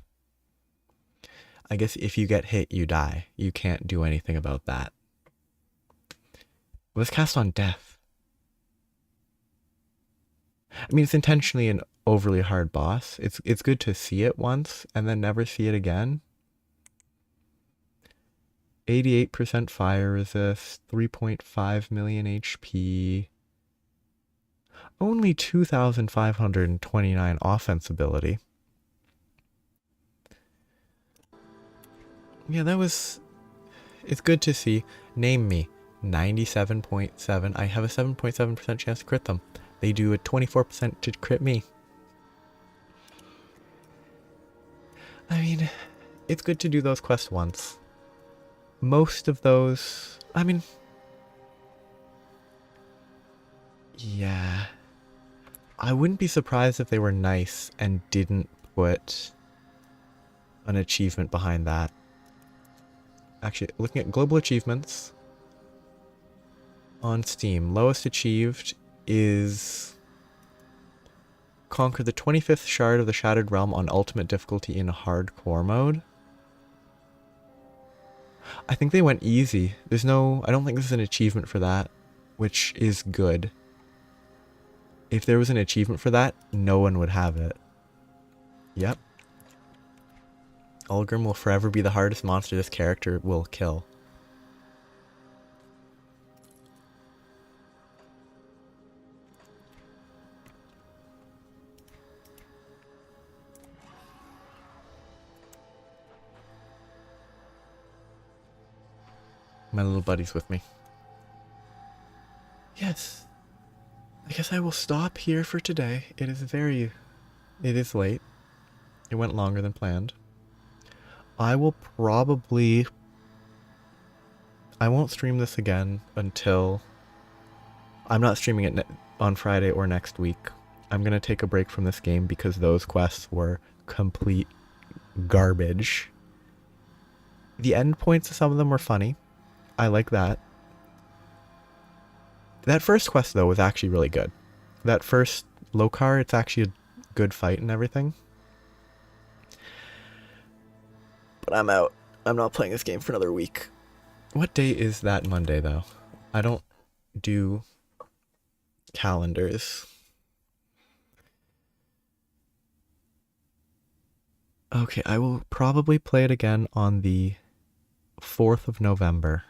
[SPEAKER 1] I guess if you get hit, you die. You can't do anything about that. It was cast on death. I mean, it's intentionally an overly hard boss. It's good to see it once and then never see it again. 88% fire resist, 3.5 million HP. Only 2,529 offense ability. Yeah, that was... It's good to see. Name me. 97.7. I have a 7.7% chance to crit them. They do a 24% to crit me. I mean, it's good to do those quests once. Most of those... I mean... Yeah... I wouldn't be surprised if they were nice and didn't put an achievement behind that. Actually, looking at global achievements on Steam, lowest achieved is conquer the 25th shard of the Shattered Realm on ultimate difficulty in hardcore mode. I think they went easy. I don't think there's an achievement for that, which is good. If there was an achievement for that, no one would have it. Yep. Ulgrim will forever be the hardest monster this character will kill. My little buddy's with me. Yes. I guess I will stop here for today. It is late. It went longer than planned. I won't stream this again until... I'm not streaming it on Friday or next week. I'm going to take a break from this game because those quests were complete garbage. The endpoints of some of them were funny. I like that. That first quest, though, was actually really good. That first Lokar, it's actually a good fight and everything. But I'm out. I'm not playing this game for another week. What day is that Monday, though? I don't do calendars. Okay, I will probably play it again on the 4th of November.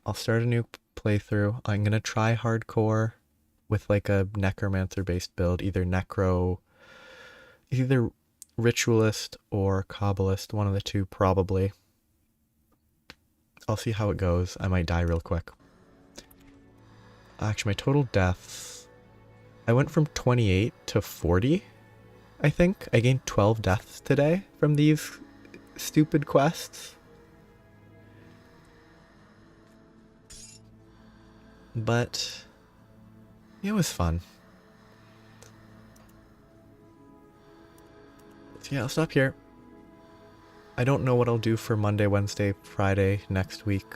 [SPEAKER 1] I'll start a new playthrough. I'm going to try hardcore with like a necromancer based build, either ritualist or kabbalist, one of the two probably. I'll see how it goes. I might die real quick. Actually, my total deaths, I went from 28 to 40, I think. I gained 12 deaths today from these stupid quests. But it was fun. So yeah, I'll stop here. I don't know what I'll do for Monday, Wednesday, Friday next week.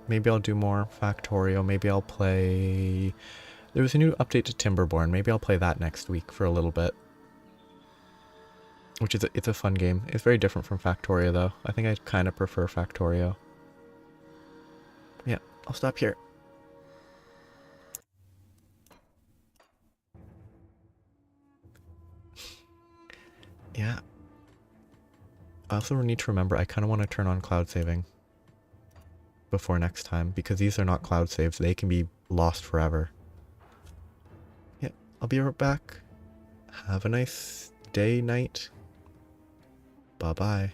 [SPEAKER 1] Maybe I'll do more Factorio. Maybe I'll play... There was a new update to Timberborn. Maybe I'll play that next week for a little bit. Which is it's a fun game. It's very different from Factorio though. I think I kind of prefer Factorio. Yeah, I'll stop here. Yeah. I also need to remember I kind of want to turn on cloud saving before next time, because these are not cloud saves. They can be lost forever. Yeah, I'll be right back. Have a nice day, night. Bye-bye.